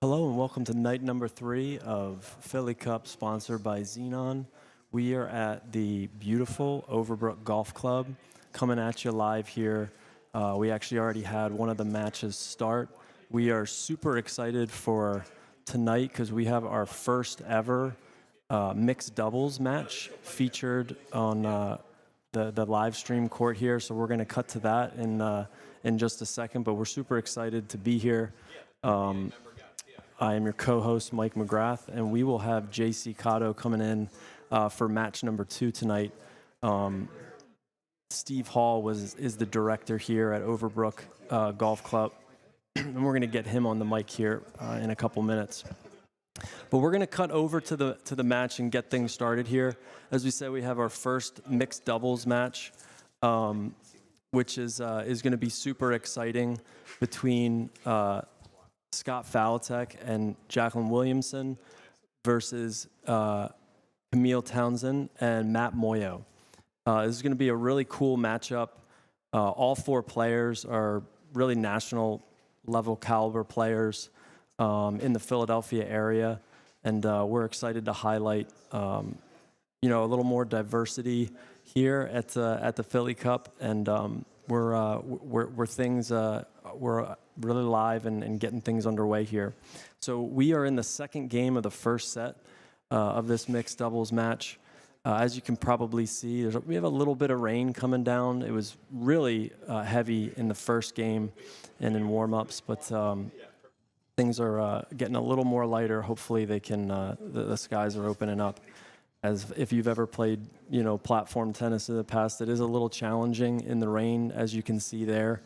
Hello and welcome to night number 3 of Philly Cup, sponsored by Xenon. We are at the beautiful Overbrook Golf Club, coming at you live here. We actually already had one of the matches start. We are super excited for tonight because we have our first ever mixed doubles match featured on the live stream court here. So we're going to cut to that in just a second, but we're super excited to be here. I am your co-host, Mike McGrath, and we will have JC Cotto coming in for match number 2 tonight. Steve Hall is the director here at Overbrook Golf Club, and we're going to get him on the mic here in a couple minutes. But we're going to cut over to the match and get things started here. As we said, we have our first mixed doubles match, which is going to be super exciting between Scott Falatek and Jacqueline Williamson versus Camille Townsend and Matt Moyo. This is going to be a really cool matchup. All 4 players are really national level caliber players in the Philadelphia area, and we're excited to highlight a little more diversity here at the Philly Cup, and we're really live and getting things underway here. So we are in the second game of the first set of this mixed doubles match. As you can probably see, we have a little bit of rain coming down. It was really heavy in the first game and in warm-ups, but things are getting a little more lighter. Hopefully they can, the skies are opening up. As if you've ever played, platform tennis in the past, it is a little challenging in the rain, as you can see there.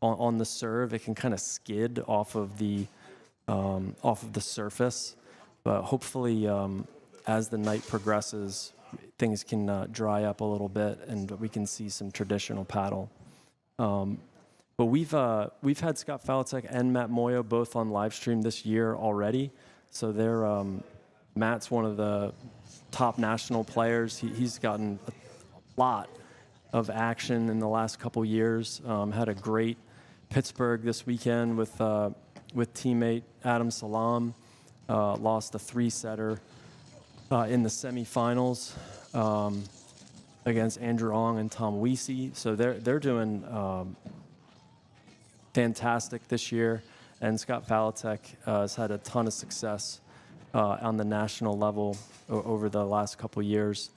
On the serve, it can kind of skid off of the surface, but hopefully, as the night progresses, things can dry up a little bit, and we can see some traditional paddle. But we've had Scott Falatek and Matt Moyo both on live stream this year already, so they're Matt's one of the top national players. He's gotten a lot of action in the last couple years. Had a great Pittsburgh this weekend with teammate Adam Salam. Lost a 3-setter in the semifinals against Andrew Ong and Tom Weesey. So they're doing fantastic this year, and Scott Falatek has had a ton of success on the national level over the last couple years.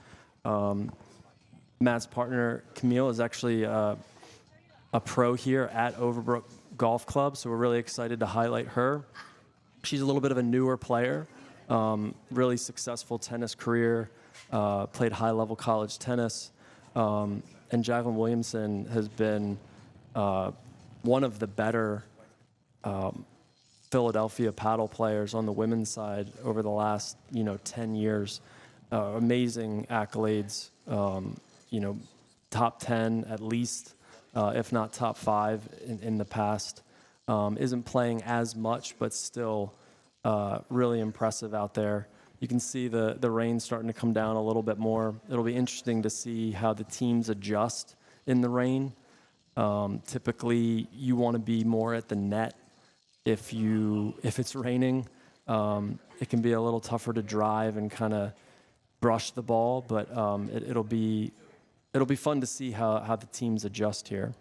Matt's partner Camille is actually a pro here at Overbrook Golf Club, so we're really excited to highlight her. She's a little bit of a newer player, really successful tennis career, played high-level college tennis, and Jacqueline Williamson has been one of the better Philadelphia paddle players on the women's side over the last 10 years. Amazing accolades, top 10 at least, if not top 5 in the past. Isn't playing as much, but still really impressive out there. You can see the rain starting to come down a little bit more. It'll be interesting to see how the teams adjust in the rain. Typically, you want to be more at the net if it's raining. It can be a little tougher to drive and kind of brush the ball, but it'll be fun to see how the teams adjust here.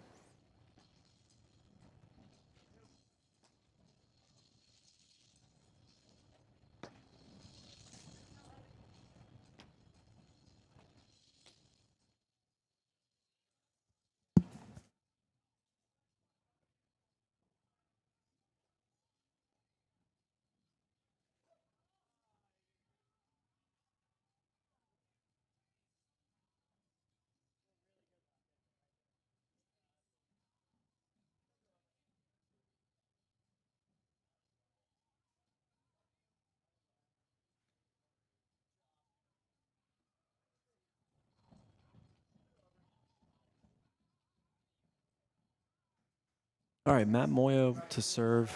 All right, Matt Moyo to serve.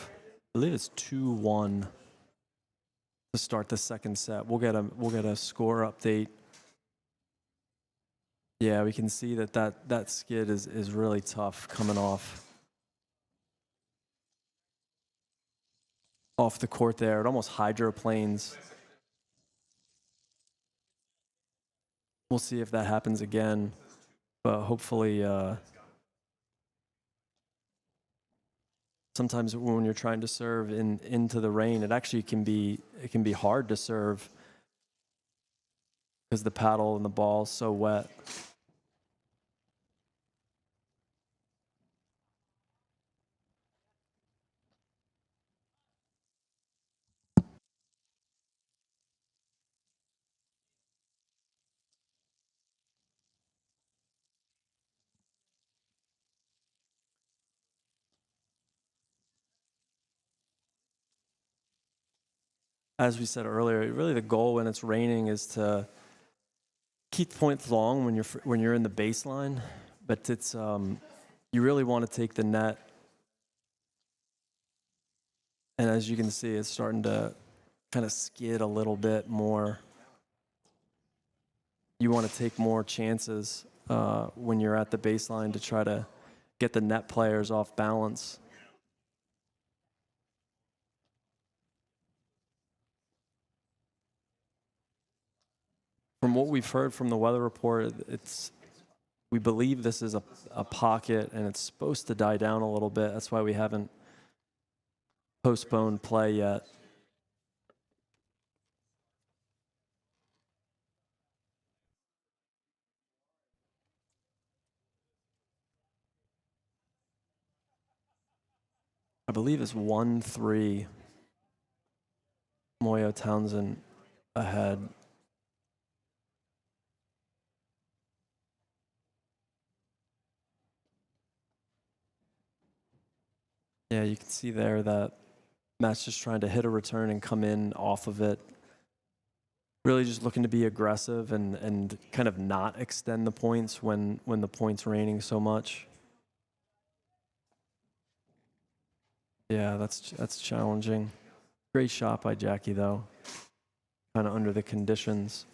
I believe it's 2-1 to start the second set. We'll get a score update. Yeah, we can see that skid is really tough coming off. off the court there. It almost hydroplanes. We'll see if that happens again, but hopefully sometimes when you're trying to serve into the rain, it actually can be hard to serve because the paddle and the ball is so wet. As we said earlier, really the goal when it's raining is to keep points long when you're in the baseline, but it's you really want to take the net, and as you can see, it's starting to kind of skid a little bit more. You want to take more chances when you're at the baseline to try to get the net players off balance. From what we've heard from the weather report, we believe this is a pocket, and it's supposed to die down a little bit. That's why we haven't postponed play yet. I believe it's 1-3. Moyo Townsend ahead. Yeah, you can see there that Matt's just trying to hit a return and come in off of it. Really just looking to be aggressive and kind of not extend the points when the point's raining so much. Yeah, that's challenging. Great shot by Jackie, though. Kind of under the conditions.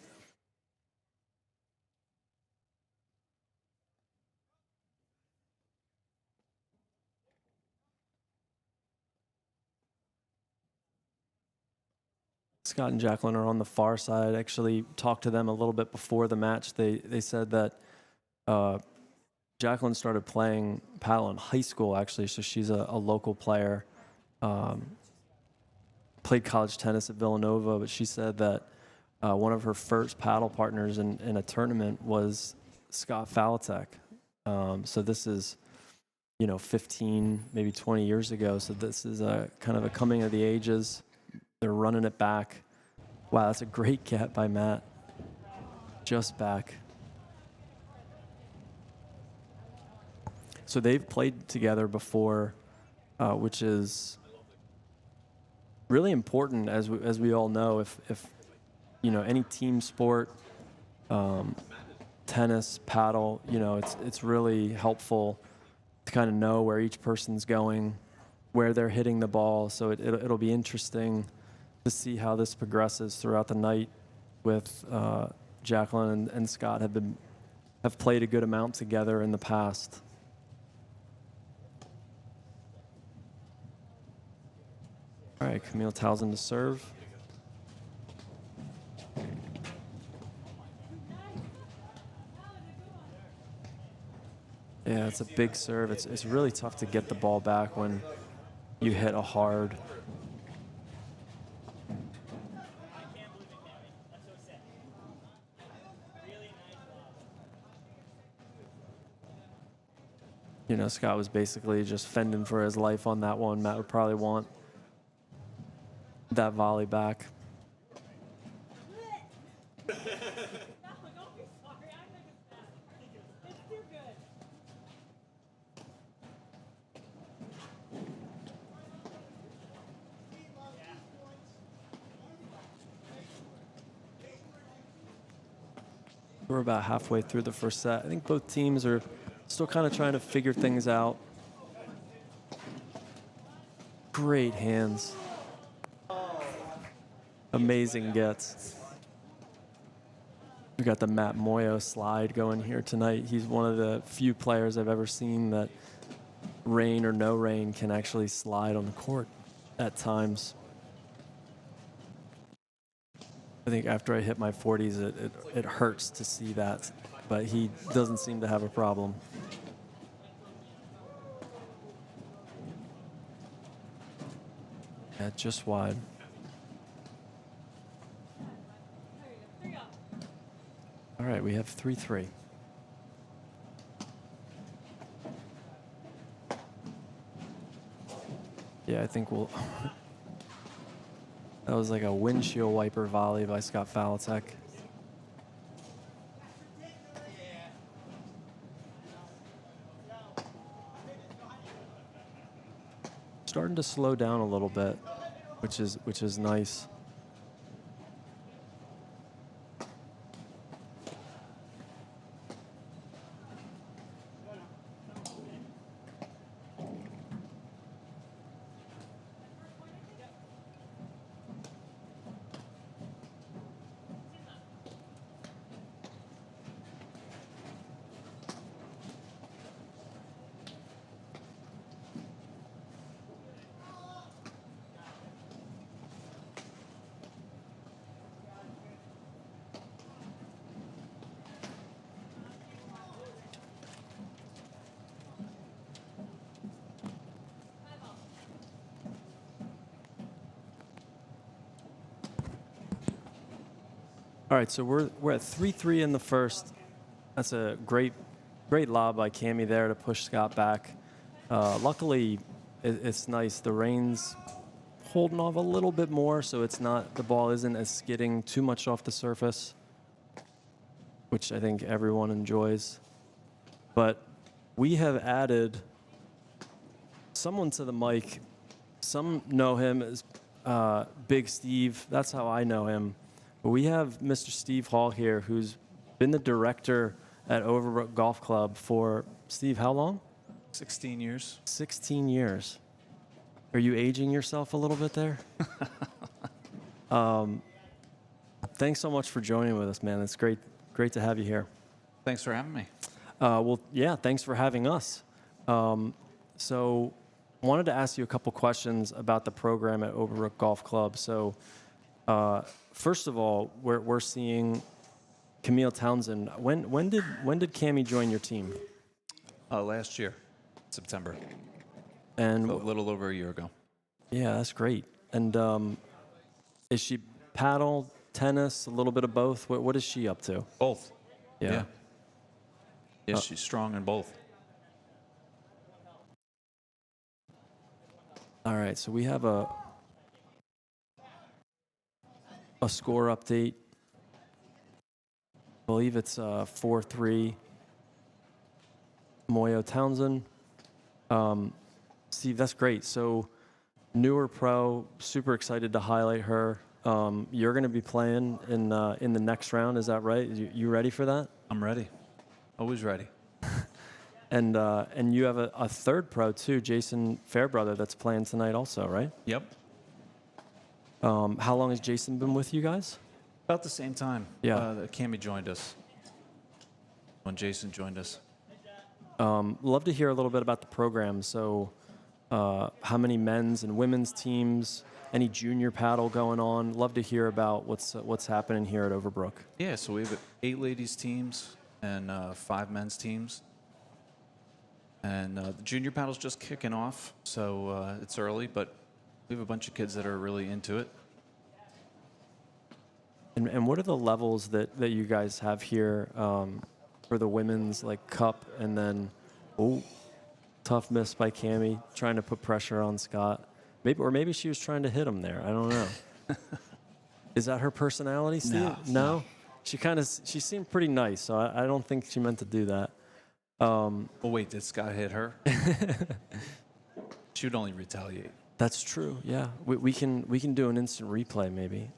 Scott and Jacqueline are on the far side. Actually talked to them a little bit before the match. They said that Jacqueline started playing paddle in high school, actually, so she's a local player. Played college tennis at Villanova, but she said that one of her first paddle partners in a tournament was Scott Falatek. So this is, 15, maybe 20 years ago. So this is a kind of a coming of the ages. They're running it back. Wow, that's a great get by Matt. Just back. So they've played together before, which is really important, as we all know. If any team sport, tennis, paddle, it's really helpful to kind of know where each person's going, where they're hitting the ball. So it'll be interesting to see how this progresses throughout the night. With Jacqueline and Scott have played a good amount together in the past. All right, Camille Townsend to serve. Yeah, it's a big serve. It's really tough to get the ball back when you hit a hard. Scott was basically just fending for his life on that one. Matt would probably want that volley back. We're about halfway through the first set. I think both teams are still kind of trying to figure things out. Great hands. Amazing gets. We got the Matt Moyo slide going here tonight. He's one of the few players I've ever seen that, rain or no rain, can actually slide on the court at times. I think after I hit my 40s, it hurts to see that, but he doesn't seem to have a problem. Yeah, just wide. All right, we have 3-3. Yeah, I think we'll... That was like a windshield wiper volley by Scott Falatek. Starting to slow down a little bit, which is nice. All right, so we're at 3-3 in the first. That's a great lob by Cammy there to push Scott back. Luckily, it's nice. The rain's holding off a little bit more, so the ball isn't as skidding too much off the surface, which I think everyone enjoys. But we have added someone to the mic. Some know him as Big Steve. That's how I know him. But we have Mr. Steve Hall here, who's been the director at Overbrook Golf Club for, Steve, how long? 16 years. 16 years. Are you aging yourself a little bit there? Thanks so much for joining with us, man. It's great to have you here. Thanks for having me. Well, yeah, thanks for having us. So wanted to ask you a couple questions about the program at Overbrook Golf Club. So first of all, we're seeing Camille Townsend. When did Cammy join your team? Last year, September. And a little over a year ago. Yeah, that's great. And is she paddle, tennis, a little bit of both? What is she up to? Both. Yeah. Yeah, she's strong in both. All right, so we have a score update. I believe it's 4-3. Moyo Townsend. Steve, that's great. So newer pro, super excited to highlight her. You're going to be playing in the next round, is that right? You ready for that? I'm ready. Always ready. And you have a third pro too, Jason Fairbrother, that's playing tonight also, right? Yep. How long has Jason been with you guys? About the same time. Yeah. Cammy joined us. When Jason joined us. Love to hear a little bit about the program. So how many men's and women's teams, any junior paddle going on? Love to hear about what's happening here at Overbrook. Yeah, so we have 8 ladies teams and 5 men's teams. And the junior paddle's just kicking off, so it's early, but we have a bunch of kids that are really into it. And what are the levels that you guys have here for the women's cup, and then tough miss by Cammy, trying to put pressure on Scott. Maybe she was trying to hit him there. I don't know. Is that her personality, Steve? No? She seemed pretty nice, so I don't think she meant to do that. Well, wait, did Scott hit her? She would only retaliate. That's true. Yeah, we can do an instant replay maybe.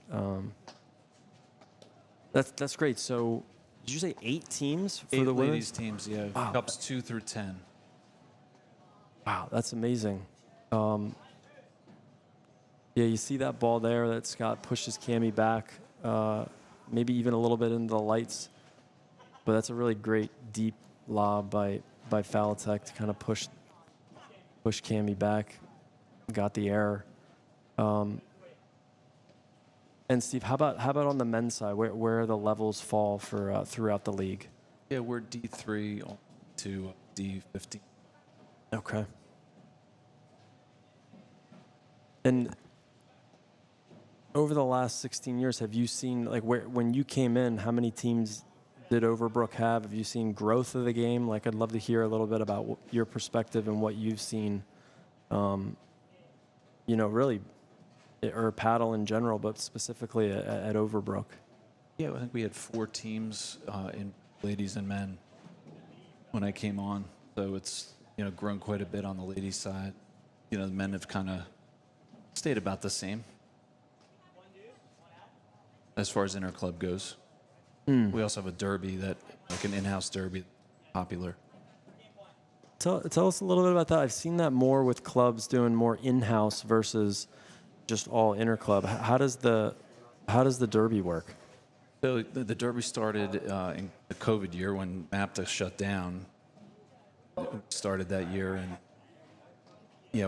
That's great. So, did you say 8 teams for 8 the women? ladies teams? Yeah, wow. Cups 2 through 10. Wow, that's amazing. Yeah, you see that ball there that Scott pushes Cammy back, maybe even a little bit into the lights, but that's a really great deep lob by Falatek to kind of push Cammy back. Got the error. And Steve, how about on the men's side? Where the levels fall for throughout the league? Yeah, we're D3 to D15. Okay. And over the last 16 years, have you seen, like, when you came in, how many teams did Overbrook have? Have you seen growth of the game? Like, I'd love to hear a little bit about your perspective and what you've seen, really, or paddle in general, but specifically at Overbrook. Yeah, I think we had 4 teams in ladies and men when I came on. So it's, grown quite a bit on the ladies' side. The men have kind of stayed about the same as far as interclub goes. We also have a derby like an in-house derby, popular. Tell us a little bit about that. I've seen that more with clubs doing more in-house versus just all interclub. How does the derby work? So the derby started in the COVID year when MAPTA shut down. Started that year, and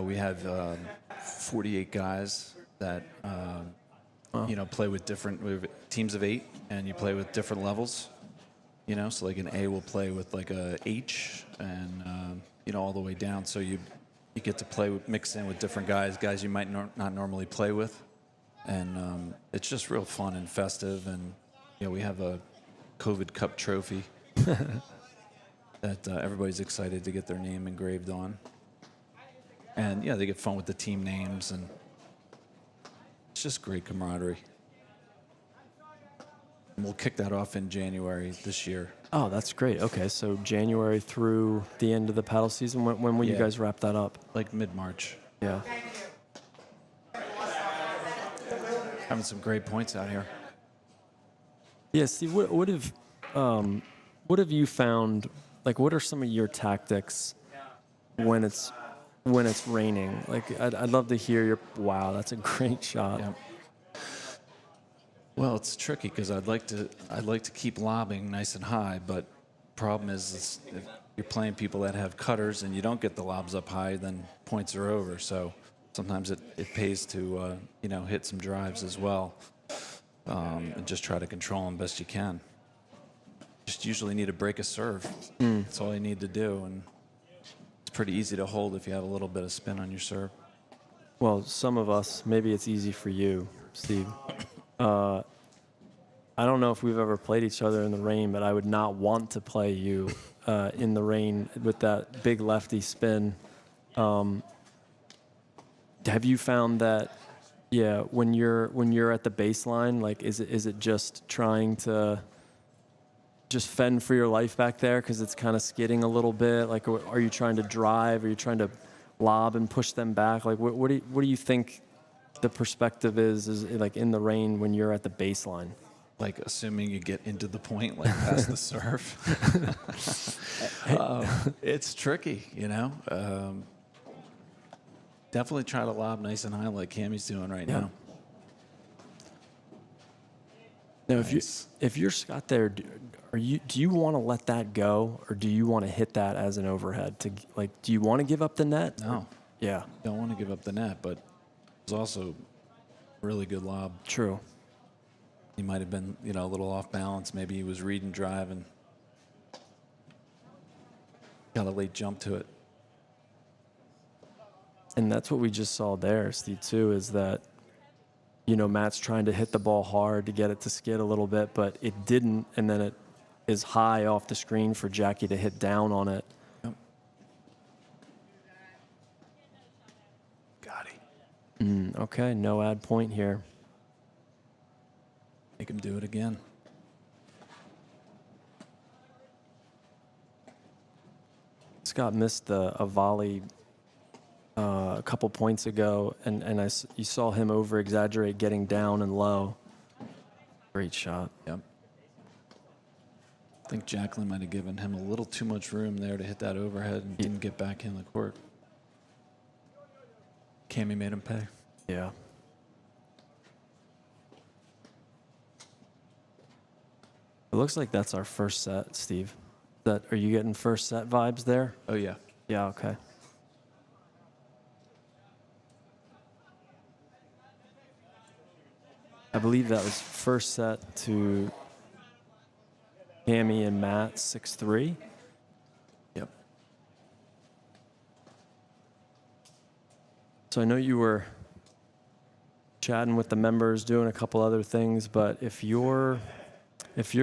we have 48 guys that play with different. We have teams of 8, and you play with different levels. So like an A will play with like a H, and all the way down. So you get to mix in with different guys you might not normally play with, and it's just real fun and festive. And we have a COVID Cup trophy that everybody's excited to get their name engraved on. And they get fun with the team names, and it's just great camaraderie. And we'll kick that off in January this year. Oh, that's great. Okay, so January through the end of the paddle season. When will you guys wrap that up? Like mid-March. Yeah. Having some great points out here. Yeah, Steve, what have you found? Like, what are some of your tactics when it's raining? Like, I'd love to hear your. Wow, that's a great shot. Yeah. Well, it's tricky because I'd like to keep lobbing nice and high, but problem is if you're playing people that have cutters and you don't get the lobs up high, then points are over. So sometimes it pays to hit some drives as well, and just try to control them best you can. Just usually need to break a serve. That's all you need to do, and it's pretty easy to hold if you have a little bit of spin on your serve. Well, some of us, maybe it's easy for you, Steve. I don't know if we've ever played each other in the rain, but I would not want to play you in the rain with that big lefty spin. Have you found that, when you're at the baseline, like, is it just trying to just fend for your life back there because it's kind of skidding a little bit? Like, are you trying to drive? Are you trying to lob and push them back? Like, what do you think the perspective is like in the rain when you're at the baseline? Like, assuming you get into the point, like past the serve. It's tricky, Definitely try to lob nice and high like Cammy's doing right now. Now, Nice. if you're Scott there, do you want to let that go, or do you want to hit that as an overhead? Do you want to give up the net? No. Yeah. Don't want to give up the net, but it was also a really good lob. True. He might have been, a little off balance. Maybe he was reading drive and got a late jump to it. And that's what we just saw there, Steve, too, is that, Matt's trying to hit the ball hard to get it to skid a little bit, but it didn't, and then it is high off the screen for Jackie to hit down on it. Yep. Got it. Okay, no ad point here. Make him do it again. Scott missed a volley a couple points ago, and you saw him over-exaggerate getting down and low. Great shot. Yep. I think Jacqueline might have given him a little too much room there to hit that overhead and didn't get back in the court. Cammy made him pay. Yeah. It looks like that's our first set, Steve. Are you getting first set vibes there? Oh, yeah. Yeah, okay. I believe that was first set to Cammy and Matt 6-3. Yep. So I know you were chatting with the members, doing a couple other things, but if you're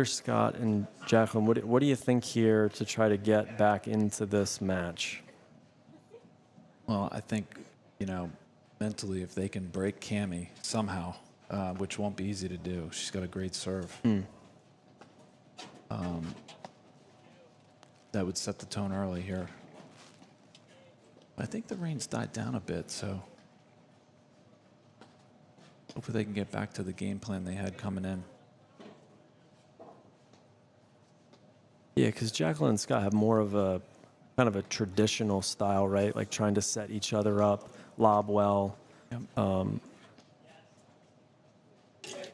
Scott and Jacqueline, what do you think here to try to get back into this match? Well, I think, mentally, if they can break Cammy somehow, which won't be easy to do. She's got a great serve. That would set the tone early here. I think the rain's died down a bit, so hopefully they can get back to the game plan they had coming in. Yeah, because Jacqueline and Scott have more of a kind of a traditional style, right? Like trying to set each other up, lob well. Yep.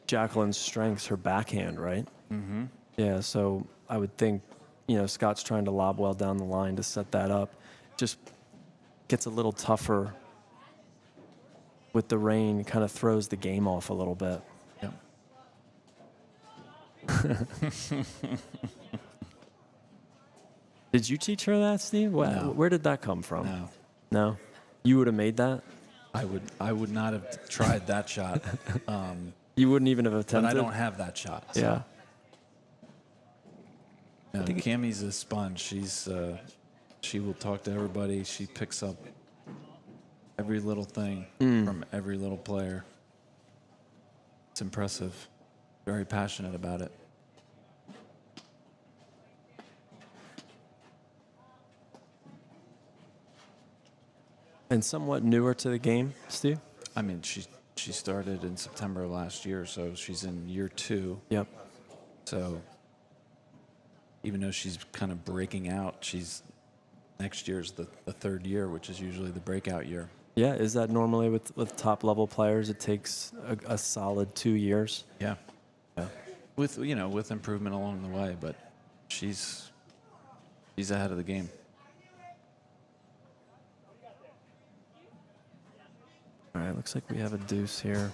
Jacqueline's strength's her backhand, right? Mm-hmm. Yeah, so I would think, Scott's trying to lob well down the line to set that up. Just gets a little tougher with the rain, kind of throws the game off a little bit. Yep. Did you teach her that, Steve? No. Where did that come from? No. No? You would have made that? I would not have tried that shot. You wouldn't even have But attempted? I don't have that shot. So. Yeah. No, Cammy's a sponge. She will talk to everybody. She picks up every little thing from every little player. It's impressive. Very passionate about it. And somewhat newer to the game, Steve? I mean, she started in September of last year, so she's in year 2. Yep. So even though she's kind of breaking out, next year's the third year, which is usually the breakout year. Yeah, is that normally with top level players? It takes a solid 2 years. Yeah. With improvement along the way, but she's ahead of the game. All right, looks like we have a deuce here.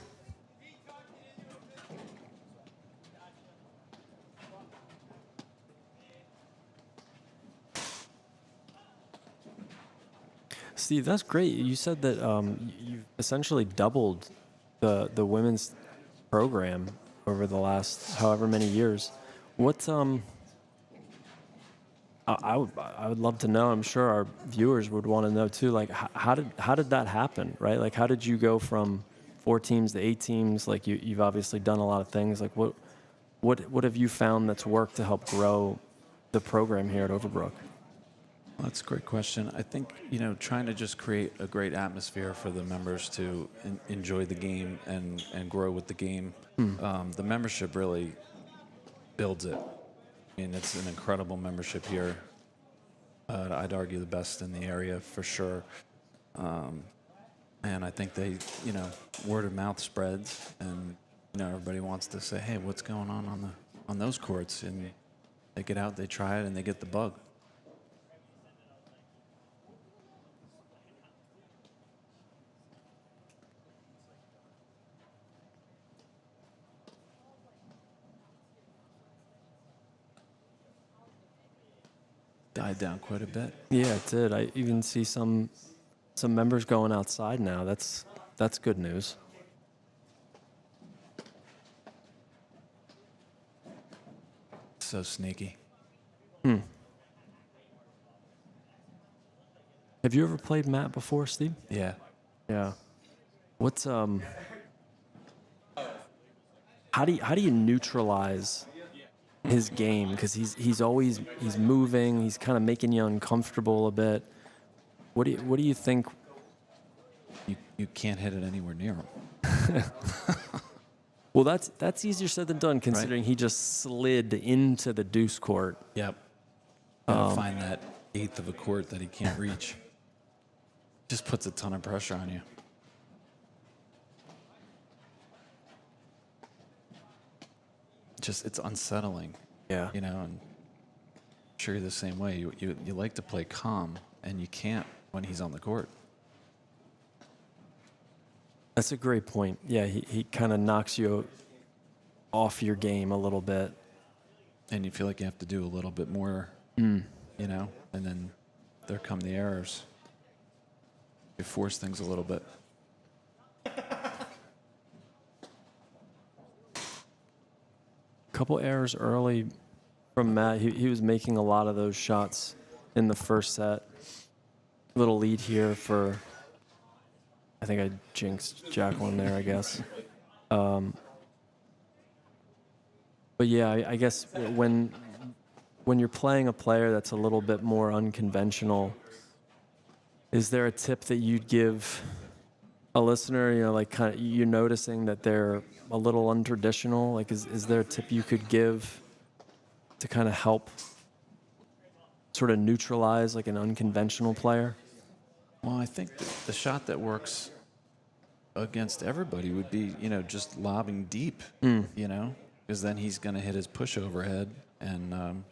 Steve, that's great. You said that you've essentially doubled the women's program over the last however many years. What I would love to know. I'm sure our viewers would want to know too. Like, how did that happen, right? Like, how did you go from 4 teams to 8 teams? Like, you've obviously done a lot of things. Like, what have you found that's worked to help grow the program here at Overbrook? Well, that's a great question. I think, trying to just create a great atmosphere for the members to enjoy the game and grow with the game. The membership really builds it. I mean, it's an incredible membership here. I'd argue the best in the area for sure. And I think they, word of mouth spreads, and everybody wants to say, hey, what's going on those courts? And they get out, they try it, and they get the bug. Died down quite a bit. Yeah, it did. I even see some members going outside now. That's good news. So sneaky. Have you ever played Matt before, Steve? Yeah. Yeah. What's how do you neutralize his game? Because he's moving. He's kind of making you uncomfortable a bit. What do you think? You can't hit it anywhere near him. Well, that's easier said than done, considering he just slid into the deuce court. Yep. Gotta find that eighth of a court that he can't reach. Just puts a ton of pressure on you. It's unsettling. Yeah. And I'm sure you're the same way. You like to play calm, and you can't when he's on the court. That's a great point. Yeah, he kind of knocks you off your game a little bit. And you feel like you have to do a little bit more, you know, and then there come the errors. You force things a little bit. Couple errors early from Matt. He was making a lot of those shots in the first set. Little lead here for, I think I jinxed Jacqueline there, I guess. But yeah, I guess when you're playing a player that's a little bit more unconventional, is there a tip that you'd give a listener, you know, like kind of you're noticing that they're a little untraditional? Like, is there a tip you could give to kind of help sort of neutralize like an unconventional player? Well, I think the shot that works against everybody would be, you know, just lobbing deep, you know, because then he's going to hit his push overhead and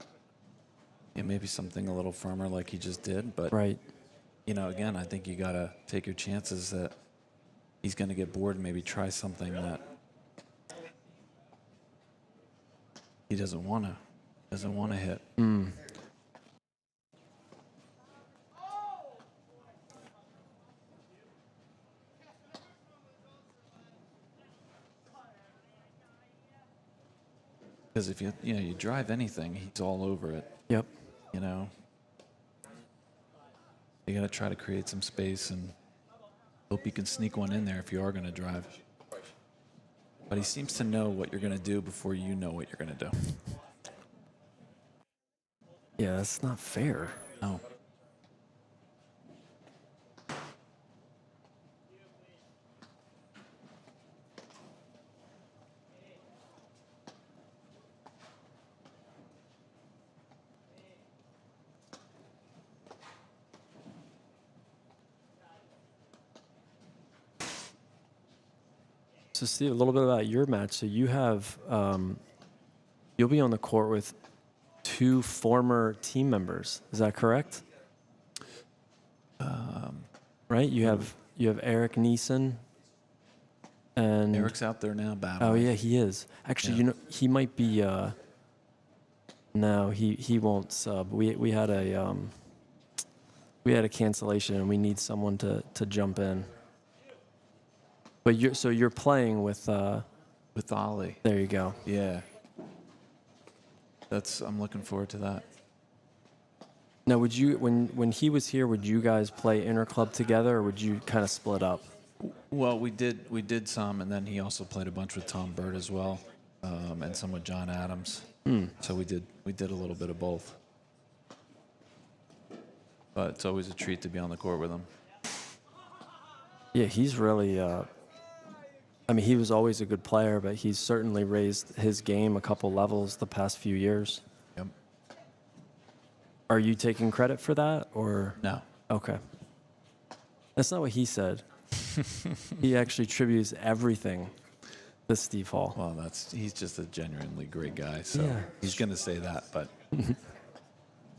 maybe something a little firmer like he just did. But, Right. you know, again, I think you got to take your chances that he's going to get bored and maybe try something that he doesn't want to hit. Because if you drive anything, he's all over it. Yep. You know, you got to try to create some space and hope you can sneak one in there if you are going to drive. But he seems to know what you're going to do before you know what you're going to do. Yeah, that's not fair. No. So Steve, a little bit about your match. So you have, you'll be on the court with 2 former team members. Is that correct? Right. You have Eric Neeson. And Eric's out there now battling. Oh yeah, he is. Actually, Yeah. you know, he might be. No, he won't sub. We had a cancellation, and we need someone to jump in. But you're playing with. With Ollie. There you go. Yeah. I'm looking forward to that. Now, would you when he was here, would you guys play interclub together, or would you kind of split up? Well, we did some, and then he also played a bunch with Tom Bird as well, and some with John Adams. So we did a little bit of both. But it's always a treat to be on the court with him. Yeah, he's really. I mean, he was always a good player, but he's certainly raised his game a couple levels the past few years. Yep. Are you taking credit for that, or No. Okay? That's not what he said. He actually attributes everything to Steve Hall. Well, he's just a genuinely great guy, so Yeah. he's going to say that, but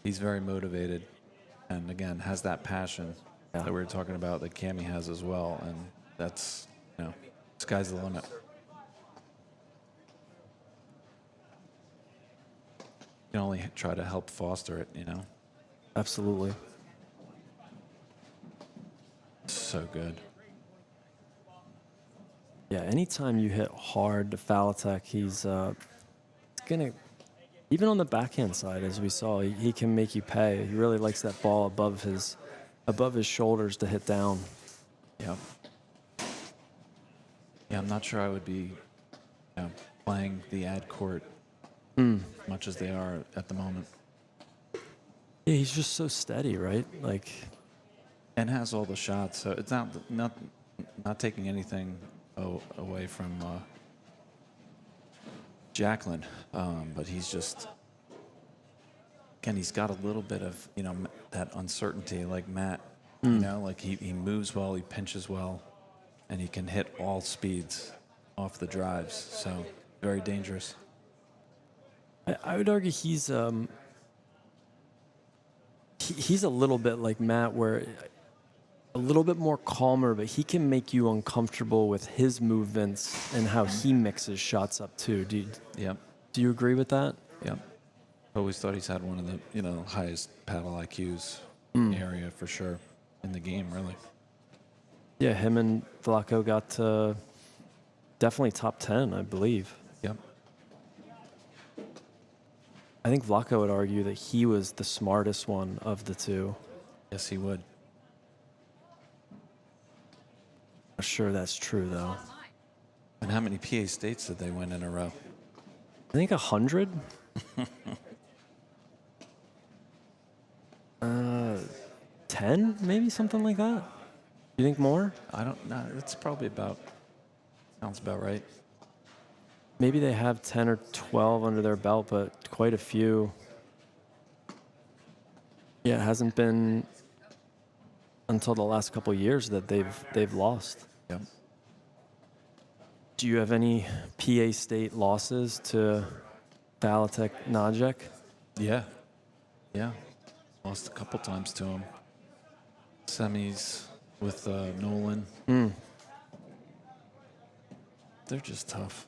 he's very motivated and, again, has that passion that we were talking about that Cammie has as well, and that's, you know, sky's the limit. You can only try to help foster it, you know? Absolutely. So good. Yeah, anytime you hit hard to foul attack, he's gonna, even on the backhand side, as we saw, he can make you pay. He really likes that ball above his shoulders to hit down. Yeah. Yeah, I'm not sure I would be, you know, playing the ad court much as they are at the moment. Yeah, he's just so steady, right? Like, And has all the shots, so it's not taking anything away from Jacqueline, but he's just, again, he's got a little bit of, you know, that uncertainty like Matt, you know, like he moves well, he pinches well, and he can hit all speeds off the drives, so very dangerous. I would argue he's he's a little bit like Matt, where a little bit more calmer, but he can make you uncomfortable with his movements and how he mixes shots up too. Yep. Do you agree with that? Yep. Always thought he's had one of the highest paddle IQs in the area for sure in the game, really. Yeah, him and Vlaco got to definitely top 10, I believe. Yep. I think Vlaco would argue that he was the smartest one of the two. Yes, he would. Not sure that's true though. And how many PA states did they win in a row? I think 100. 10, maybe something like that. You think more? I don't know. It's probably sounds about right. Maybe they have 10 or 12 under their belt, but quite a few. Yeah, it hasn't been until the last couple of years that they've lost. Yep. Do you have any PA State losses to Balatek Najek? Yeah. Yeah. Lost a couple times to him. Semis with Nolan. They're just tough.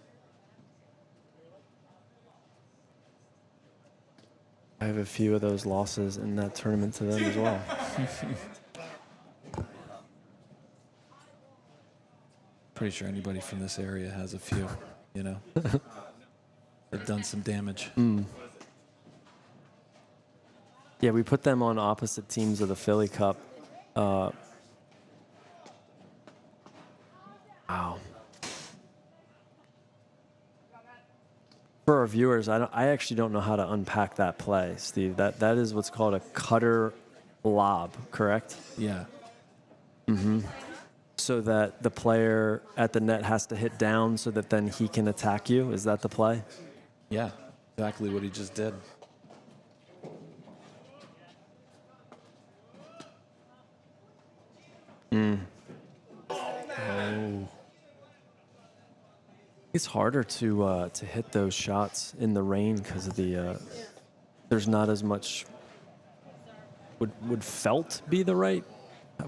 I have a few of those losses in that tournament to them as well. Pretty sure anybody from this area has a few, They've done some damage. Yeah, we put them on opposite teams of the Philly Cup. Wow. For our viewers, I actually don't know how to unpack that play, Steve. That is what's called a cutter lob, correct? Yeah. So that the player at the net has to hit down so that then he can attack you. Is that the play? Yeah. Exactly what he just did. Oh. It's harder to hit those shots in the rain because of there's not as much. Would felt be the right?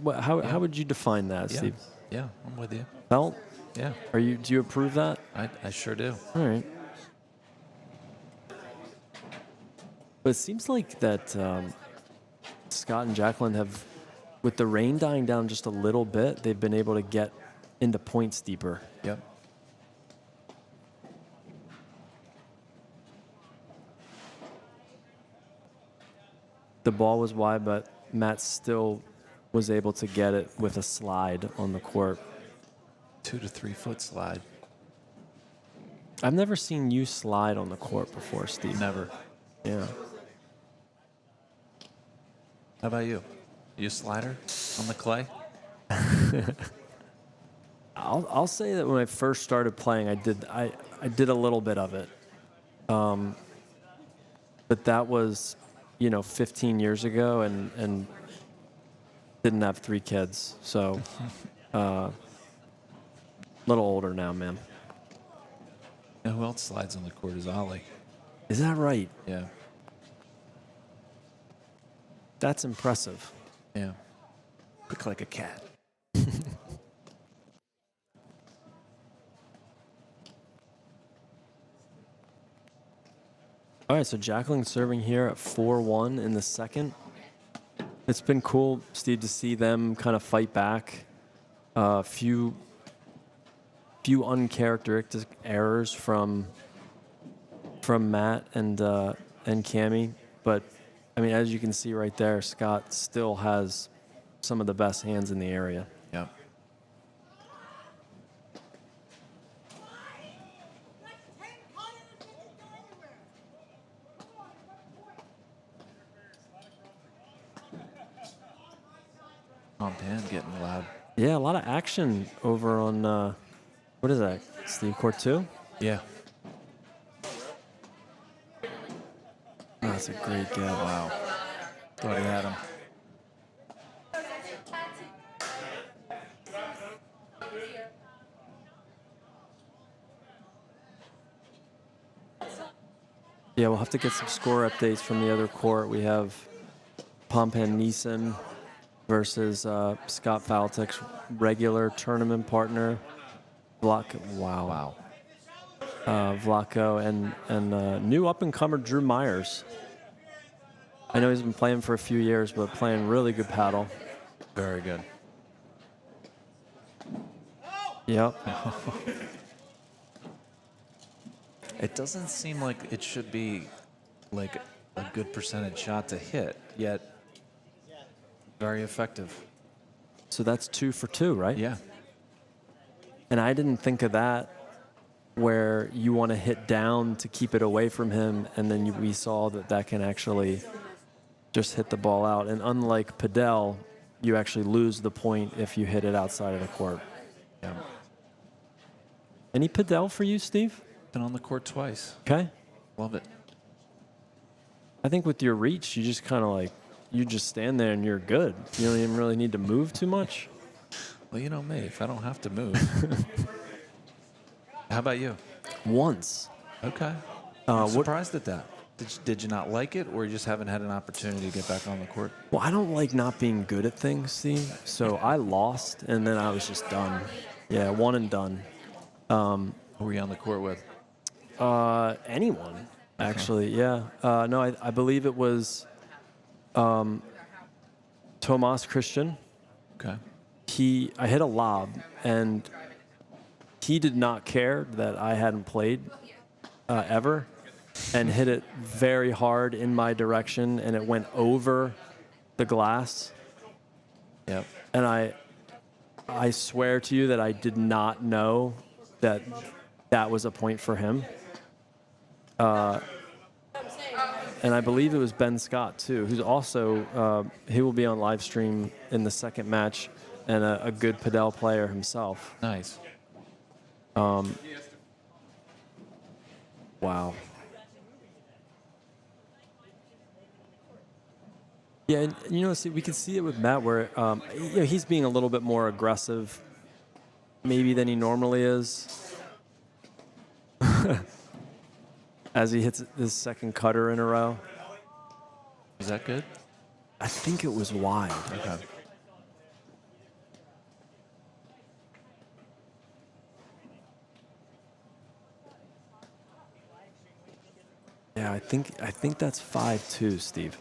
How would you define that, Steve? Yeah, I'm with you. Felt? Yeah. Do you approve that? I sure do. All right. But it seems like that Scott and Jacqueline have, with the rain dying down just a little bit, they've been able to get into points deeper. Yep. The ball was wide, but Matt still was able to get it with a slide on the court. 2 to 3 foot slide. I've never seen you slide on the court before, Steve. Never. Yeah. How about you? You a slider on the clay? I'll say that when I first started playing, I did a little bit of it, but that was 15 years ago, and didn't have 3 kids, so a little older now, man. You know who else slides on the court is Ollie. Is that right? Yeah. That's impressive. Yeah. Quick like a cat. All right, so Jacqueline serving here at 4-1 in the second. It's been cool, Steve, to see them kind of fight back. Few uncharacteristic errors from Matt and Cammie, but I mean, as you can see right there, Scott still has some of the best hands in the area. Yeah. Oh, man, getting loud. Yeah, a lot of action over on, what is that, Steve, court 2? Yeah. Oh, that's a great get. Wow. Thought he had him. Yeah, we'll have to get some score updates from the other court. We have Pompan Neeson versus Scott Faltick's regular tournament partner, Vlaco. Wow. Vlaco and new up-and-comer Drew Myers. I know he's been playing for a few years, but playing really good paddle. Very good. Yep. It doesn't seem like it should be like a good percentage shot to hit, yet very effective. So that's 2 for 2, right? Yeah. And I didn't think of that, where you want to hit down to keep it away from him, and then we saw that can actually just hit the ball out. And unlike Padel, you actually lose the point if you hit it outside of the court. Yeah. Any Padel for you, Steve? Been on the court twice. Okay. Love it. I think with your reach, you just kind of like, you just stand there and you're good. You don't even really need to move too much. Well, you know me. If I don't have to move. How about you? Once. Okay. I'm surprised at that. Did you not like it, or you just haven't had an opportunity to get back on the court? Well, I don't like not being good at things, Steve. So I lost, and then I was just done. Yeah, one and done. Who were you on the court with? Anyone, actually. Yeah. No, I believe it was Tomas Christian. Okay. I hit a lob, and he did not care that I hadn't played ever, and hit it very hard in my direction, and it went over the glass. Yep. And I swear to you that I did not know that was a point for him. And I believe it was Ben Scott, too, who's also, he will be on live stream in the second match, and a good Padel player himself. Nice. Wow. Yeah, and see, we can see it with Matt where he's being a little bit more aggressive maybe than he normally is. As he hits his second cutter in a row. Was that good? I think it was wide. Okay. Yeah, I think that's 5-2, Steve.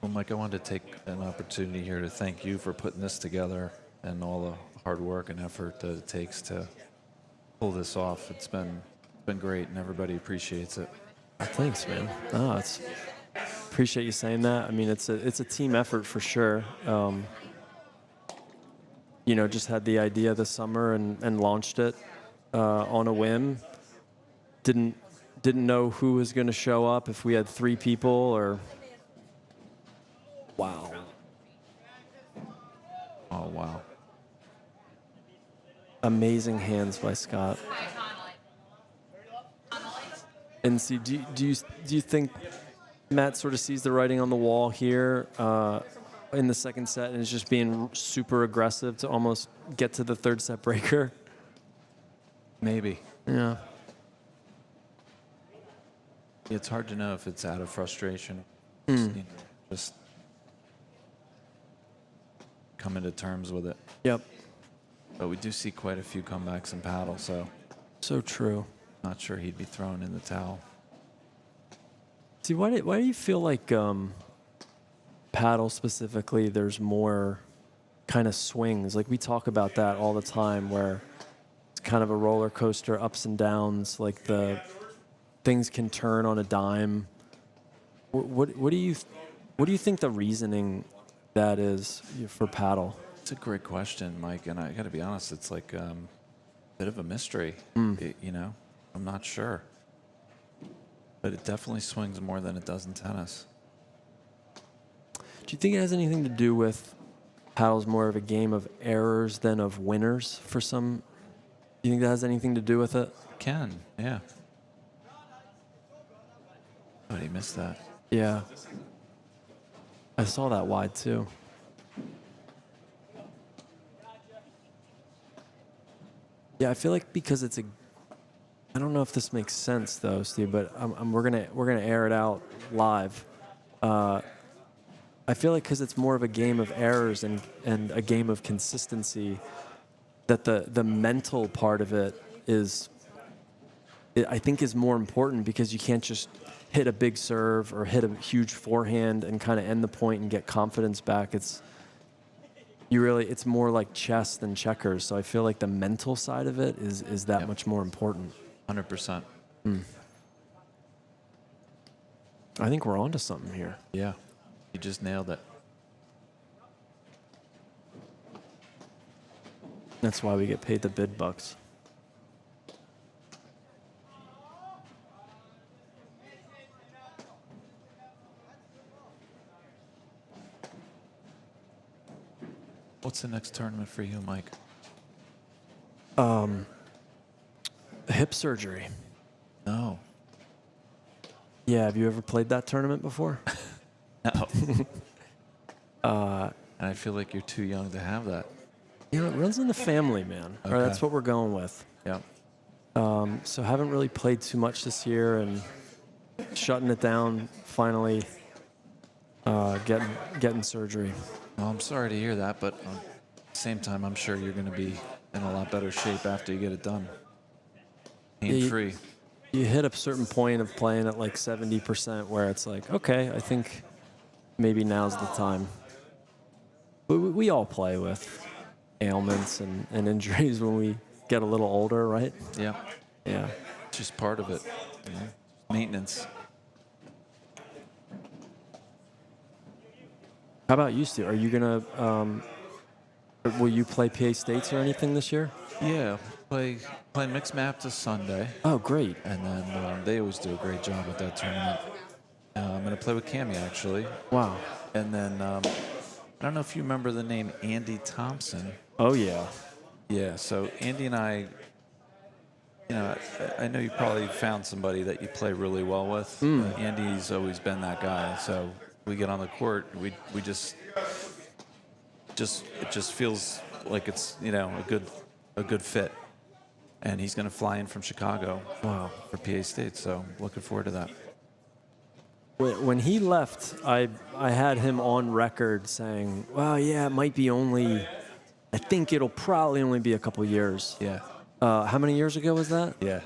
Well, Mike, I wanted to take an opportunity here to thank you for putting this together and all the hard work and effort that it takes to pull this off. It's been great, and everybody appreciates it. Thanks, man. Appreciate you saying that. I mean, it's a team effort for sure. Just had the idea this summer and launched it on a whim. Didn't know who was going to show up, if we had 3 people or. Wow. Oh, wow. Amazing hands by Scott. And see, do you think Matt sort of sees the writing on the wall here in the second set and is just being super aggressive to almost get to the third set breaker? Maybe. Yeah. It's hard to know if it's out of frustration. Just coming to terms with it. Yep. But we do see quite a few comebacks in paddle, so So true. not sure he'd be thrown in the towel. See, why do you feel like paddle specifically, there's more kind of swings? Like we talk about that all the time, where it's kind of a roller coaster, ups and downs. Like the things can turn on a dime. What do you think the reasoning that is for paddle? It's a great question, Mike, and I got to be honest, it's like a bit of a mystery. I'm not sure. But it definitely swings more than it does in tennis. Do you think it has anything to do with paddle's more of a game of errors than of winners for some? Do you think that has anything to do with it? Can, yeah. Oh, he missed that. Yeah. I saw that wide too. Yeah, I feel like because it's I don't know if this makes sense though, Steve, but we're gonna air it out live. I feel like because it's more of a game of errors and a game of consistency, that the mental part of it is, I think, is more important, because you can't just hit a big serve or hit a huge forehand and kind of end the point and get confidence back. It's more like chess than checkers. So I feel like the mental side of it is that much more important. 100%. I think we're onto something here. Yeah. You just nailed it. That's why we get paid the bid bucks. What's the next tournament for you, Mike? Hip surgery. No. Yeah, have you ever played that tournament before? No. And I feel like you're too young to have that. You know, it runs in the family, man. Okay. Or that's what we're going with. Yeah. So haven't really played too much this year, and shutting it down finally, getting surgery. Well, I'm sorry to hear that, but at the same time, I'm sure you're going to be in a lot better shape after you get it done. Pain-free. You hit a certain point of playing at like 70% where it's like, okay, I think maybe now's the time. We all play with ailments and injuries when we get a little older, right? Yeah. Yeah. It's just part of it. You know? Maintenance. How about you, Stu? Are you gonna? Will you play PA States or anything this year? Yeah. Play mixed map this Sunday. Oh, great. And then they always do a great job with that tournament. I'm going to play with Cammy, actually. Wow. And then I don't know if you remember the name Andy Thompson. Oh, yeah. Yeah, so Andy and I, you know, I know you probably found somebody that you play really well with. Andy's always been that guy. So we get on the court, we just it just feels like it's, you know, a good fit. And he's going to fly in from Chicago. Wow. For PA State, so looking forward to that. When he left, I had him on record saying, well, yeah, it might be only, I think it'll probably only be a couple years. Yeah. How many years ago was that? Yeah.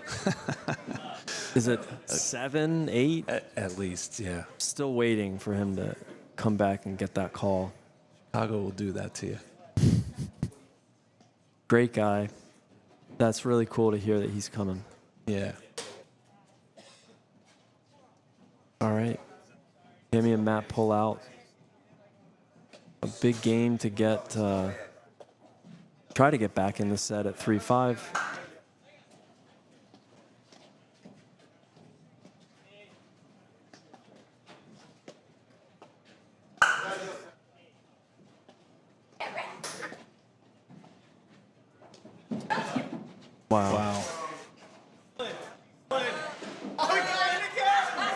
Is it 7, 8? At least, yeah. Still waiting for him to come back and get that call. Chicago will do that to you. Great guy. That's really cool to hear that he's coming. Yeah. All right. Cammy and Matt pull out. A big game to get, try to get back in the set at 3-5. Wow.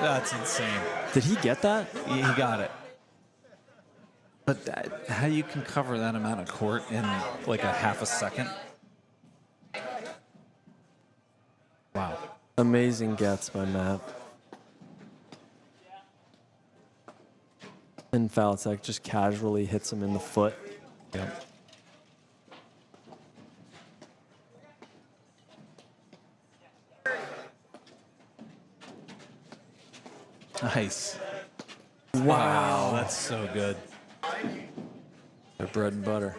That's insane. Did he get that? He got it. But how you can cover that amount of court in like a half a second? Wow. Amazing gets by Matt. And Falatek just casually hits him in the foot. Yep. Nice. Wow, that's so good. Their bread and butter.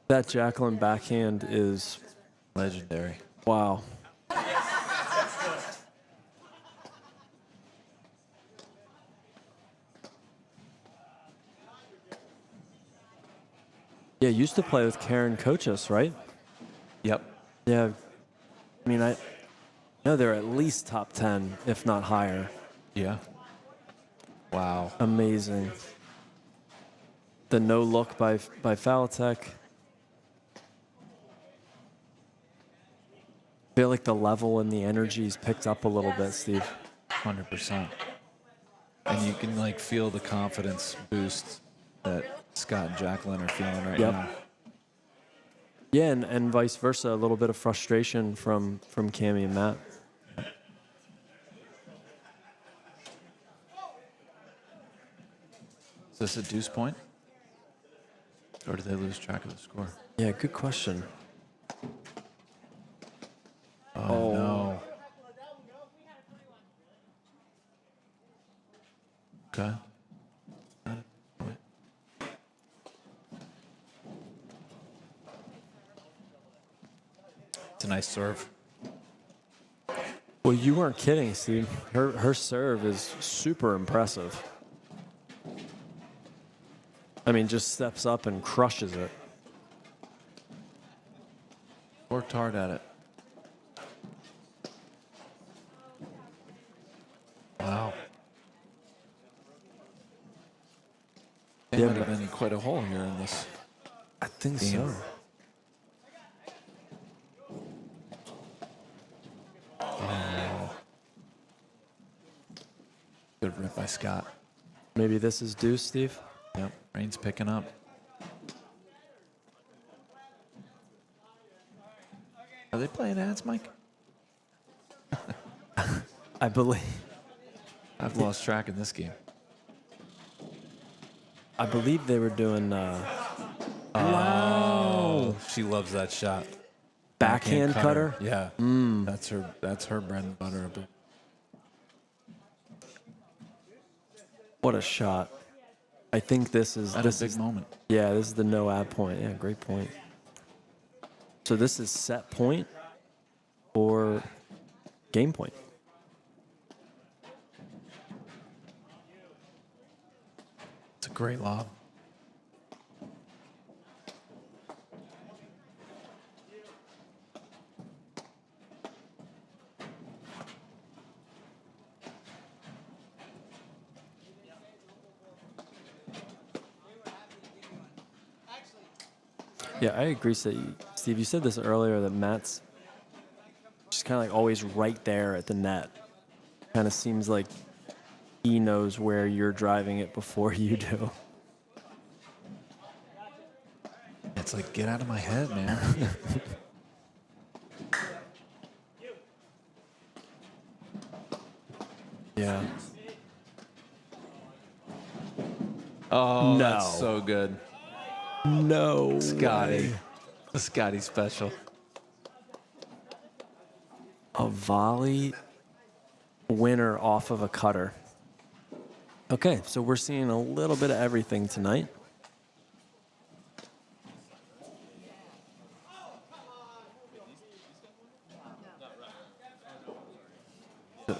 That Jacqueline backhand is Legendary. wow. Yeah, used to play with Karen Coaches, right? Yep. Yeah. I mean, I know they're at least top 10, if not higher. Yeah. Wow. Amazing. The no look by Falatek. Feel like the level and the energy's picked up a little bit, Steve. 100%. And you can like feel the confidence boost that Scott and Jacqueline are feeling right now. Yeah, and vice versa, a little bit of frustration from Cammy and Matt. this a deuce point? Or did they lose track of the score? Yeah, good question. Oh, no. Okay. It's a nice serve. Well, you weren't kidding, Steve. Her serve is super impressive. I mean, just steps up and crushes it. Worked hard at it. Wow. There Yeah, might have but- been quite a hole here in this. I think Game. so. Good rip by Scott. Maybe this is deuce, Steve. Yep, rain's picking up. Are they playing ads, Mike? I believe. I've lost track in this game. I believe they were doing Wow. She loves that shot. backhand cutter. Yeah. That's her bread and butter a bit. What a shot! I think this is At a big moment. Yeah, this is the no ad point. Yeah, great point. So this is set point or game point. It's a great lob. Yeah, I agree, Steve. You said this earlier that Matt's just kind of like always right there at the net. Kind of seems like he knows where you're driving it before you do. It's like, get out of my head, man. Yeah. Oh, No. that's so good. No. Scotty. way. The Scotty special. A volley winner off of a cutter. Okay, so we're seeing a little bit of everything tonight.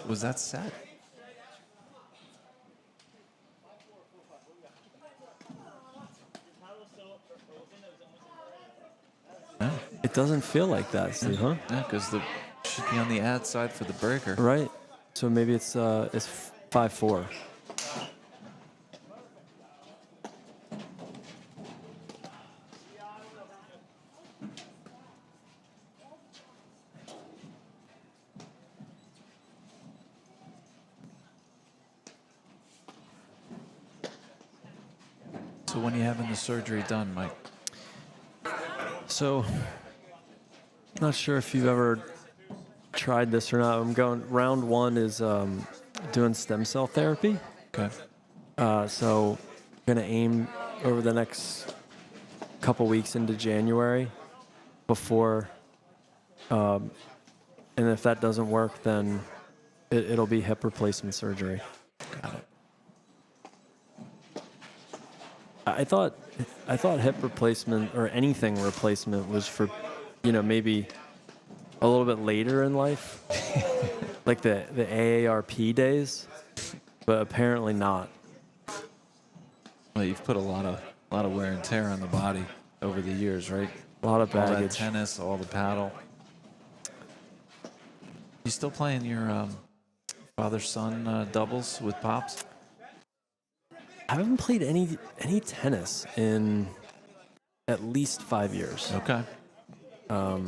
Was that set? It doesn't feel like that, Steve, huh? Yeah, because the should be on the ad side for the breaker. Right. So maybe it's 5-4. So when are you having the surgery done, Mike? So, not sure if you've ever tried this or not. I'm going. Round one is doing stem cell therapy. Okay. So, gonna aim over the next couple weeks into January before, and if that doesn't work, then it'll be hip replacement surgery. Got it. I thought hip replacement or anything replacement was for, maybe a little bit later in life, like the AARP days, but apparently not. Well, you've put a lot of wear and tear on the body over the years, right? A lot of All that baggage. tennis, all the paddle. You still playing your father-son doubles with pops? I haven't played any tennis in at least 5 years. Okay. How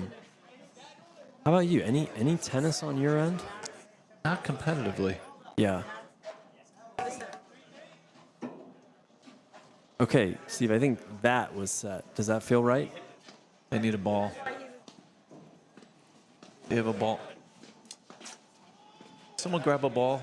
about you? Any tennis on your end? Not competitively. Yeah. Okay, Steve, I think that was set. Does that feel right? They need a ball. They have a ball. Someone grab a ball.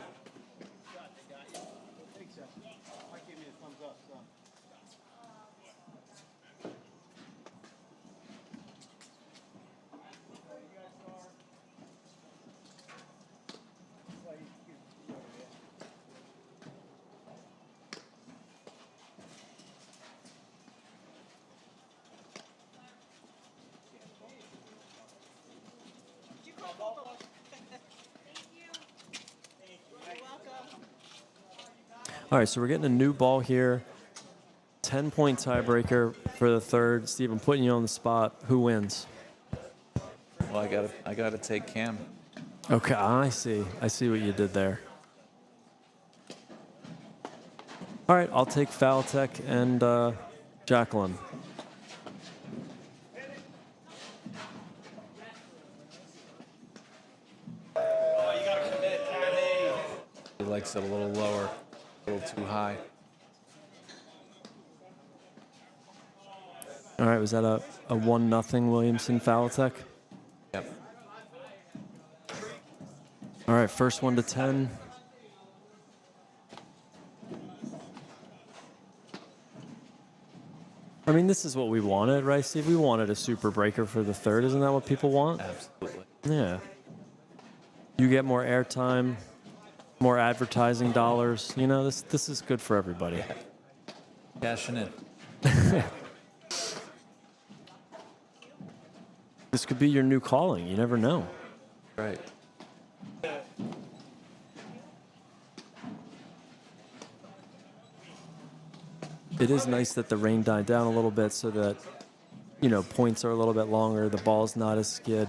All right, so we're getting a new ball here. 10-point tiebreaker for the third. Steve, I'm putting you on the spot. Who wins? Well, I gotta take Cam. Okay, I see. I see what you did there. All right, I'll take Faltech and Jacqueline. He likes it a little lower, a little too high. All right, was that a 1-0 Williamson Faltech? Yep. All right, first one to 10. I mean, this is what we wanted, right, Steve? We wanted a super breaker for the third. Isn't that what people want? Absolutely. Yeah. You get more airtime, more advertising dollars. You know, this is good for everybody. Cashing in. This could be your new calling. You never know. Right. It is nice that the rain died down a little bit so that, you know, points are a little bit longer. The ball's not as skid.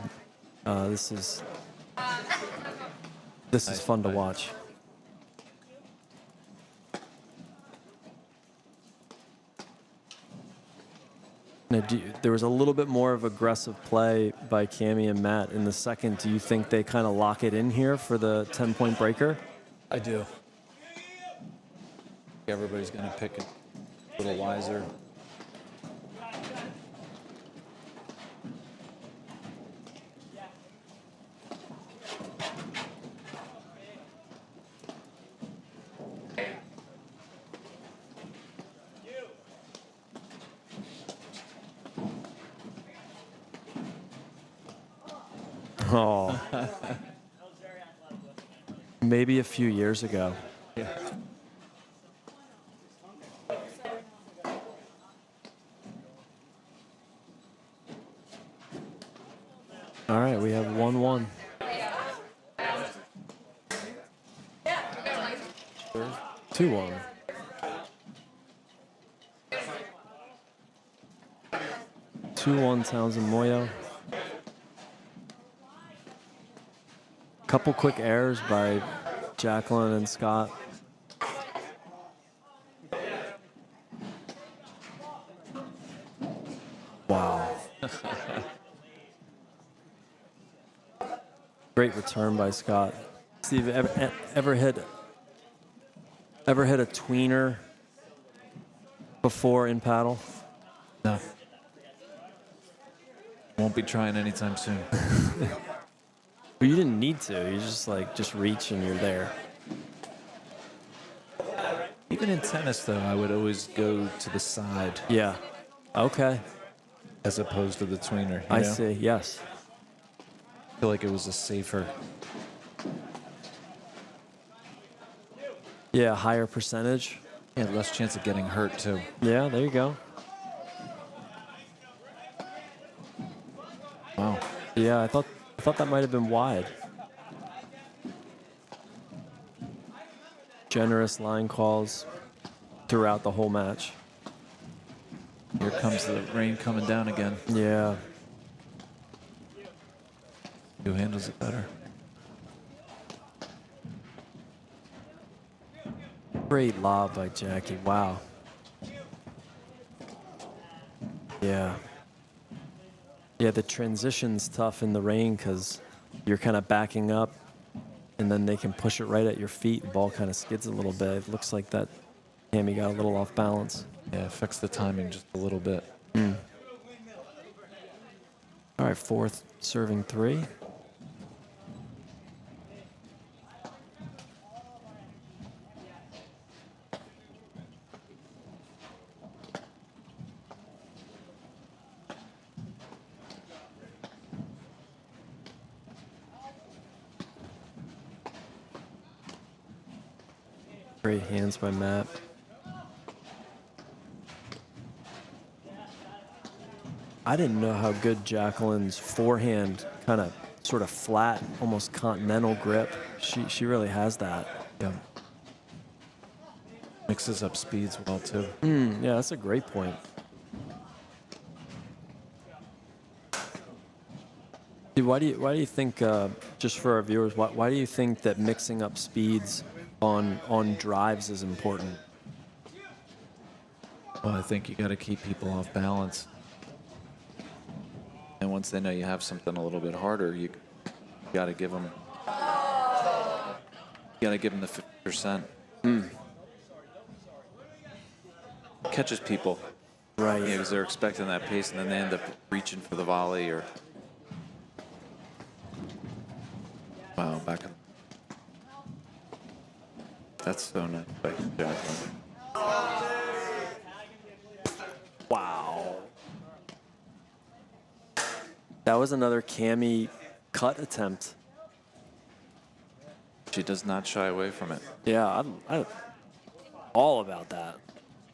This is fun to watch. Now, there was a little bit more of aggressive play by Cammie and Matt in the second. Do you think they kind of lock it in here for the 10-point breaker? I do. Everybody's going to pick it a little wiser. Oh. Maybe a few years ago. Yeah. All right, we have 1-1. 2-1. Townsend Moyo. Couple quick errors by Jacqueline and Scott. Wow. Great return by Scott. Steve, ever hit a tweener before in paddle? No. Won't be trying anytime soon. Well, you didn't need to. You just reach and you're there. Even in tennis, though, I would always go to the side Yeah. Okay. as opposed to the tweener. I see. Yes. I feel like it was a safer. Yeah, higher percentage. Yeah, less chance of getting hurt, too. Yeah, there you go. Wow. Yeah, I thought that might have been wide. Generous line calls throughout the whole match. Here comes the rain coming down again. Yeah. Who handles it better? Great lob by Jackie. Wow. Yeah. Yeah, the transition's tough in the rain because you're kind of backing up and then they can push it right at your feet. The ball kind of skids a little bit. It looks like that Cammie got a little off balance. Yeah, affects the timing just a little bit. All right, fourth serving 3. Great hands by Matt. I didn't know how good Jacqueline's forehand kind of sort of flat, almost continental grip. She really has that. Yeah. Mixes up speeds well, too. Yeah, that's a great point. Dude, why do you think, just for our viewers, why do you think that mixing up speeds on drives is important? Well, I think you got to keep people off balance. And once they know you have something a little bit harder, you got to give them. You got to give them the 50%. Catches people. Right. Yeah, because they're expecting that pace, and then they end up reaching for the volley or. Wow, back up. That's so nice by Jacqueline. Wow. That was another Cammy cut attempt. She does not shy away from it. Yeah, I'm all about that.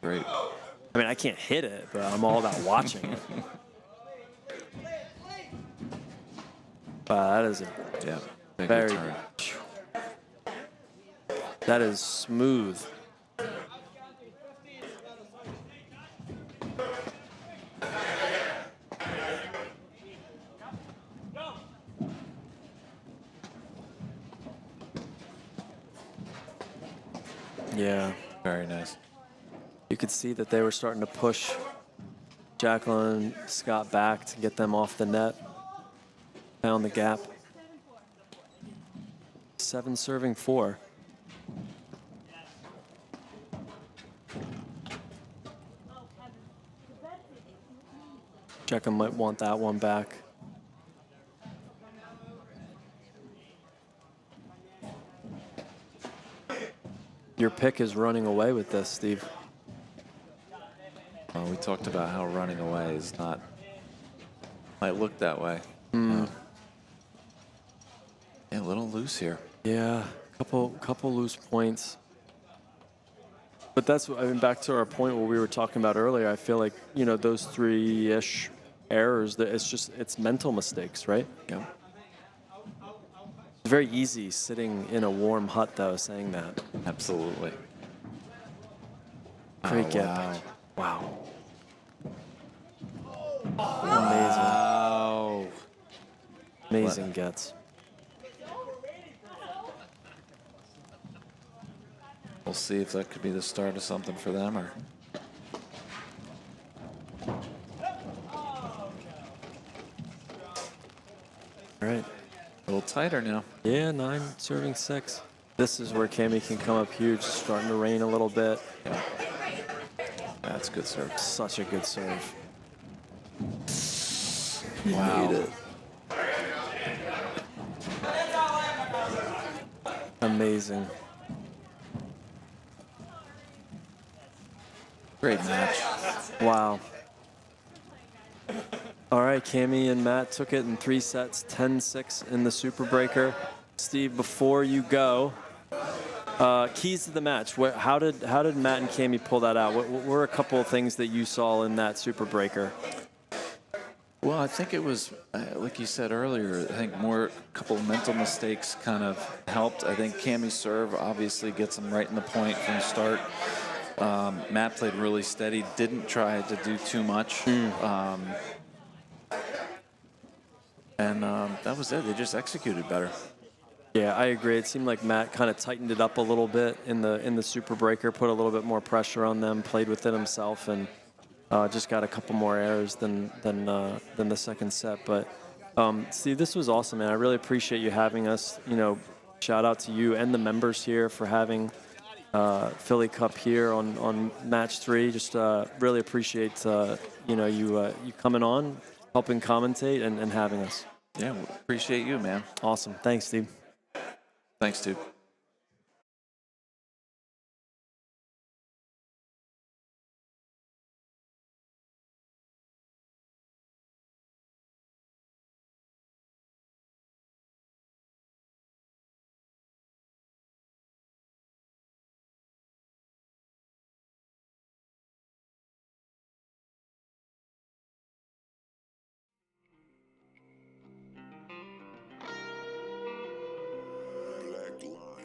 Great. I mean, I can't hit it, but I'm all about watching it. Wow, that is a Yeah. Big very. return. That is smooth. Yeah. Very nice. You could see that they were starting to push Jacqueline and Scott back to get them off the net. Found the gap. 7 serving 4. Jacqueline might want that one back. Your pick is running away with this, Steve. We talked about how running away is not. Might look that way. Yeah, a little loose here. Yeah, couple loose points. But that's, I mean, back to our point what we were talking about earlier. I feel like, you know, those 3-ish errors, that it's mental mistakes, right? Yeah. It's very easy sitting in a warm hut, though, saying that. Absolutely. Great get. Wow. Amazing. Wow. Amazing gets. We'll see if that could be the start of something for them, or. All right. A little tighter now. Yeah, 9 serving 6. This is where Cammy can come up huge. It's starting to rain a little bit. Yeah. That's good serve. Such a good serve. Wow. Made it. Amazing. Great match. Wow. All right, Cammy and Matt took it in 3 sets, 10-6 in the Super Breaker. Steve, before you go, keys to the match. How did Matt and Cammy pull that out? What were a couple of things that you saw in that Super Breaker? Well, I think it was, like you said earlier, I think a couple of mental mistakes kind of helped. I think Cammy's serve obviously gets him right in the point from the start. Matt played really steady, didn't try to do too much. And that was it. They just executed better. Yeah, I agree. It seemed like Matt kind of tightened it up a little bit in the Super Breaker, put a little bit more pressure on them, played with it himself, and just got a couple more errors than the second set. But Steve, this was awesome, man. I really appreciate you having us. You know, shout out to you and the members here for having Philly Cup here on match 3. Just really appreciate you coming on, helping commentate, and having us. Yeah, appreciate you, man. Awesome. Thanks, Steve. Thanks, dude. Black line.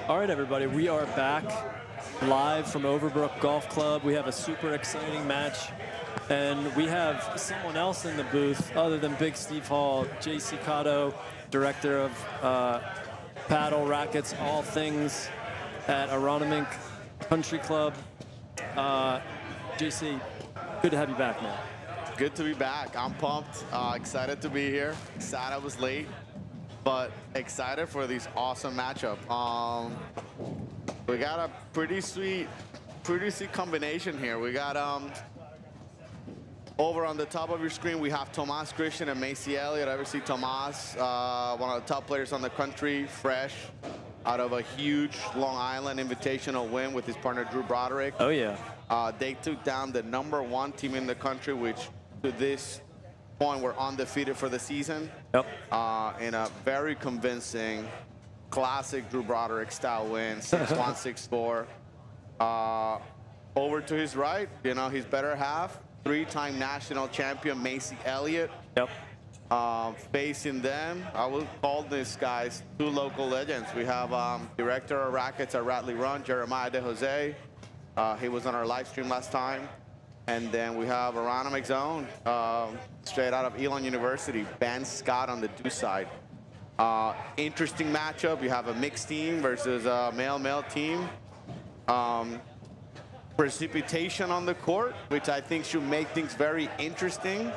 All right, everybody, we are back live from Overbrook Golf Club. We have a super exciting match, and we have someone else in the booth other than Big Steve Hall, J.C. Cotto, director of paddle, rackets, all things at Aronimink Country Club. JC, good to have you back, man. Good to be back. I'm pumped, excited to be here. Sad I was late, but excited for this awesome matchup. We got a pretty sweet combination here. We got over on the top of your screen, we have Tomas Christian and Macy Elliott. Obviously, Tomas, one of the top players on the country, fresh out of a huge Long Island Invitational win with his partner Drew Broderick. Oh yeah. They took down the #1 team in the country, which to this point were undefeated for the season. Yep. In a very convincing, classic Drew Broderick style win, 6-1, 6-4. Over to his right, you know, his better half, 3-time national champion Macy Elliott. Yep. Facing them, I will call these guys 2 local legends. We have director of rackets at Radley Run, Jeremiah De Jose. He was on our live stream last time. And then we have Aronimik's own, straight out of Elon University, Ben Scott on the deuce side. Interesting matchup. You have a mixed team versus a male-male team. Precipitation on the court, which I think should make things very interesting.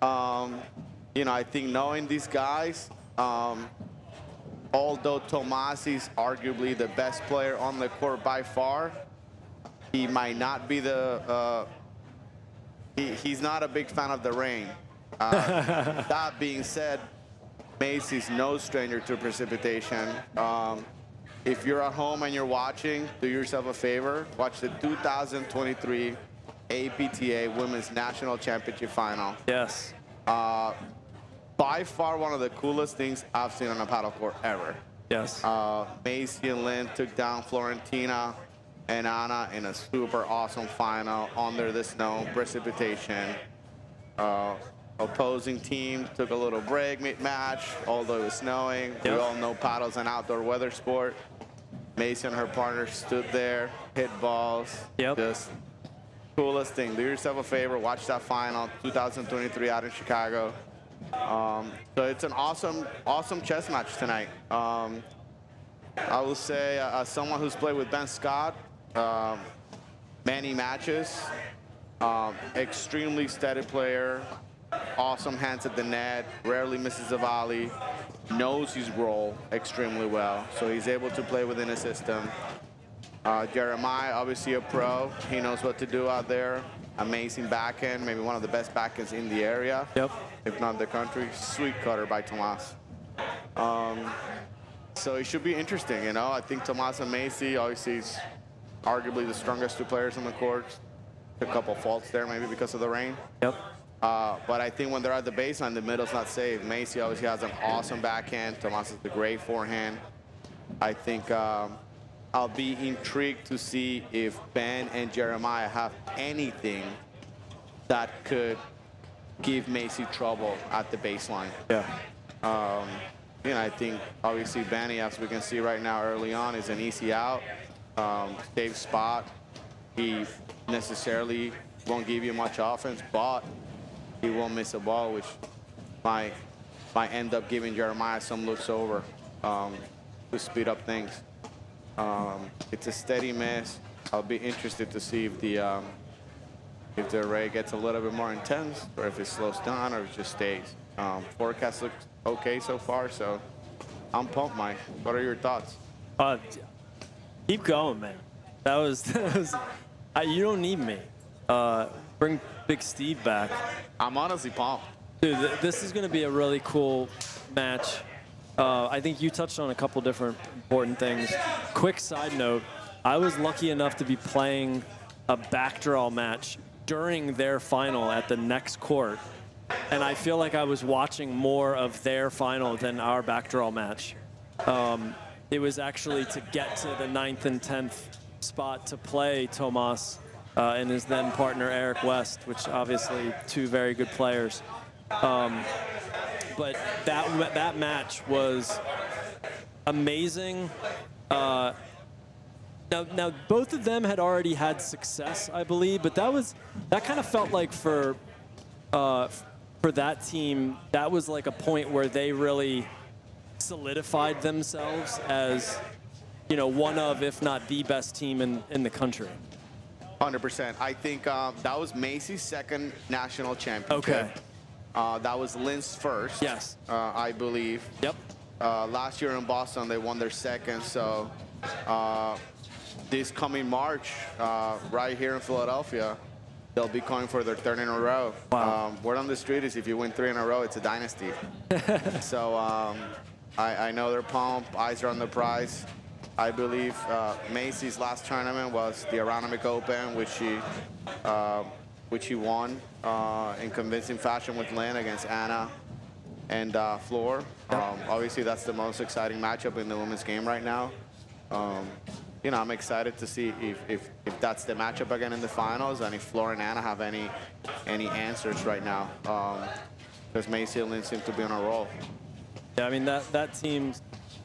You know, I think knowing these guys, although Tomas is arguably the best player on the court by far, he might not be the, he's not a big fan of the rain. That being said, Macy's no stranger to precipitation. If you're at home and you're watching, do yourself a favor, watch the 2023 APTA Women's National Championship Final. Yes. By far one of the coolest things I've seen on a paddle court ever. Yes. Macy and Lynn took down Florentina and Anna in a super awesome final under the snow, precipitation. Opposing team took a little break mid-match, although it was snowing. Yep. We all know paddle's an outdoor weather sport. Macy and her partner stood there, hit balls. Yep. Just coolest thing. Do yourself a favor, watch that final, 2023 out in Chicago. So it's an awesome chess match tonight. I will say, as someone who's played with Ben Scott, many matches, extremely steady player, awesome hands at the net, rarely misses a volley, knows his role extremely well, so he's able to play within a system. Jeremiah, obviously a pro, he knows what to do out there. Amazing backhand, maybe one of the best backhands in the area, Yep. if not the country. Sweet cutter by Tomas. So it should be interesting, you know. I think Tomas and Macy, obviously, is arguably the strongest 2 players on the court. A couple faults there, maybe because of the rain. Yep. But I think when they're at the baseline, the middle's not safe. Macy obviously has an awesome backhand. Tomas has a great forehand. I think I'll be intrigued to see if Ben and Jeremiah have anything that could give Macy trouble at the baseline. Yeah. You know, I think obviously Benny, as we can see right now early on, is an easy out. Safe spot. He necessarily won't give you much offense, but he won't miss a ball, which might end up giving Jeremiah some looks over to speed up things. It's a steady miss. I'll be interested to see if the array gets a little bit more intense, or if it slows down, or it just stays. Forecast looks okay so far, so I'm pumped, Mike. What are your thoughts? Keep going, man. That was you don't need me. Bring Big Steve back. I'm honestly pumped. Dude, this is going to be a really cool match. I think you touched on a couple different important things. Quick side note, I was lucky enough to be playing a backdraw match during their final at the next court, and I feel like I was watching more of their final than our backdraw match. It was actually to get to the 9th and 10th spot to play Tomas and his then partner Eric West, which obviously 2 very good players. But that match was amazing Now, both of them had already had success, I believe, but that kind of felt like for that team, that was like a point where they really solidified themselves as, one of, if not the best team in the country. 100%. I think that was Macy's second national championship. Okay. That was Lynn's first. Yes. I believe. Yep. Last year in Boston, they won their second. So this coming March, right here in Philadelphia, they'll be going for their third in a row. Wow. Word on the street is if you win 3 in a row, it's a dynasty. So I know they're pumped. Eyes are on the prize. I believe Macy's last tournament was the Aronimink Open, which he won in convincing fashion with Lynn against Anna and Floor. Obviously, that's the most exciting matchup in the women's game right now. I'm excited to see if that's the matchup again in the finals, and if Floor and Anna have any answers right now, because Macy and Lynn seem to be on a roll. Yeah, I mean that team.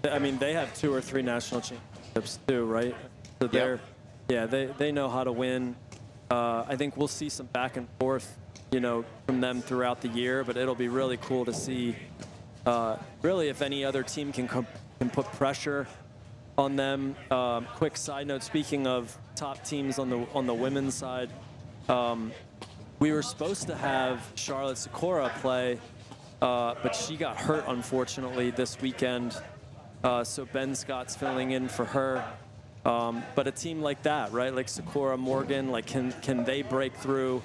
I mean, they have 2 or 3 national championships too, right? So they know how to win. I think we'll see some back and forth, from them throughout the year, but it'll be really cool to see, really, if any other team can put pressure on them. Quick side note: speaking of top teams on the women's side, we were supposed to have Charlotte Sikora play, but she got hurt unfortunately this weekend. So Ben Scott's filling in for her. But a team like that, right, like Sikora, Morgan, like can they break through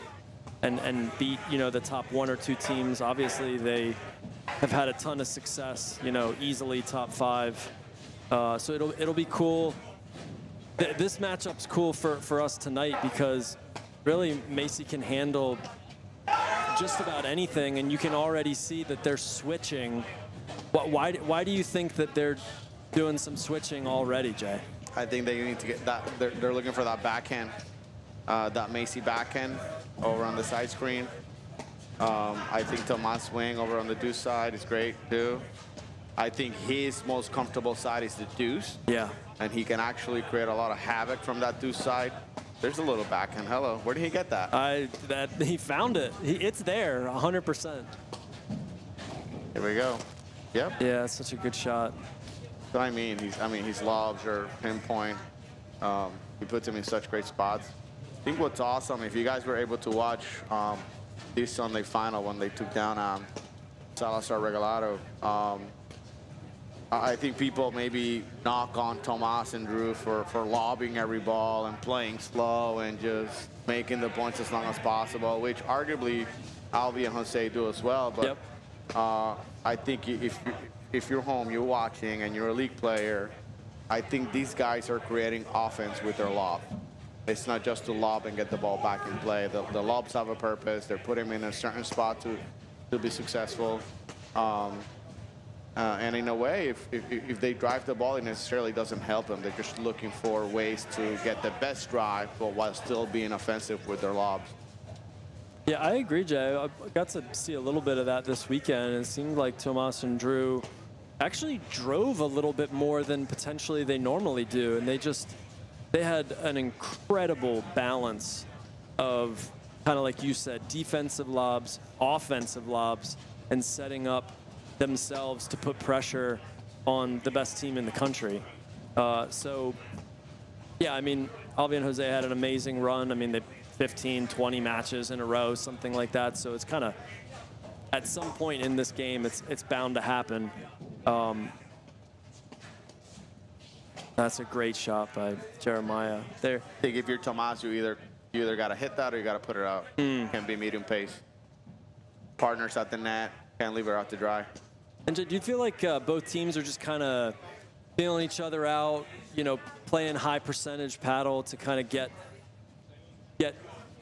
and beat, the top 1 or 2 teams? Obviously, they have had a ton of success, easily top 5. So it'll be cool. This matchup's cool for us tonight because really Macy can handle just about anything, and you can already see that they're switching. Why do you think that they're doing some switching already, Jay? I think they need to get that. They're looking for that backhand, that Macy backhand over on the side screen. I think Tomas' swing over on the deuce side is great too. I think his most comfortable side is the deuce. Yeah. And he can actually create a lot of havoc from that deuce side. There's a little backhand. Hello. Where did he get that? He found it. It's there, 100%. Here we go. Yep. Yeah, it's such a good shot. So his lobs are pinpoint. He puts him in such great spots. I think what's awesome, if you guys were able to watch this Sunday final when they took down Salazar Regalado, I think people maybe knock on Tomas and Drew for lobbing every ball and playing slow and just making the points as long as possible, which arguably Alvi and Jose do as well. But Yep. I think if you're home, you're watching, and you're a league player, I think these guys are creating offense with their lob. It's not just to lob and get the ball back in play. The lobs have a purpose. They're putting them in a certain spot to be successful. And in a way, if they drive the ball, it necessarily doesn't help them. They're just looking for ways to get the best drive, but while still being offensive with their lobs. Yeah, I agree, Jay. I got to see a little bit of that this weekend. It seemed like Tomas and Drew actually drove a little bit more than potentially they normally do. And they had an incredible balance of, kind of like you said, defensive lobs, offensive lobs, and setting up themselves to put pressure on the best team in the country. So, yeah, I mean, Alvi and Jose had an amazing run. I mean, they 15, 20 matches in a row, something like that. So it's kind of, at some point in this game, it's bound to happen. That's a great shot by Jeremiah there. I think if you're Tomas, you either got to hit that or you got to put it out. Can't be medium pace. Partners at the net, can't leave her out to dry. And do you feel like both teams are just kind of feeling each other out, playing high percentage paddle to kind of get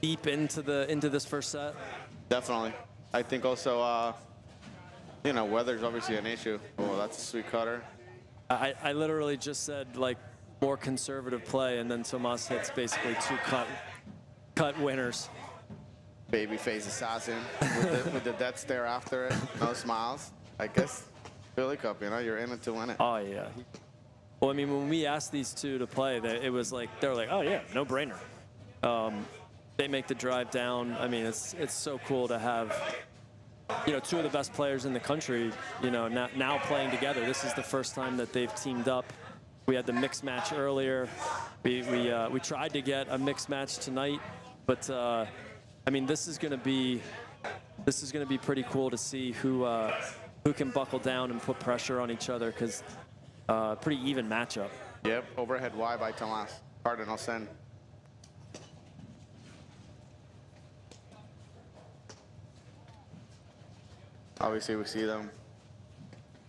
deep into this first set? Definitely. I think also, weather's obviously an issue. Oh, that's a sweet cutter. I literally just said, like, more conservative play, and then Tomas hits basically 2 cut winners. Babyface assassin with the death stare after it. No smiles. I guess Philly Cup, you're in it to win it. Oh, yeah. Well, I mean, when we asked these two to play, it was like they were like, oh yeah, no brainer. They make the drive down. I mean, it's so cool to have, you know, two of the best players in the country, you know, now playing together. This is the first time that they've teamed up. We had the mixed match earlier. We tried to get a mixed match tonight, but I mean, this is going to be pretty cool to see who can buckle down and put pressure on each other, because pretty even matchup. Yep, overhead Y by Tomas. Cardinal send. Obviously, we see them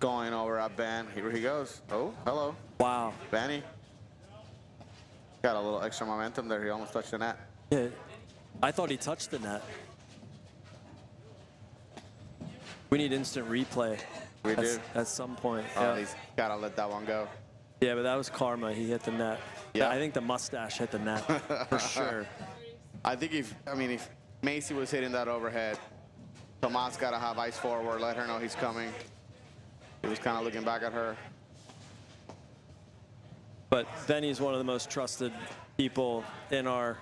going over at Ben. Here he goes. Oh, hello. Wow. Benny. Got a little extra momentum there. He almost touched the net. Yeah, I thought he touched the net. We need instant replay. We do. At some point. Oh, Yeah. he's got to let that one go. Yeah, but that was karma. He hit the net. Yeah. I think the mustache hit the net for sure. I think if Macy was hitting that overhead, Tomas got to have ice forward, let her know he's coming. He was kind of looking back at her. But Benny's one of the most trusted people in our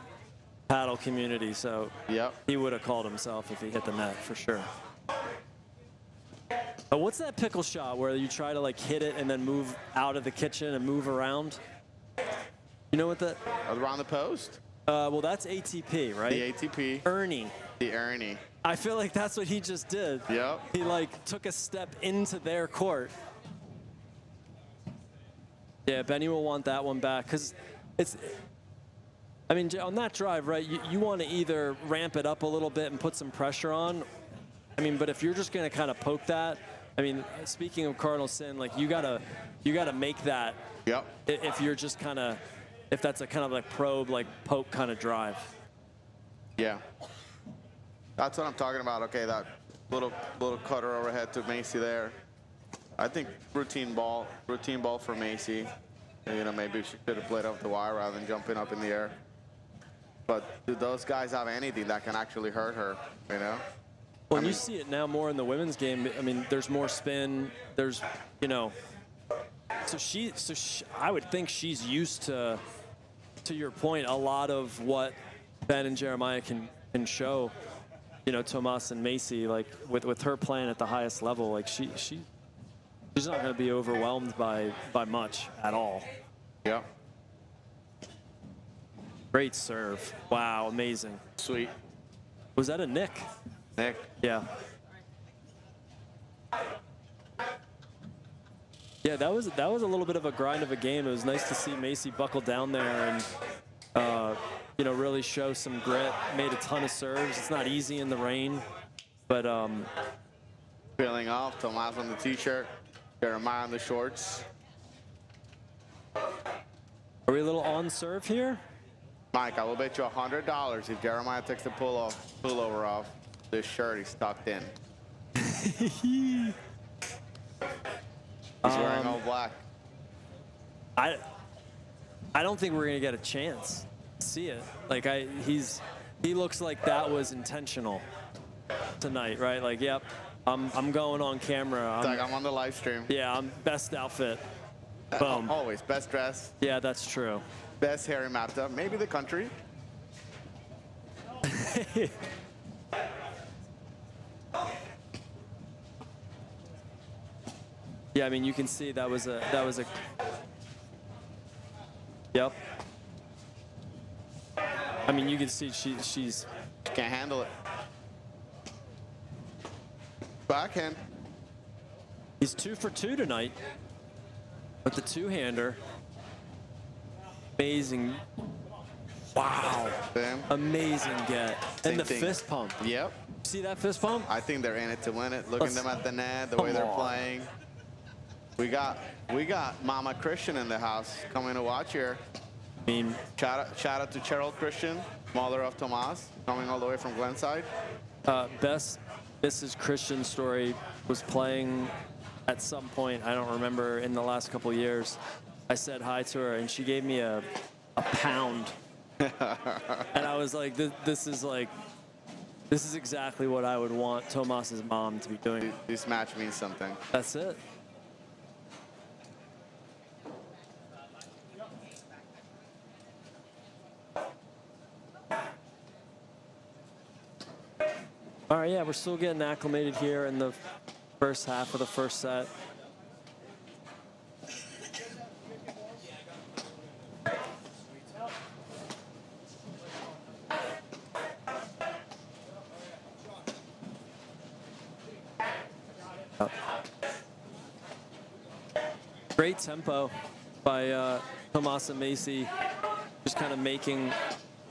paddle community, so Yep. he would have called himself if he hit the net for sure. But what's that pickle shot where you try to like hit it and then move out of the kitchen and move around? You know what that? Around the post? Well, that's ATP, right? The ATP. Ernie. The Ernie. I feel like that's what he just did. Yep. He like took a step into their court. Yeah, Benny will want that one back, because it's, I mean, on that drive, right, you want to either ramp it up a little bit and put some pressure on. I mean, but if you're just going to kind of poke that, I mean, speaking of cardinal sin, like you gotta make that. Yep. If you're just kind of, if that's a kind of like probe, like poke kind of drive. Yeah. That's what I'm talking about. Okay, that little cutter overhead to Macy there. I think routine ball for Macy. You know, maybe she could have played off the wire rather than jumping up in the air. But do those guys have anything that can actually hurt her, you know? Well, and you see it now more in the women's game. I mean, there's more spin. There's, you know, so she I would think she's used to your point, a lot of what Ben and Jeremiah can show, you know, Tomas and Macy, like with her playing at the highest level, like she's not going to be overwhelmed by much at all. Yep. Great serve. Wow, amazing. Sweet. Was that a nick? Nick. Yeah. Yeah, that was a little bit of a grind of a game. It was nice to see Macy buckle down there and you know, really show some grit. Made a ton of serves. It's not easy in the rain, but Peeling off. Tomas on the t-shirt. Jeremiah on the shorts. are we a little on serve here? Mike, I will bet you $100 if Jeremiah takes the pullover off, this shirt he's tucked in. He's wearing all black. I don't think we're gonna get a chance to see it. Like he looks like that was intentional tonight, right? Like, yep, I'm going on camera. It's like I'm on the live stream. Yeah, I'm best outfit. Boom. Always best dress, Yeah, that's true. best hair mapped up, maybe the country. Yeah, I mean, you can see that was a. Yep. I mean, you can see she's. Can't handle it. Backhand. He's 2 for 2 tonight with the two-hander. Amazing. Wow. Bam. Amazing get. Same And the thing. fist pump. Yep. See that fist pump? I think they're in it to win it. Look at them at the net, the way Come they're on. playing. We got Mama Christian in the house coming to watch here. I mean, Shout out to Cheryl Christian, mother of Tomas, coming all the way from Glenside. best Mrs. Christian story was playing at some point, I don't remember, in the last couple years. I said hi to her and she gave me a pound. And I was like, this is exactly what I would want Tomas's mom to be doing. This match means something. That's it. All right, yeah, we're still getting acclimated here in the first half of the first set. Great tempo by Tomas and Macy, just kind of making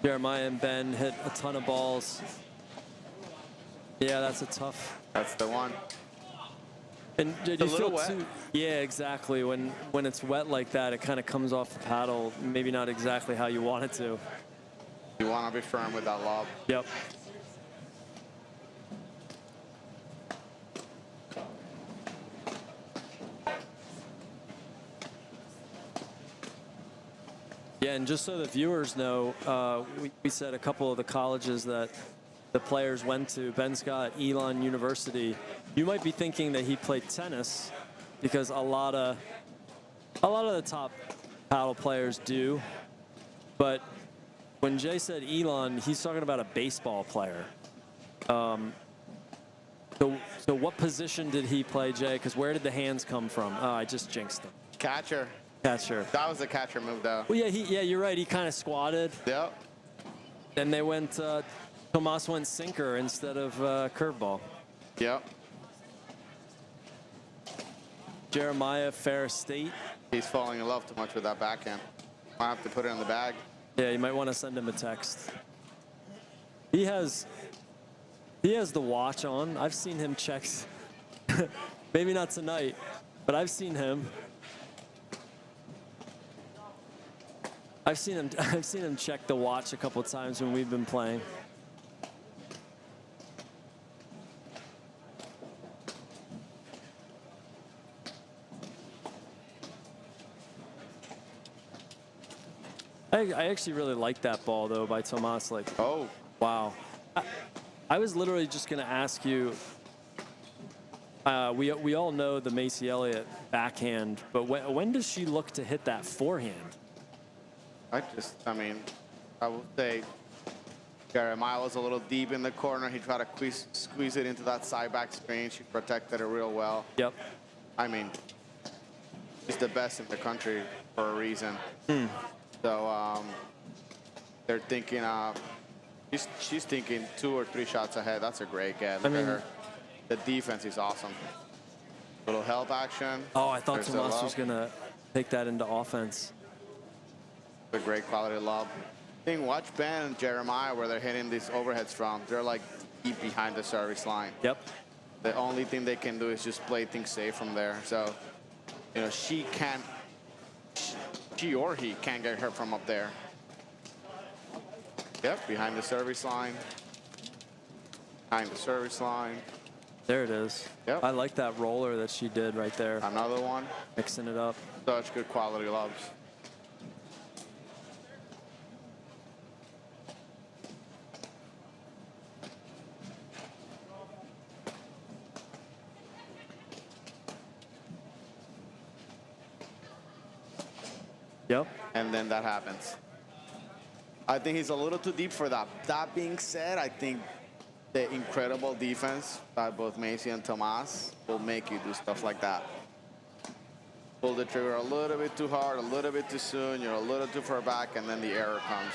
Jeremiah and Ben hit a ton of balls. Yeah, that's a tough. That's the one. And did you It's a feel little too? Yeah, exactly. When it's wet like that, it kind of comes off the paddle. Maybe not exactly how you want it to. You want to be firm with that lob. Yep. Yeah, and just so the viewers know, we said a couple of the colleges that the players went to. Ben's got Elon University. You might be thinking that he played tennis because a lot of the top paddle players do. But when Jay said Elon, he's talking about a baseball player. So what position did he play, Jay? Because where did the hands come from? Oh, I just jinxed him. Catcher. Catcher. That was a catcher move, though. Well, yeah, you're right. He kind of squatted. Yep. Then they went. Tomas went sinker instead of curveball. Yep. Jeremiah, Fair State. He's falling in love too much with that backhand. Might have to put it in the bag. Yeah, you might want to send him a text. He has the watch on. I've seen him check. Maybe not tonight, but I've seen him. I've seen him check the watch a couple times when we've been playing. I actually really like that ball though by Tomas. Like, Oh. wow. I was literally just gonna ask you. We all know the Macy Elliott backhand, but when does she look to hit that forehand? I mean, I would say Jeremiah was a little deep in the corner. He tried to squeeze it into that side back screen. She protected it real well. Yep. I mean, she's the best in the country for a reason. So they're thinking, she's thinking 2 or 3 shots ahead. That's a great get. Look at her. The defense is awesome. Little help action. Oh, I thought There's the Tomas lob. was gonna take that into offense. A great quality lob. Watch Ben and Jeremiah where they're hitting these overheads from. They're like deep behind the service line. Yep. The only thing they can do is just play things safe from there. So, you know, she or he can't get her from up there. Yep, behind the service line. Behind the service line. There it is. Yep. I like that roller that she did right there, Another one. mixing it up. Such good quality lobs. Yep. And then that happens. I think he's a little too deep for that. That being said, I think the incredible defense by both Macy and Tomas will make you do stuff like that. Pull the trigger a little bit too hard, a little bit too soon, you're a little too far back, and then the error comes.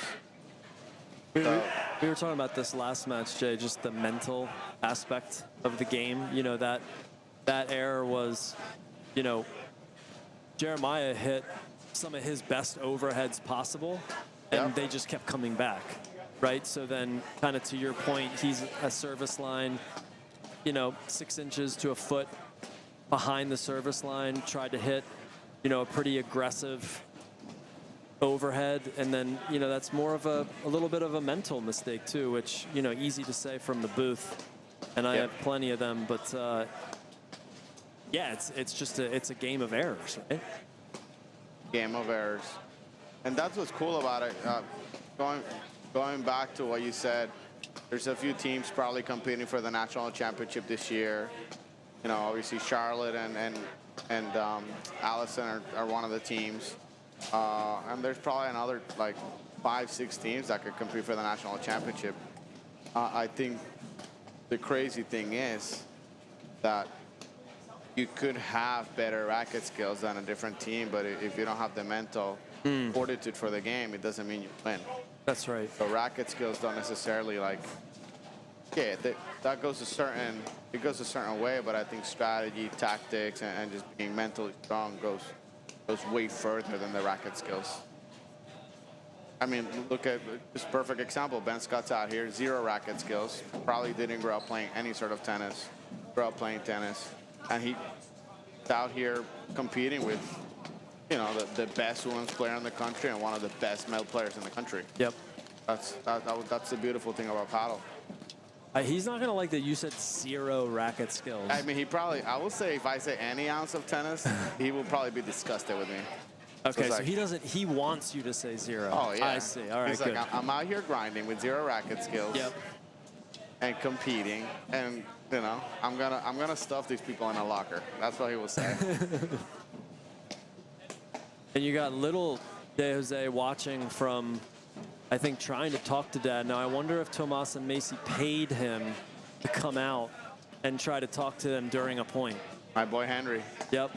We were talking about this last match, Jay, just the mental aspect of the game. You know, that error was, you know, Jeremiah hit some of his best overheads possible, and they just kept coming back, right? So then, kind of to your point, he's a service line, you know, 6 inches to a foot behind the service line, tried to hit, you know, a pretty aggressive overhead, and then, you know, that's more of a little bit of a mental mistake too, which, you know, easy to say from the booth, and I have plenty of them, but yeah, it's a game of errors, right? Game of errors. And that's what's cool about it. Going back to what you said, there's a few teams probably competing for the national championship this year. You know, obviously Charlotte and Allison are one of the teams. And there's probably another like 5-6 teams that could compete for the national championship. I think the crazy thing is that you could have better racket skills than a different team, but if you don't have the mental fortitude for the game, it doesn't mean you win. That's right. So racket skills don't necessarily that goes a certain way, but I think strategy, tactics, and just being mentally strong goes way further than the racket skills. I mean, look at this perfect example. Ben Scott's out here, 0 racket skills. Probably didn't grow up playing any sort of tennis. Grew up playing tennis, and he's out here competing with, the best women's player in the country and one of the best male players in the country. Yep. That's the beautiful thing about paddle. He's not going to like that you said 0 racket skills. I mean, I will say if I say any ounce of tennis, he will probably be disgusted with me. Okay, so he wants you to say 0. Oh, yeah. I see. All right, He's good. like, I'm out here grinding with 0 racket skills. Yep. And competing, and I'm gonna stuff these people in a locker. That's what he will say. And you got little De Jose watching from, I think, trying to talk to Dad. Now, I wonder if Tomas and Macy paid him to come out and try to talk to them during a point. My boy Henry. Yep.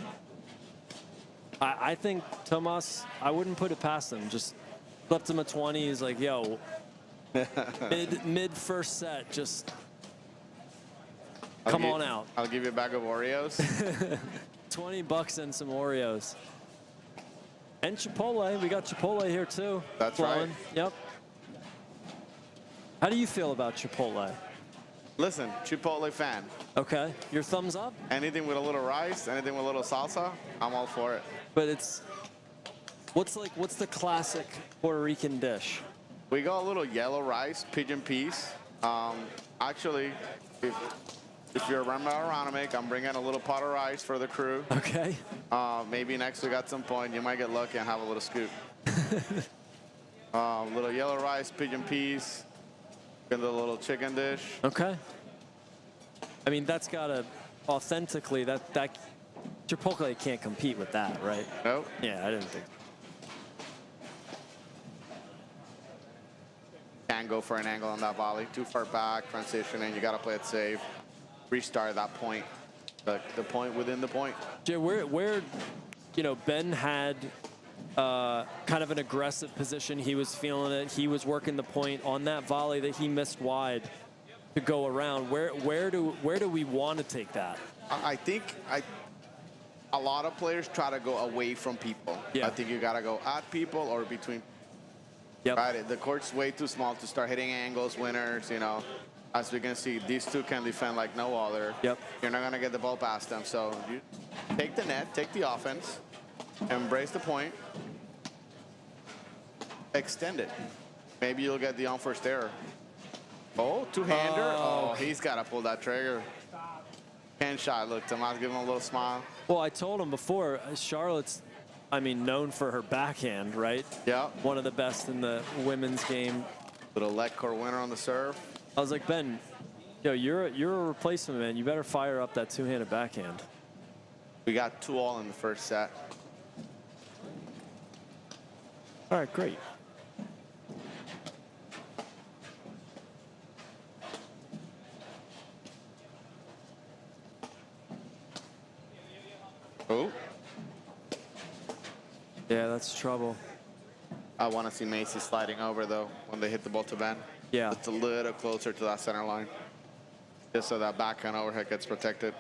I think Tomas, I wouldn't put it past him. Just flipped him a 20. He's like, yo, mid first set, just come on out. I'll give you a bag of Oreos. $20 and some Oreos. And Chipotle. We got Chipotle here too. That's flowing. right. Yep. How do you feel about Chipotle? Listen, Chipotle fan. Okay. Your thumbs up? Anything with a little rice, anything with a little salsa, I'm all for it. But what's the classic Puerto Rican dish? We got a little yellow rice, pigeon peas. Actually, if you're around I'm bringing a little pot of rice for the crew. Okay. Maybe next week at some point, you might get lucky and have a little scoop. Little yellow rice, pigeon peas, and the little chicken dish. Okay. I mean, that's gotta authentically that Chipotle can't compete with that, right? Nope. Yeah, I didn't think. Can't go for an angle on that volley. Too far back, transitioning. You got to play it safe. Restart that point. The point within the point. Yeah, where Ben had kind of an aggressive position. He was feeling it. He was working the point on that volley that he missed wide to go around. Where do we want to take that? I think a lot of players try to go away from people. Yeah. I think you got to go at people or between. Yep. Right. The court's way too small to start hitting angles, winners. As we can see, these two can defend like no other. Yep. You're not gonna get the ball past them. So you take the net, take the offense, embrace the point, extend it. Maybe you'll get the unforced error. Oh, two-hander. Oh, he's got to pull that trigger. Hand shot. Look, Tomas, give him a little smile. Well, I told him before, Charlotte's, known for her backhand, right? Yeah. One of the best in the women's game. Little leg core winner on the serve. I was like, Ben, you're a replacement, man. You better fire up that two-handed backhand. We got 2-all in the first set. All right, great. Oh. Yeah, that's trouble. I want to see Macy sliding over, though, when they hit the ball to Ben. Yeah. It's a little closer to that center line. Just so that backhand overhead gets protected.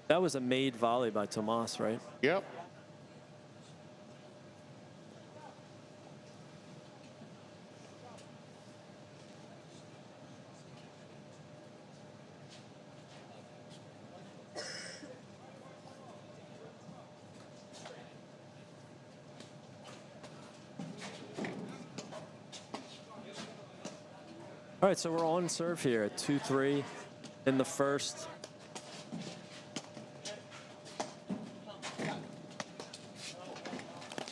That was a made volley by Tomas, right? Yep. All right, so we're on serve here at 2-3 in the first.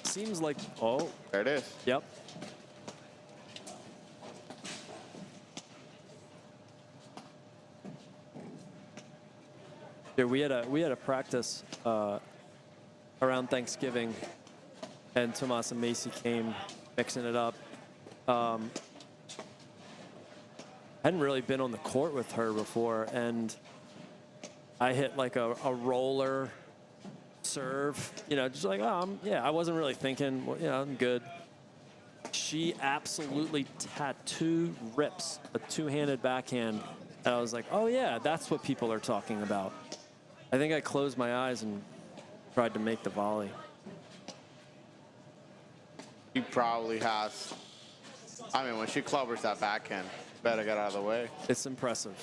Seems like, oh. There it is. Yep. Yeah, we had a practice around Thanksgiving, and Tomas and Macy came mixing it up. hadn't really been on the court with her before, and I hit like a roller serve, you know, just like, yeah, I wasn't really thinking, well, yeah, I'm good. She absolutely tattoo rips a two-handed backhand, and I was like, oh yeah, that's what people are talking about. I think I closed my eyes and tried to make the volley. He probably has. I mean, when she clobbers that backhand, better get out of the way. It's impressive.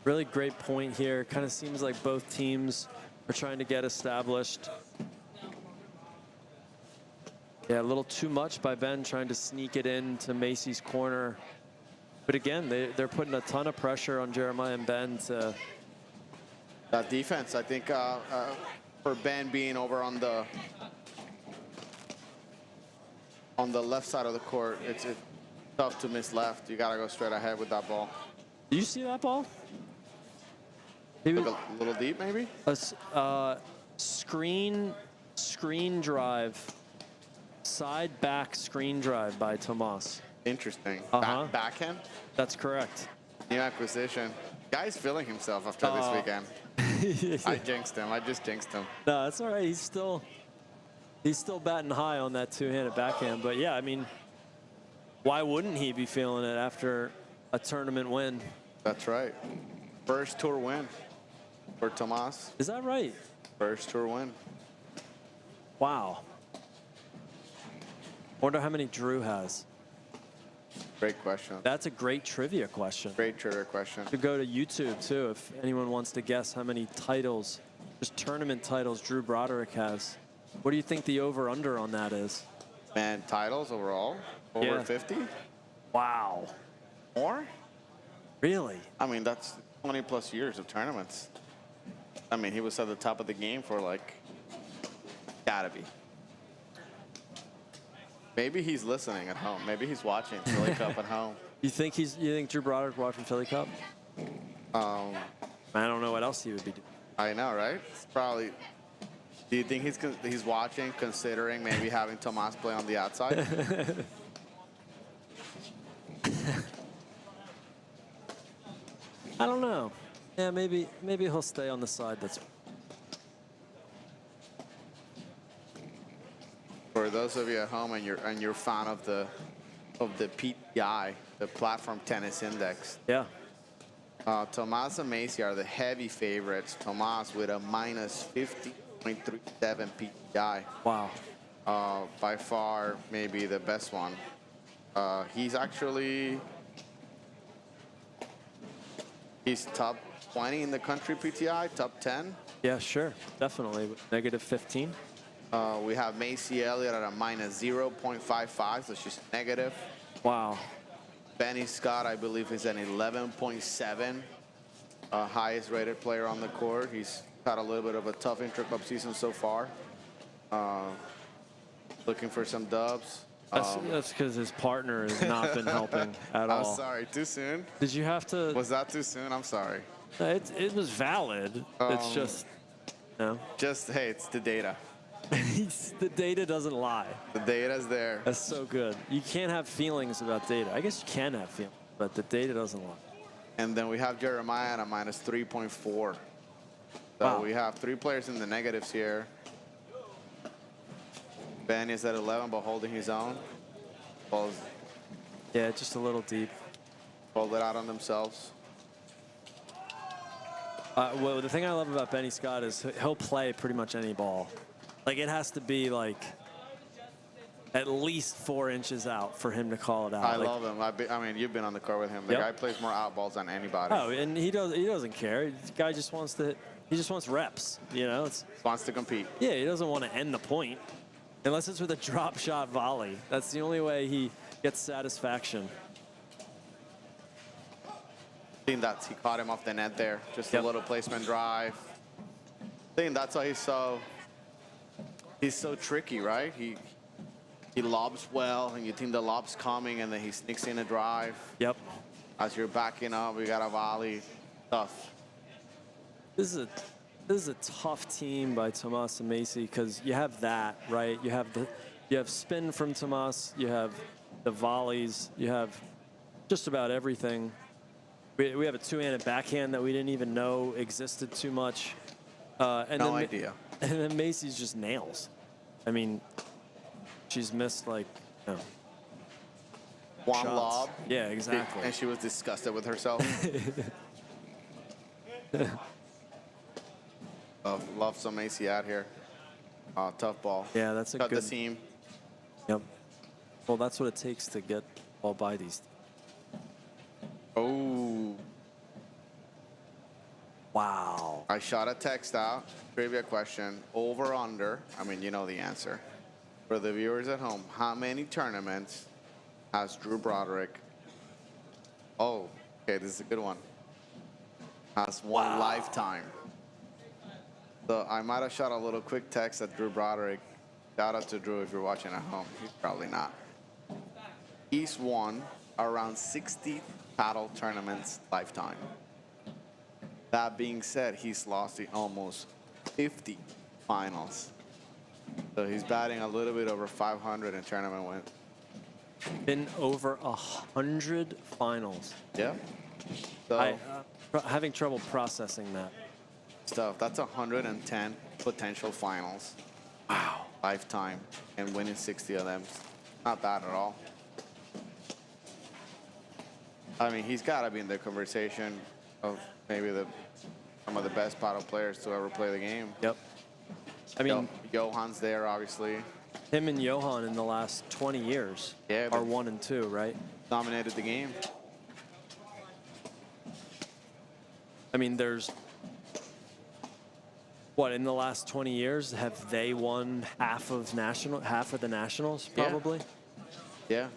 Really great point here. Kind of seems like both teams are trying to get established. Yeah, a little too much by Ben trying to sneak it into Macy's corner. But again, they're putting a ton of pressure on Jeremiah and Ben to... That defense, I think, for Ben being over on the left side of the court, it's tough to miss left. You got to go straight ahead with that ball. Do you see that ball? He was, Look a little deep, maybe? a screen drive, side back screen drive by Tomas. Interesting. Uh-huh. Backhand? That's correct. New acquisition. Guy's feeling himself after this weekend. I jinxed him. I just jinxed him. No, that's all right. He's still batting high on that two-handed backhand. But yeah, I mean, why wouldn't he be feeling it after a tournament win? That's right. First tour win for Tomas. Is that right? First tour win. Wow. Wonder how many Drew has. Great question. That's a great trivia question. Great trivia question. To go to YouTube too, if anyone wants to guess how many titles, just tournament titles, Drew Broderick has. What do you think the over/under on that is? Man, titles overall? Over Yeah. 50? Wow. More? Really? I mean, that's 20 plus years of tournaments. I mean, he was at the top of the game for like, gotta be. Maybe he's listening at home. Maybe he's watching Philly Cup at home. You think Drew Broderick watching Philly Cup? I don't know what else he would be doing. I know, right? It's probably. Do you think he's watching, considering maybe having Tomas play on the outside? I don't know. Yeah, maybe he'll stay on the side that's... For those of you at home and you're a fan of the PTI, the Platform Tennis Index, Yeah. Tomas and Macy are the heavy favorites. Tomas with a minus 50.37 PTI. Wow. By far, maybe the best one. He's top 20 in the country PTI, top 10. Yeah, sure. Definitely. Negative 15. We have Macy Elliott at a minus 0.55, so she's negative. Wow. Benny Scott, I believe, is an 11.7, highest rated player on the court. He's had a little bit of a tough intra-club season so far. Looking for some dubs. That's because his partner has not been helping at all. I'm sorry, too soon? Did you have to... Was that too soon? I'm sorry. It was valid. It's just... No. Just, hey, it's the data. The data doesn't lie. The data's there. That's so good. You can't have feelings about data. I guess you can have feelings, but the data doesn't lie. And then we have Jeremiah at a minus 3.4. So Wow. we have three players in the negatives here. Ben is at 11, but holding his own. Balls Yeah, just a little deep. hold it out on themselves. Well, the thing I love about Benny Scott is he'll play pretty much any ball. Like, it has to be, like, at least 4 inches out for him to call it out. I Like, love him. I mean, you've been on the court with him. The Yep. guy plays more out balls than anybody. Oh, and he doesn't care. The guy just wants reps, you know? Wants to compete. Yeah, he doesn't want to end the point. Unless it's with a drop shot volley. That's the only way he gets satisfaction. I think he caught him off the net there. Just Yep. a little placement drive. I think that's why he's so He's so tricky, right? He lobs well, and you think the lob's coming, and then he sneaks in a drive. Yep. As you're backing up, we got a volley. Tough. This is a tough team by Tomas and Macy because you have that, right? You have spin from Tomas, you have the volleys, you have just about everything. We have a two-handed backhand that we didn't even know existed too much. And No then, idea. And then Macy's just nails. I mean, she's missed like, you know, One shots. lob. Yeah, exactly. And she was disgusted with herself. Love some AC out here. Tough ball. Yeah, that's a Cut good the seam. Yep. Well, that's what it takes to get all by these. Oh. Wow. I shot a text out. Trivia question. Over, under. I mean, you know the answer. For the viewers at home, how many tournaments has Drew Broderick? Oh, okay, this is a good one. Has one lifetime. So I might have shot a little quick text at Drew Broderick. Shout out to Drew if you're watching at home. He's probably not. He's won around 60 paddle tournaments lifetime. That being said, he's lost in almost 50 finals. So he's batting a little bit over 500 in tournament wins. Been over 100 finals. Yeah. So Having trouble processing that. stuff. That's 110 potential finals. Wow. Lifetime, and winning 60 of them. Not bad at all. I mean, he's got to be in the conversation of maybe some of the best paddle players to ever play the game. Yep. I mean, Johan's there, obviously. him and Johan in the last 20 years are 1 and 2, right? Dominated the game. I mean, there's what in the last 20 years have they won half of the nationals probably? Yeah.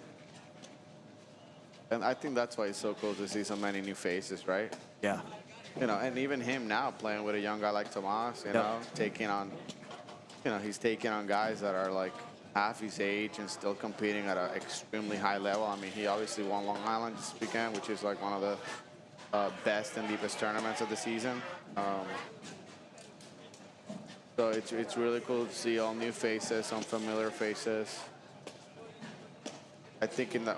And I think that's why it's so cool to see so many new faces, right? Yeah. You know, and even him now playing with a young guy like Tomas, you know, taking on, you know, he's taking on guys that are like half his age and still competing at an extremely high level. I mean, he obviously won Long Island this weekend, which is like one of the best and deepest tournaments of the season. So it's really cool to see all new faces, some familiar faces. I think in that,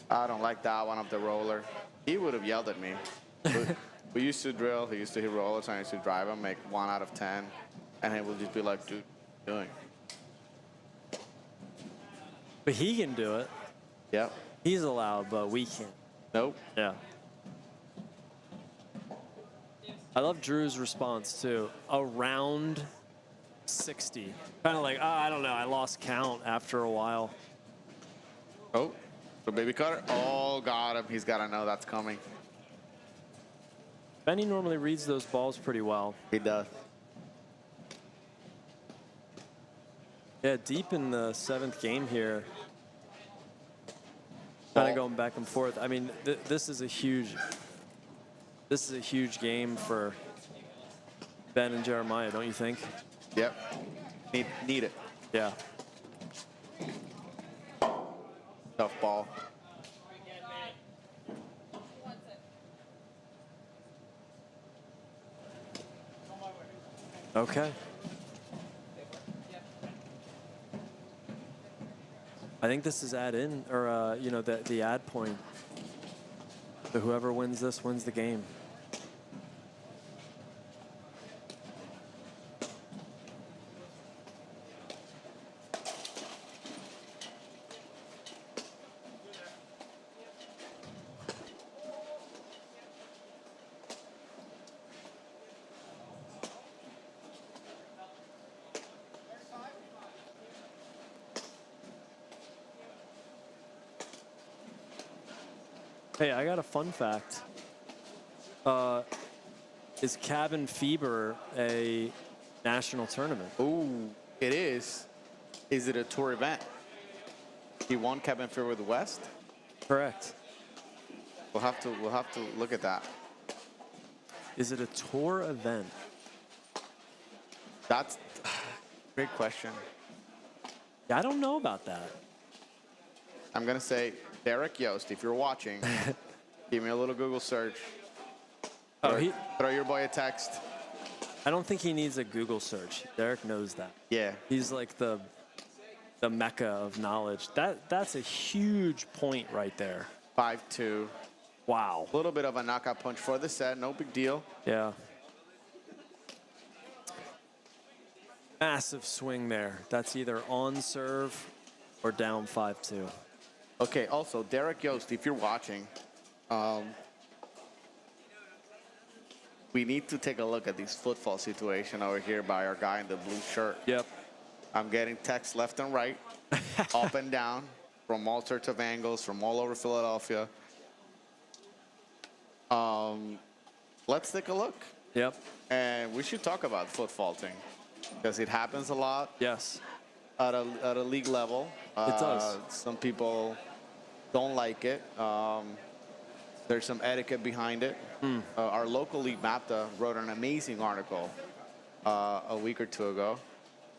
I don't like that one of the roller. He would have yelled at me. We used to drill. He used to hit rollers. I used to drive him, make 1 out of 10, and he would just be like, "Dude, what are you doing?" But he can do it. Yep. He's allowed, but we can't. Nope. Yeah. I love Drew's response too. Around 60. Kind of like, I don't know. I lost count after a while. Oh, so baby cutter. Oh, got him. He's got to know that's coming. Benny normally reads those balls pretty well. He does. Yeah, deep in the 7th game here. Kind of going back and forth. I mean, this is a huge game for Ben and Jeremiah, don't you think? Yep. Need it. Yeah. Tough ball. Okay. I think this is add in, or you know, the add point. So whoever wins this wins the game. Hey, I got a fun fact. Is Cabin Fever a national tournament? Ooh, it is. Is it a tour event? He won Cabin Fever with West? Correct. We'll have to look at that. Is it a tour event? That's Great question. I don't know about that. I'm going to say Derek Yost, if you're watching, give me a little Google search. Throw your boy a text. I don't think he needs a Google search. Derek knows that. Yeah. He's like the mecca of knowledge. That's a huge point right there. 5'2". Wow. A little bit of a knockout punch for the set. No big deal. Yeah. Massive swing there. That's either on serve or down 5-2. Okay, also, Derek Yost, if you're watching, we need to take a look at this footfall situation over here by our guy in the blue shirt. Yep. I'm getting texts left and right, up and down, from all sorts of angles, from all over Philadelphia. Let's take a look. Yep. And we should talk about foot faulting, because it happens a lot Yes. at a league level. It does. Some people don't like it. There's some etiquette behind it. Our local league, MAPTA, wrote an amazing article a week or two ago.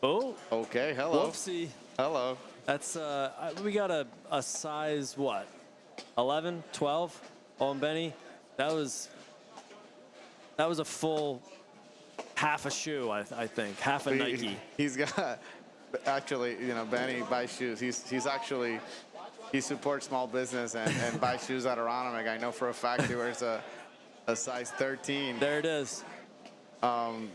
Oh. Okay, hello. Whoopsie. Hello. That's we got a size what? 11, 12 on Benny. That was a full half a shoe, I think, half a Nike. He's got, actually, you know, Benny buys shoes. He supports small business and buys shoes at Aronimink. I know for a fact he wears a size 13. There it is. Them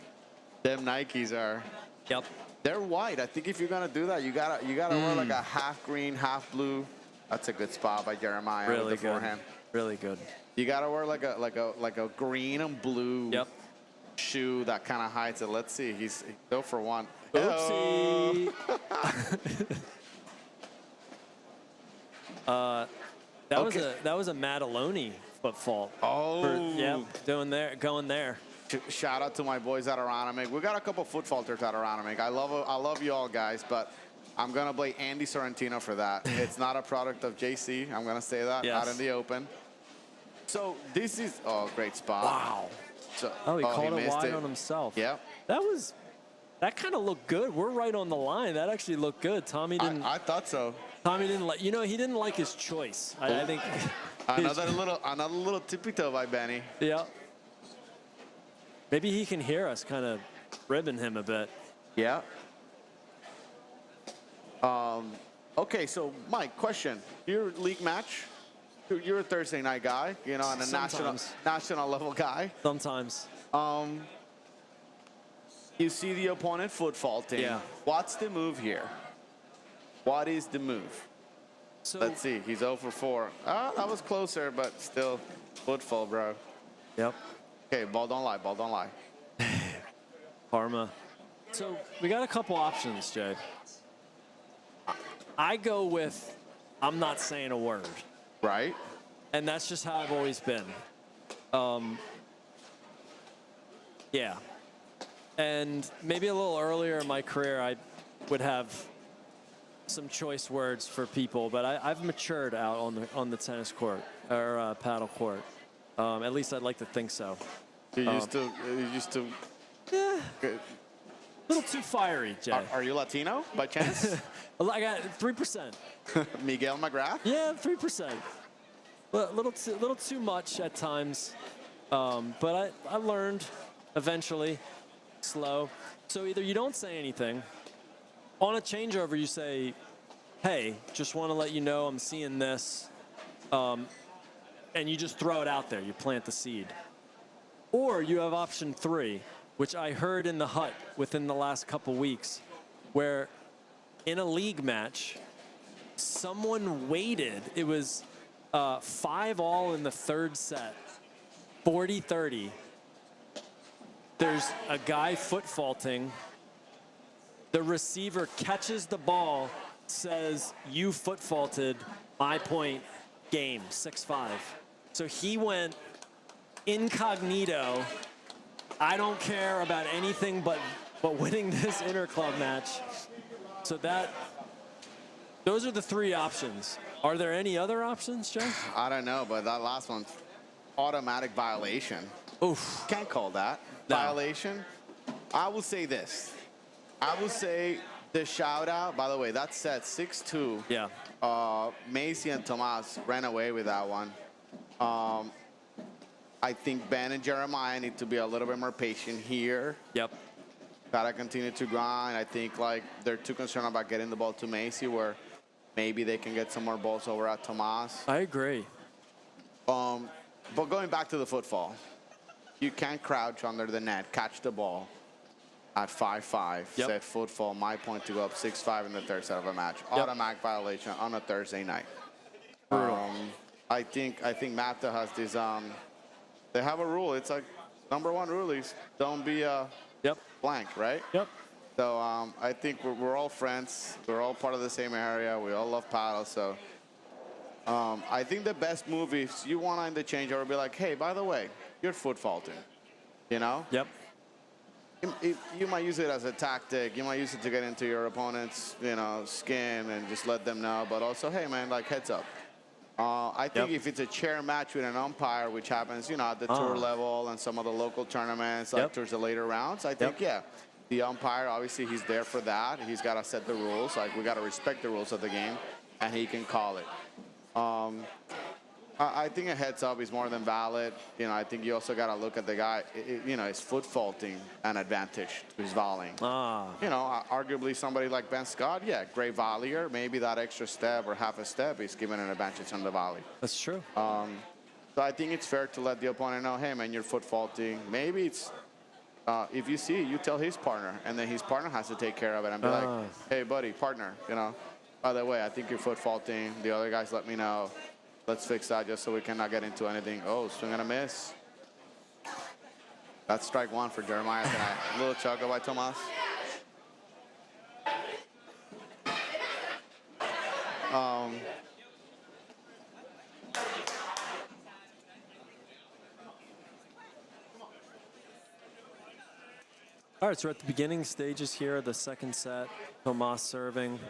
Nikes are. Yep. They're white. I think if you're gonna do that, you gotta wear like a half green, half blue. That's a good spot by Jeremiah. Really with the good. forehand. Really good. You gotta wear like a green and blue Yep. shoe that kind of hides it. Let's see. He's go for one. Oopsie. That was a Mataloni foot fault. Oh. Yep. Going there. Shout out to my boys at Aronimink. We got a couple foot faulters at Aronimink. I love you all guys, but I'm gonna blame Andy Sorrentino for that. It's not a product of JC. I'm gonna say that out in the open. So this is great spot. Wow. So, Oh, he called it missed wide on himself. Yep. That kind of looked good. We're right on the line. That actually looked good. Tommy didn't. I thought so. Tommy didn't like. He didn't like his choice. I think. Another little tippy toe by Benny. Yeah. Maybe he can hear us kind of ribbing him a bit. Yeah. Okay, so Mike, question: your league match? You're a Thursday night guy, you know, and a national level guy. Sometimes. You see the opponent foot faulting. Yeah. What's the move here? What is the move? So Let's see. He's 0 for 4. That was closer, but still foot fault, bro. Yep. Okay, ball don't lie. Ball don't lie. Karma. So we got a couple options, Jay. I go with I'm not saying a word. Right. And that's just how I've always been. Yeah. And maybe a little earlier in my career, I would have some choice words for people, but I've matured out on the tennis court or paddle court. At least I'd like to think so. You used to. Yeah. A little too fiery, Jay. Are you Latino by chance? I got 3%. Miguel McGrath? Yeah, 3%. A little too much at times, but I learned eventually, slow. So either you don't say anything. On a changeover, you say, hey, just want to let you know I'm seeing this. And you just throw it out there. You plant the seed. Or you have option 3, which I heard in the hut within the last couple weeks, where in a league match, someone waited. It was 5-all in the third set, 40-30. There's a guy foot faulting. The receiver catches the ball, says, you foot faulted, my point, game, 6-5. So he went incognito. I don't care about anything but winning this interclub match. So those are the 3 options. Are there any other options, Joe? I don't know, but that last one's automatic violation. Oof. Can't call that No. violation. I will say this. I would say the shout out, by the way, that set 6-2. Yeah. Macy and Tomas ran away with that one. I think Ben and Jeremiah need to be a little bit more patient here. Yep. Gotta continue to grind. I think like they're too concerned about getting the ball to Macy, where maybe they can get some more balls over at Tomas. I agree. But going back to the football, you can't crouch under the net, catch the ball at 5-5, Yep. set football, my point to go up 6-5 in the third set of a match. Yep. Automatic violation on a Thursday night. Brutal. I think MAPTA has this, they have a rule. It's like #1 rule is don't be Yep. blank, right? Yep. So I think we're all friends. We're all part of the same area. We all love paddle. So I think the best move is you want to end the changeover, be like, hey, by the way, you're foot faulting. You know? Yep. You might use it as a tactic. You might use it to get into your opponent's, skin and just let them know. But also, hey, man, like heads up. I think Yep. if it's a chair match with an umpire, which happens, at the tour level and some of the local tournaments, like Yep. towards the later rounds, I think, yeah, the umpire, obviously, he's there for that. He's got to set the rules. Like, we got to respect the rules of the game, and he can call it. I think a heads up is more than valid. I think you also got to look at the guy. Is foot faulting an advantage to his volleying? Arguably somebody like Ben Scott, yeah, great volleyer. Maybe that extra step or half a step is giving an advantage on the volley. That's true. So I think it's fair to let the opponent know, hey, man, you're foot faulting. Maybe it's, if you see it, you tell his partner, and then his partner has to take care of it and be like, hey, buddy, partner, by the way, I think you're foot faulting. The other guys let me know. Let's fix that just so we cannot get into anything. Oh, swing and a miss. That's strike one for Jeremiah tonight. A little choco by Tomas. All right, so we're at the beginning stages here of the second set. Tomas serving.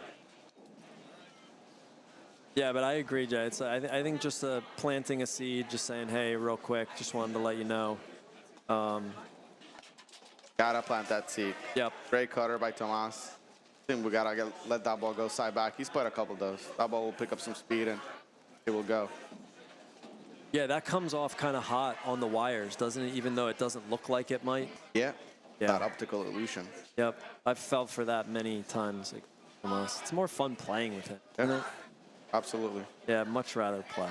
Yeah, but I agree, Jay. I think just planting a seed, just saying, hey, real quick, just wanted to let you know. Gotta plant that seed. Yep. Great cutter by Tomas. I think we gotta let that ball go side back. He's played a couple of those. That ball will pick up some speed and it will go. Yeah, that comes off kind of hot on the wires, doesn't it? Even though it doesn't look like it might. Yeah. Yeah. That optical illusion. Yep. I've felt for that many times. Almost. It's more fun playing with it, isn't it? Absolutely. Yeah, much rather play.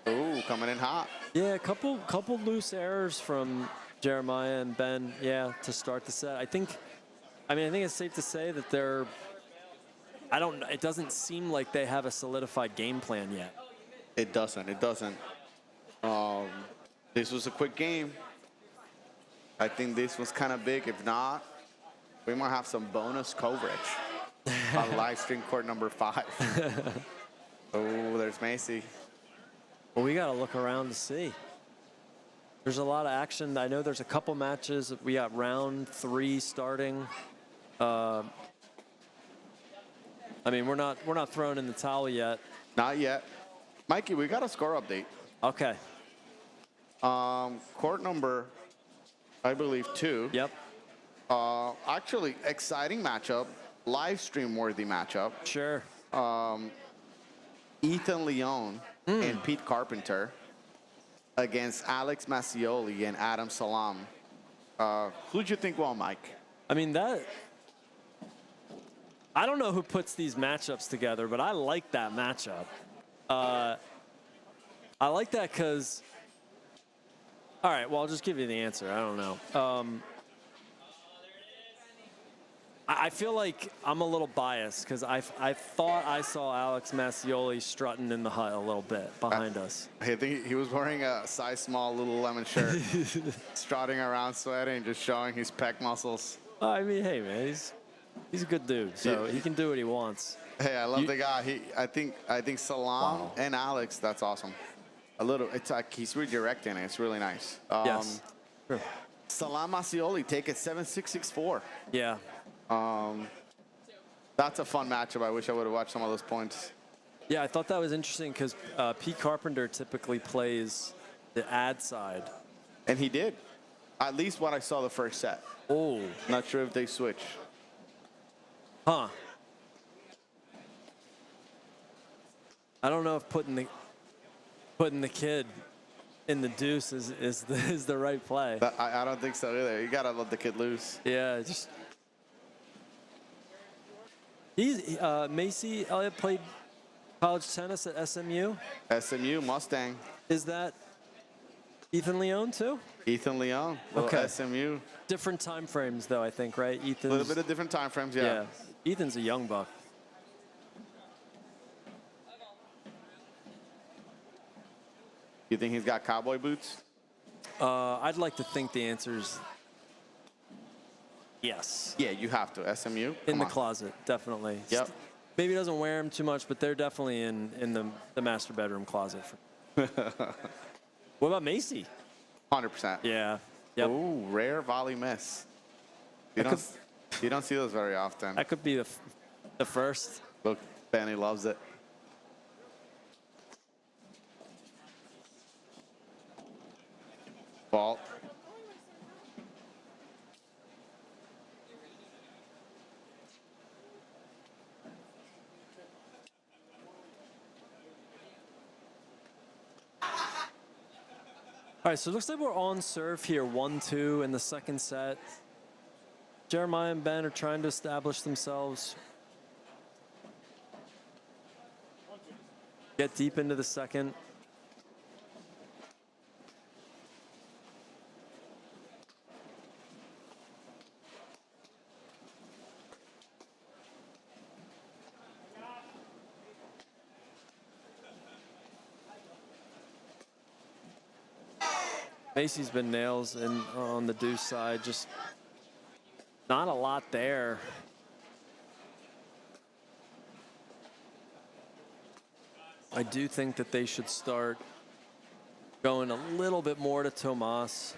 Ooh, coming in hot. Yeah, a couple loose errors from Jeremiah and Ben, yeah, to start the set. I think it's safe to say that it doesn't seem like they have a solidified game plan yet. It doesn't. This was a quick game. I think this was kind of big. If not, we might have some bonus coverage on live stream court number 5. Oh, there's Macy. Well, we got to look around to see. There's a lot of action. I know there's a couple matches. We got round 3 starting. We're not throwing in the towel yet. Not yet. Mikey, we got a score update. Okay. Court number, I believe, 2. Yep. Actually, exciting matchup. Live stream worthy matchup. Sure. Ethan Leon and Pete Carpenter against Alex Massioli and Adam Salam. Who'd you think won, Mike? I don't know who puts these matchups together, but I like that matchup. I like that because, all right, well, I'll just give you the answer. I don't know. I feel like I'm a little biased because I thought I saw Alex Massioli strutting in the hut a little bit behind us. I think he was wearing a size small Lululemon shirt, strutting around sweating, just showing his pec muscles. Hey, man, he's a good dude, so he can do what he wants. Hey, I love the guy. I think Salam and Alex, that's awesome. It's like he's redirecting it. It's really nice. Yes. Sure. Salam Massioli take it 7-6, 6-4. Yeah. That's a fun matchup. I wish I would have watched some of those points. Yeah, I thought that was interesting because Pete Carpenter typically plays the ad side. And he did. At least what I saw the first set. Oh, Not sure if they switch. huh. I don't know if putting the kid in the deuce is the right play. I don't think so either. You gotta let the kid loose. Yeah, just Macy Elliott played college tennis at SMU. SMU Mustang. Is that Ethan Leone too? Ethan Leon. Little Okay. SMU. Different time frames though, I think, right? A Ethan's little bit of different time frames. Yeah. Ethan's a young buck. You think he's got cowboy boots? I'd like to think the answer's yes. Yeah, you have to. SMU. In Come the on. closet, definitely. Yep. Maybe he doesn't wear them too much, but they're definitely in the master bedroom closet. What about Macy? 100%. Yeah. Yep. Ooh, rare volley miss. You don't see those very often. That could be the first. Look, Benny loves it. Fault. All right, so it looks like we're on serve here, 1-2 in the second set. Jeremiah and Ben are trying to establish themselves. Get deep into the second. Macy's been nails on the deuce side, just not a lot there. I do think that they should start going a little bit more to Tomas.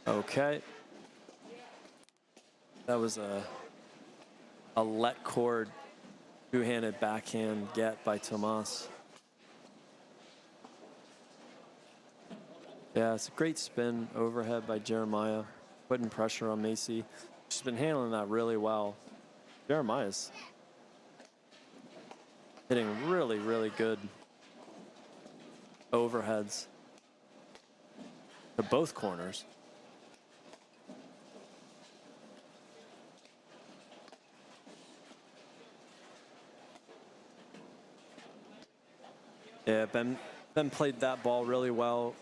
Okay. That was a let cord two-handed backhand get by Tomas. Yeah, it's a great spin overhead by Jeremiah, putting pressure on Macy. She's been handling that really well. Jeremiah's hitting really, really good overheads to both corners. Yeah, Ben played that ball really well.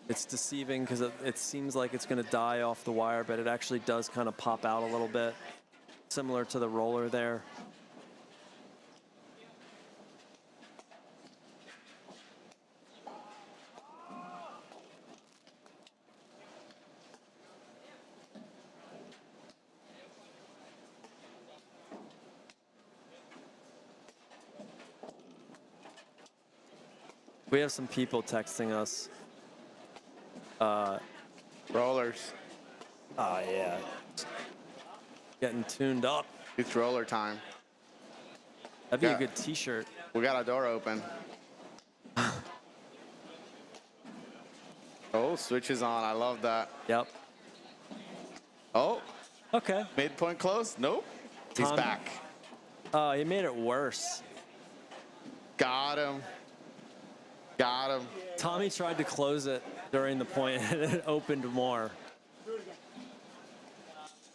It's deceiving because it seems like it's going to die off the wire, but it actually does kind of pop out a little bit, similar to the roller there. We have some people texting us. Rollers. Oh, yeah. Getting tuned up. It's roller time. That'd be Yeah. a good t-shirt. We got our door open. Oh, switches on. I love that. Yep. Oh, Okay. midpoint close. Nope. He's Tom- back. Oh, he made it worse. Got him. Got him. Tommy tried to close it during the point and it opened more.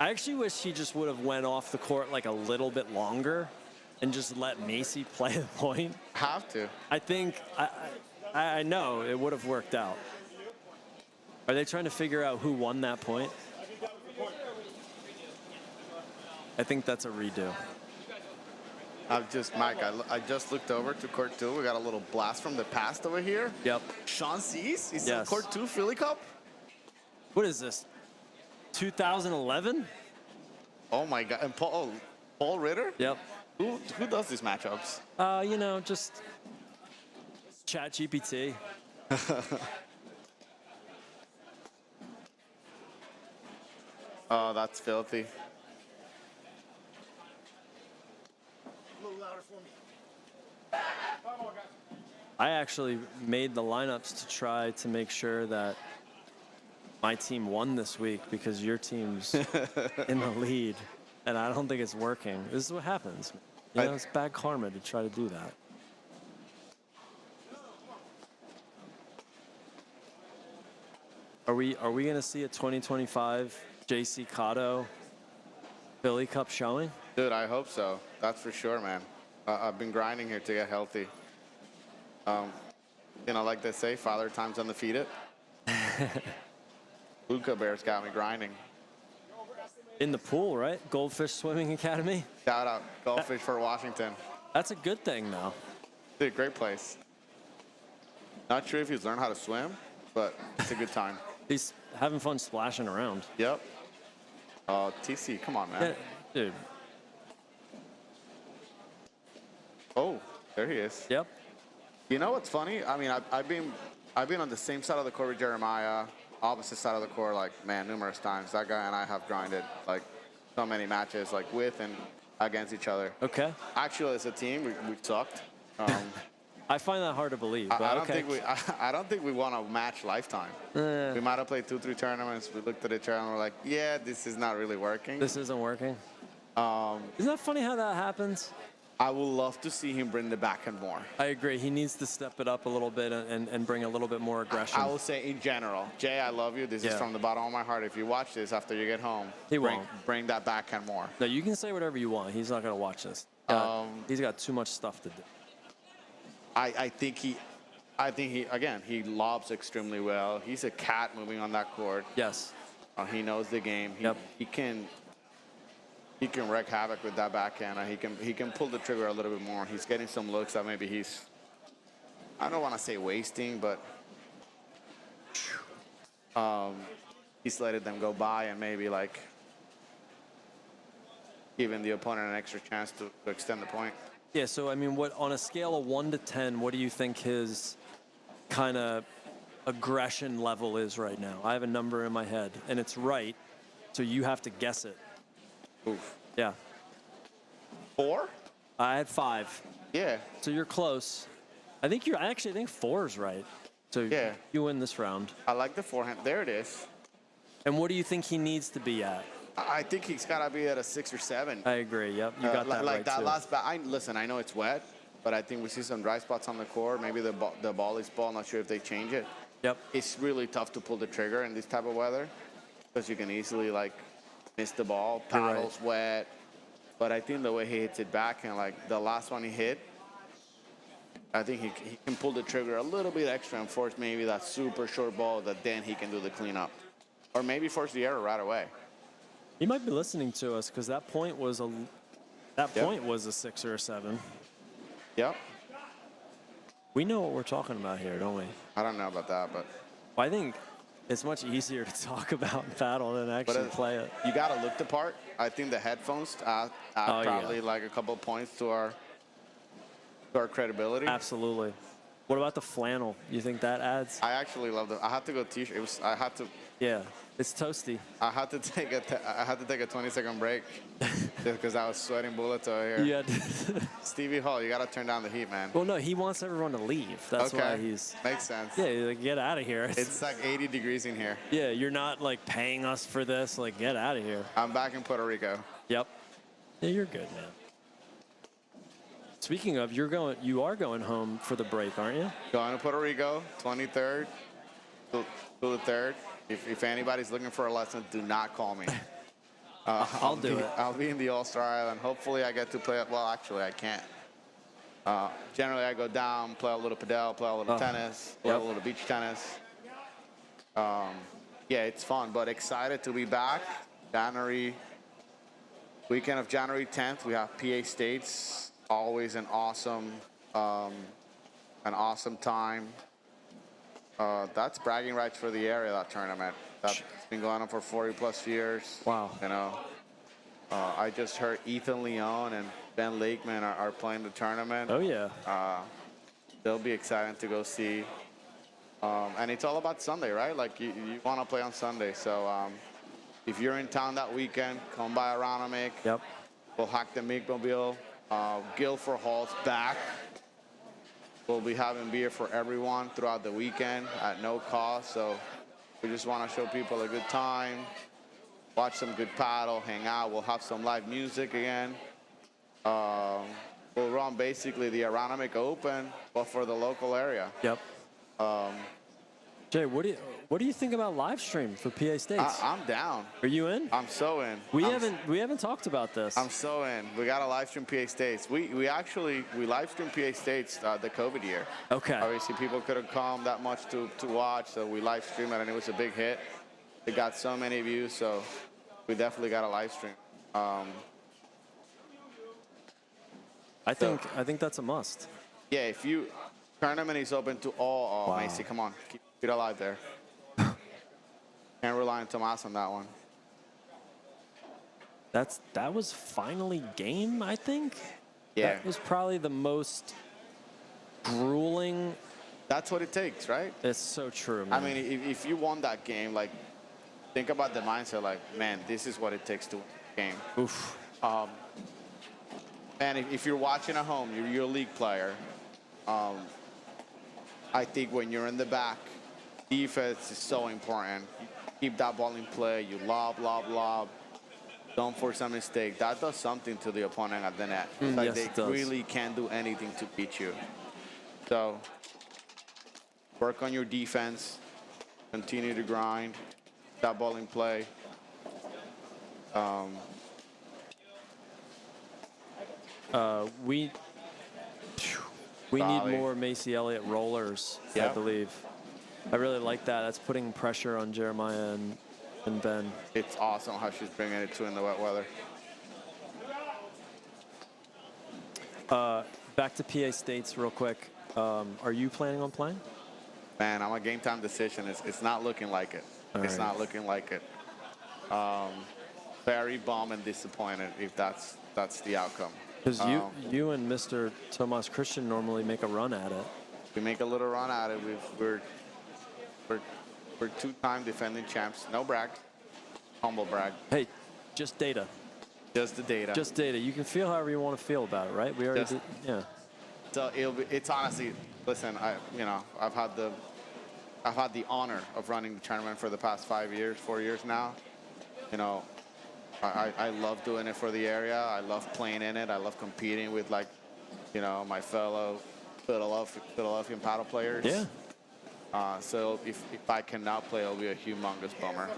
I actually wish he just would have went off the court like a little bit longer and just let Macy play the point. Have to. I think, I know it would have worked out. Are they trying to figure out who won that point? I think that's a redo. Mike, I just looked over to court 2. We got a little blast from the past over here. Yep. Sean Cease, he's Yes. in court 2 Philly Cup. What is this? 2011? Oh my God. And Paul Ritter? Yep. Who does these matchups? You know, just chat GPT. Oh, that's filthy. I actually made the lineups to try to make sure that my team won this week because your team's in the lead, and I don't think it's working. This is what happens. You know, it's bad karma to try to do that. Are we going to see a 2025 JC Cotto Philly Cup showing? Dude, I hope so. That's for sure, man. I've been grinding here to get healthy. You know, like they say, father time's undefeated. Luca Bear's got me grinding. In the pool, right? Goldfish Swimming Academy. Shout out, Goldfish for Washington. That's a good thing, though. Dude, great place. Not sure if he's learned how to swim, but it's a good time. He's having fun splashing around. Yep. TC, come on, man. Yeah, dude. Oh, there he is. Yep. You know what's funny? I mean, I've been on the same side of the court with Jeremiah, opposite side of the court, like, man, numerous times. That guy and I have grinded, like, so many matches, like, with and against each other. Okay. Actually, as a team, we sucked. I find that hard to believe. But I don't think we won a match lifetime. We might have played 2-3 tournaments. We looked at each other and we're like, yeah, this is not really working. This isn't working. Isn't that funny how that happens? I would love to see him bring the backhand more. I agree. He needs to step it up a little bit and bring a little bit more aggression. I will say in general, Jay, I love you. This is from the bottom of my heart. If you watch this after you get home, bring that backhand more. No, you can say whatever you want. He's not going to watch this. He's got too much stuff to do. I think he again, he lobs extremely well. He's a cat moving on that court. Yes. He knows the game. He can wreak havoc with that backhand. He can pull the trigger a little bit more. He's getting some looks that maybe he's, I don't want to say wasting, but he's letting them go by and maybe like giving the opponent an extra chance to extend the point. Yeah, so I mean, what on a scale of 1 to 10, what do you think his kind of aggression level is right now? I have a number in my head, and it's right, so you have to guess it. Oof. Yeah. 4? I had 5. Yeah. So you're close. I actually think 4 is right. So yeah, you win this round. I like the forehand. There it is. And what do you think he needs to be at? I think he's got to be at a 6 or 7. I agree. Yep, you got that like right that too. last listen, I know it's wet, but I think we see some dry spots on the court. Maybe the ball is ball. Not sure if they change it. Yep. It's really tough to pull the trigger in this type of weather because you can easily like miss the ball. Paddle's wet. But I think the way he hits it back and like the last one he hit, I think he can pull the trigger a little bit extra and force maybe that super short ball that then he can do the cleanup, or maybe force the error right away. He might be listening to us because that point was a point was a 6 or a 7. Yep. We know what we're talking about here, don't we? I don't know about that, but I think it's much easier to talk about paddle than actually play it. You got to look the part. I think the headphones add probably like a couple points to our credibility. Absolutely. What about the flannel? You think that adds? I actually love it. I had to go t-shirt. I had to. Yeah, it's toasty. I had to take a 20-second break just because I was sweating bullets over here. Yeah. Stevie Hall, you got to turn down the heat, man. Well, no, he wants everyone to leave. That's why he's. Makes sense. Yeah, like, get out of here. It's like 80 degrees in here. Yeah, you're not like paying us for this. Like, get out of here. I'm back in Puerto Rico. Yep. Yeah, you're good, man. Speaking of, you are going home for the break, aren't you? Going to Puerto Rico, 23rd to the 3rd. If anybody's looking for a lesson, do not call me. I'll do it. I'll be in the All-Star Island. Hopefully I get to play it. Well, actually, I can't. Generally, I go down, play a little padel, play a little tennis, play a little beach tennis. Yeah, it's fun, but excited to be back. Weekend of January 10th, we have PA States. Always an awesome time. That's bragging rights for the area, that tournament. That's been going on for 40+ years. Wow. You know, I just heard Ethan Leon and Ben Lakeman are playing the tournament. Oh, yeah. They'll be exciting to go see. And it's all about Sunday, right? Like, you want to play on Sunday. So if you're in town that weekend, come by Aronimink. Yep. We'll hack the Meekmobile. Guilford Hall's back. We'll be having beer for everyone throughout the weekend at no cost. So We just want to show people a good time, watch some good paddle, hang out. We'll have some live music again. We'll run basically the Aronimink Open, but for the local area. Yep. Jay, what do you think about live stream for PA States? I'm down. Are you in? I'm so in. We haven't talked about this. I'm so in. We got to live stream PA States. We live streamed PA States the COVID year. Okay. Obviously, people couldn't come that much to watch, so we live streamed it, and it was a big hit. It got so many views, so we definitely got a live stream. I think that's a must. Yeah, if you tournament is open to all. Wow. Macy, come on, keep it alive there. Can't rely on Tomas on that one. That was finally game, I think. Yeah. That was probably the most grueling. That's what it takes, right? It's so true, man. I mean, if you won that game, like, think about the mindset, like, man, this is what it takes to win the game. Oof. And if you're watching at home, you're a league player. I think when you're in the back, defense is so important. You keep that ball in play. You lob. Don't force a mistake. That does something to the opponent at the net. Like yes, they it does. really can't do anything to beat you. So work on your defense. Continue to grind. That ball in play. We need Solid. more Macy Elliott rollers, I Yeah. believe. I really like that. That's putting pressure on Jeremiah and Ben. It's awesome how she's bringing it to in the wet weather. Back to PA States real quick. Are you planning on playing? Man, I'm a game time decision. It's not looking like it. It's not looking like it. Very bummed and disappointed if that's the outcome. Because you and Mr. Tomas Christian normally make a run at it. We make a little run at it. We're two-time defending champs. No brag. Humble brag. Hey, just data. Just the data. Just data. You can feel however you want to feel about it, right? We already did. Yeah. So it's honestly, listen, I've had the honor of running the tournament for the past 4 years now. I love doing it for the area. I love playing in it. I love competing with my fellow Philadelphian paddle players. Yeah. So if I cannot play, it'll be a humongous bummer.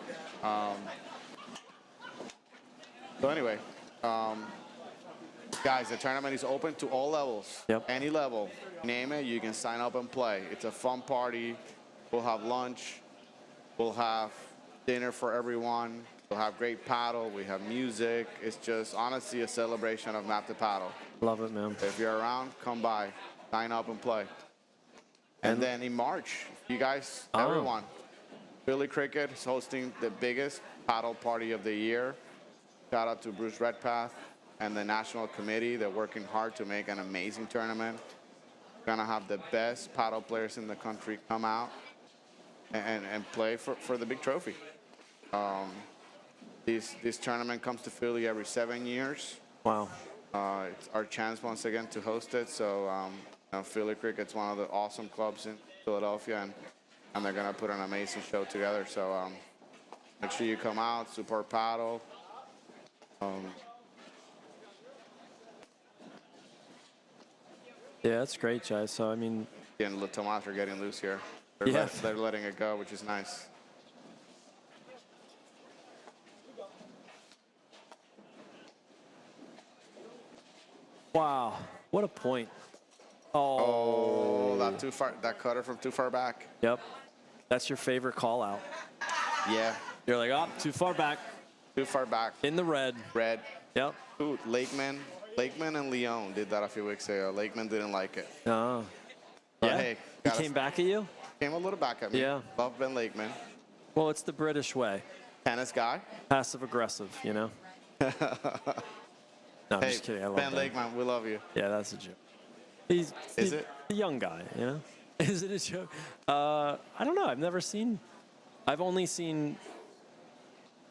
So anyway, guys, the tournament is open to all levels. Yep. Any level, name it, you can sign up and play. It's a fun party. We'll have lunch. We'll have dinner for everyone. We'll have great paddle. We have music. It's just honestly a celebration of Map to Paddle. Love it, man. If you're around, come by, sign up and play. And then in March, you guys, everyone, Philly Cricket is hosting the biggest paddle party of the year. Shout out to Bruce Redpath and the National Committee. They're working hard to make an amazing tournament. We're gonna have the best paddle players in the country come out and play for the big trophy. This tournament comes to Philly every 7 years. Wow. It's our chance once again to host it. So Philly Cricket's one of the awesome clubs in Philadelphia, and they're gonna put an amazing show together. So make sure you come out, support paddle. Yeah, that's great, Jay. So, I mean, And Tomas are getting loose here. They're letting it go, which is nice. wow. What a point. Oh. That too far. That cutter from too far back. Yep. That's your favorite call out. Yeah, You're like, oh, too far back. too far back. In the red. Red. Yep. Ooh, Lakeman and Leon did that a few weeks ago. Lakeman didn't like it. Oh. But Yeah. hey, He came back at you? came a little back at me. Yeah. Love Ben Lakeman. Well, it's the British way. Tennis guy. Passive aggressive, you know? No, I'm Hey, just kidding. I love Ben that. Lakeman, we love you. Yeah, that's a joke. He's it? a young guy, you know? Is it a joke? I don't know. I've only seen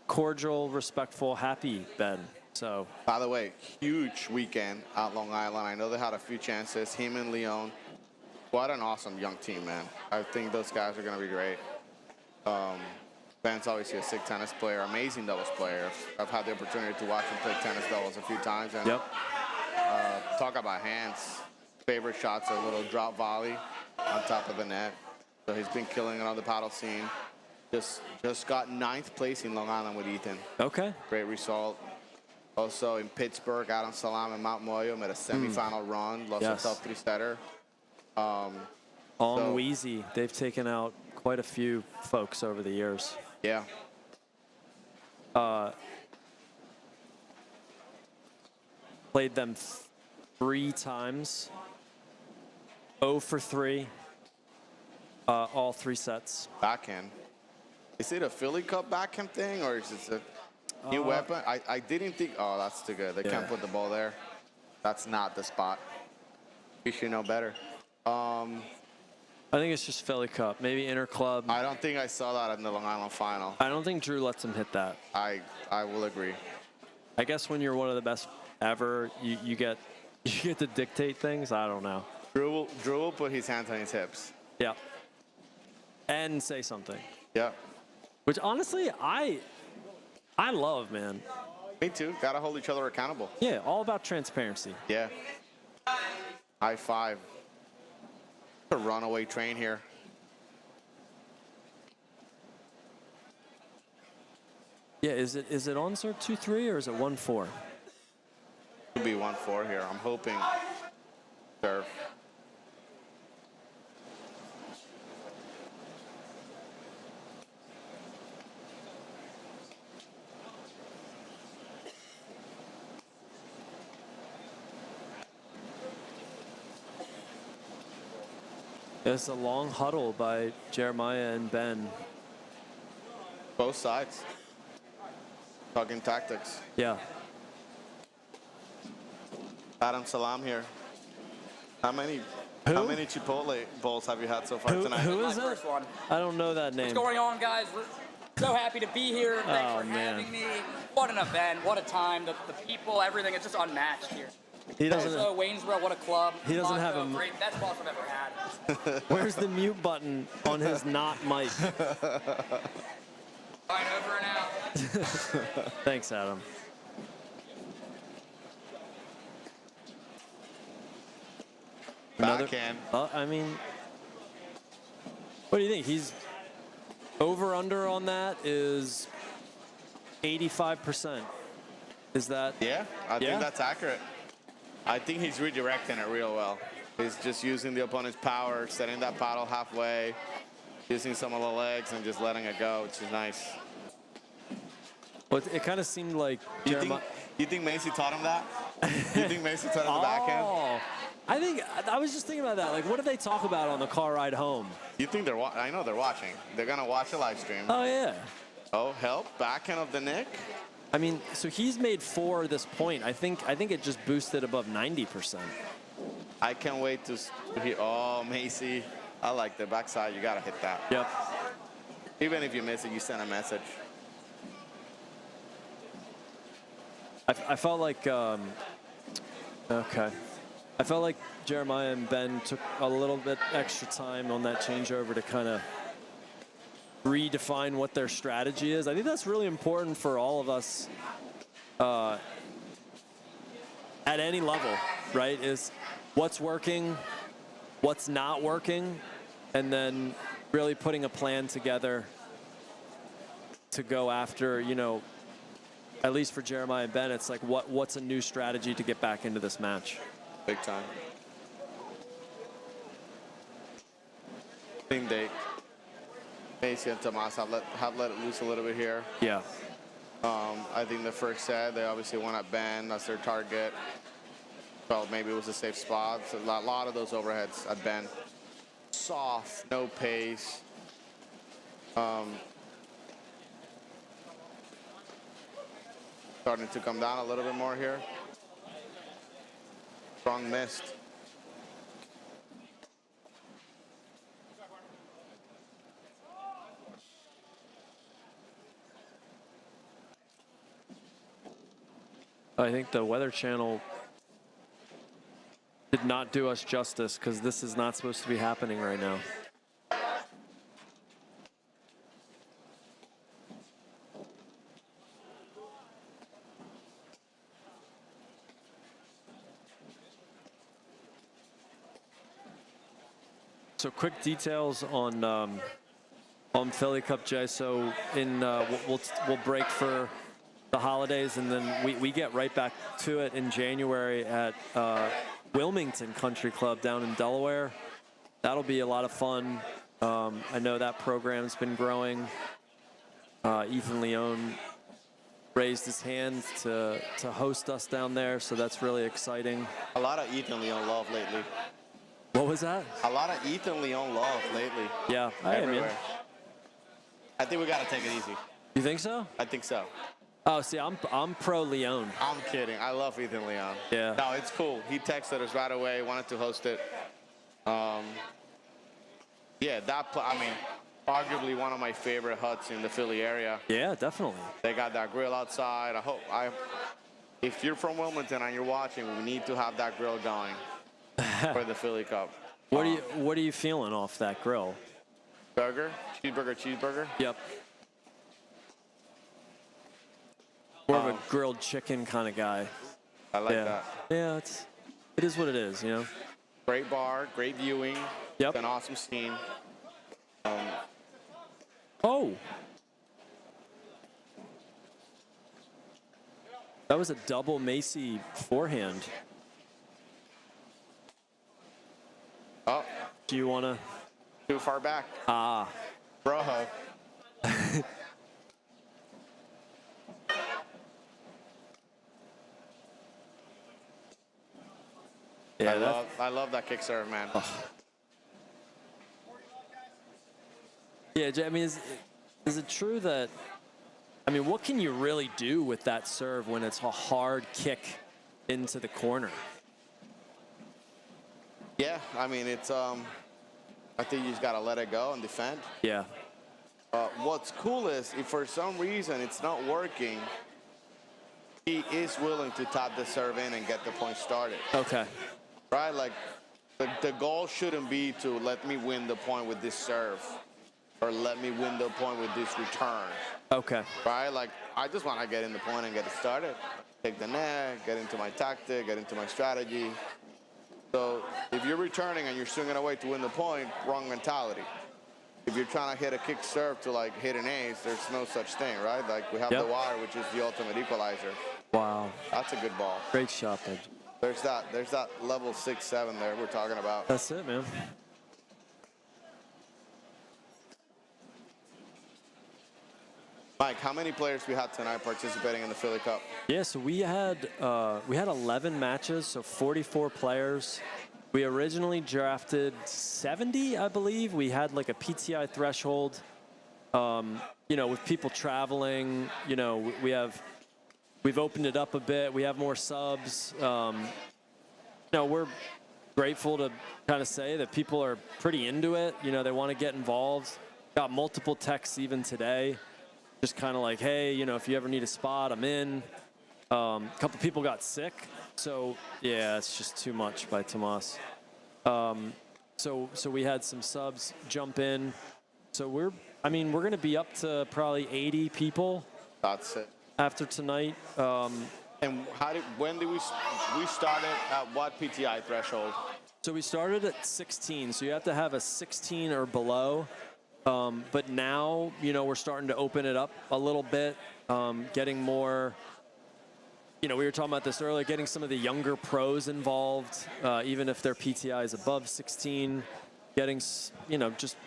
cordial, respectful, happy Ben. So, By the way, huge weekend at Long Island. I know they had a few chances. Him and Leon. What an awesome young team, man. I think those guys are going to be great. Ben's obviously a sick tennis player, amazing doubles player. I've had the opportunity to watch him play tennis doubles a few times. And Yep. talk about hands. Favorite shot's a little drop volley on top of the net. So he's been killing it on the paddle scene. Just got 9th place in Long Island with Ethan. Okay. Great result. Also in Pittsburgh, Adam Salam and Mount Moyo made a semifinal run. Lost Yes. a tough 3-setter. On Wheezy, they've taken out quite a few folks over the years. Yeah. Played them 3 times. 0 for 3. All 3 sets. Backhand. Is it a Philly Cup backhand thing or is it a new weapon? I didn't think. Oh, that's too good. They can't put the ball there. That's not the spot. You should know better. I think it's just Philly Cup, maybe Interclub. I don't think I saw that in the Long Island final. I don't think Drew lets him hit that. I will agree. I guess when you're one of the best ever, you get to dictate things. I don't know. Drew will put his hands on his hips. Yeah. And say something. Yeah. Which honestly, I love, man. Me too. Gotta hold each other accountable. Yeah, all about transparency. Yeah. High five. A runaway train here. Yeah, is it on serve 2-3 or is it 1-4? Could be 1-4 here. I'm hoping. Serve. It's a long huddle by Jeremiah and Ben. Both sides. Talking tactics. Yeah. Adam Salam here. How many Chipotle bowls have you had so far tonight? Who My is it? first one. I don't know that name. What's going on, guys? We're so happy to be here. Thanks Oh, for man. having me. What an event. What a time. The people, everything. It's just unmatched here. He doesn't. Also, Waynesboro, what a club. He doesn't have Monco, a- great. Best boss I've ever had. Where's the mute button on his not mic? All right, over and out. Thanks, Adam. Backhand. I mean, what do you think? He's over under on that is 85%. Is that? Yeah, I Yeah? think that's accurate. I think he's redirecting it real well. He's just using the opponent's power, setting that paddle halfway, using some of the legs and just letting it go, which is nice. Well, it kind of seemed like Jeremiah. You think Macy taught him that? You think Macy taught him the backhand? Oh, I was just thinking about that. Like, what did they talk about on the car ride home? You think they're I know they're watching. They're going to watch the live stream. Oh yeah. Oh, help. Backhand of the Nick. I mean, so he's made 4 at this point. I think it just boosted above 90%. I can't wait to hear. Oh, Macy. I like the backside. You got to hit that. Yep. Even if you miss it, you send a message. I felt like okay. I felt like Jeremiah and Ben took a little bit extra time on that changeover to kind of redefine what their strategy is. I think that's really important for all of us at any level, right? Is what's working, what's not working, and then really putting a plan together to go after, at least for Jeremiah and Ben, it's like what's a new strategy to get back into this match? Big time. I think Macy and Tomas have let it loose a little bit here. Yeah. I think the first set, they obviously went at Ben. That's their target. Felt maybe it was a safe spot. So a lot of those overheads at Ben. Soft, no pace. Starting to come down a little bit more here. Strong missed. I think the Weather Channel did not do us justice because this is not supposed to be happening right now. So quick details on Philly Cup, Jay. So we'll break for the holidays, and then we get right back to it in January at Wilmington Country Club down in Delaware. That'll be a lot of fun. I know that program's been growing. Ethan Leone raised his hand to host us down there, so that's really exciting. A lot of Ethan Leone love lately. What was that? A lot of Ethan Leone love lately. Yeah, I am. Everywhere. I think we got to take it easy. You think so? I think so. Oh, see, I'm pro Leone. I'm kidding. I love Ethan Leone. Yeah. No, it's cool. He texted us right away, wanted to host it. Yeah, arguably one of my favorite huts in the Philly area. Yeah, definitely. They got that grill outside. If you're from Wilmington and you're watching, we need to have that grill going for the Philly Cup. What are you feeling off that grill? Burger? Cheeseburger? Yep. More of a grilled chicken kind of guy. I like that. Yeah, it is what it is, you know. Great bar, great viewing. Yep. It's an awesome scene. Oh. That was a double Macy forehand. Oh, Do you want to? too far back. Ah. Bro hug. Yeah, I love that kick serve, man. Yeah, I mean, is it true that, I mean, what can you really do with that serve when it's a hard kick into the corner? Yeah, I mean, it's, I think you just got to let it go and defend. Yeah. What's cool is if for some reason it's not working, he is willing to tap the serve in and get the point started. Okay. Right? Like, the goal shouldn't be to let me win the point with this serve or let me win the point with this return. Okay. Right? Like, I just want to get in the point and get it started. Take the net, get into my tactic, get into my strategy. So if you're returning and you're swinging away to win the point, wrong mentality. If you're trying to hit a kick serve to like hit an ace, there's no such thing, right? Like we have the wire, which is the ultimate equalizer. Wow. That's a good ball. Great shot, babe. There's that level 6-7 there we're talking about. That's it, man. Mike, how many players we had tonight participating in the Philly Cup? Yeah, so we had 11 matches, so 44 players. We originally drafted 70, I believe. We had like a PTI threshold. You know, with people traveling, you know, we've opened it up a bit. We have more subs. You know, we're grateful to kind of say that people are pretty into it. You know, they want to get involved. Got multiple texts even today. Just kind of like, hey, you know, if you ever need a spot, I'm in. A couple people got sick. So, yeah, it's just too much by Tomas. So we had some subs jump in. So we're going to be up to probably 80 people. That's it. After tonight. And when did we started at what PTI threshold? So we started at 16. So you have to have a 16 or below. But now, you know, we're starting to open it up a little bit, getting more, you know, we were talking about this earlier, getting some of the younger pros involved, even if their PTI is above 16, getting, you know, just,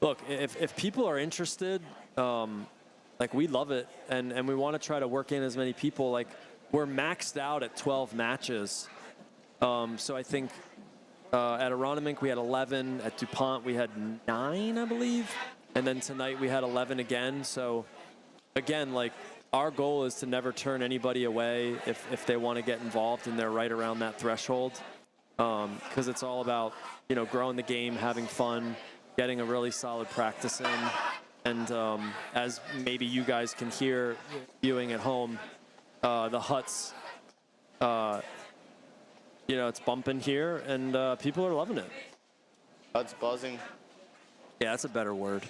look, if people are interested, like, we love it, and we want to try to work in as many people. Like, we're maxed out at 12 matches. So I think at Aronimink we had 11. At DuPont we had 9, I believe. And then tonight we had 11 again. So, again, like, our goal is to never turn anybody away if they want to get involved and they're right around that threshold. Because it's all about, you know, growing the game, having fun, getting a really solid practice in. And as maybe you guys can hear viewing at home, the huts, you know, it's bumping here, and people are loving it. Huts buzzing. Yeah, that's a better word.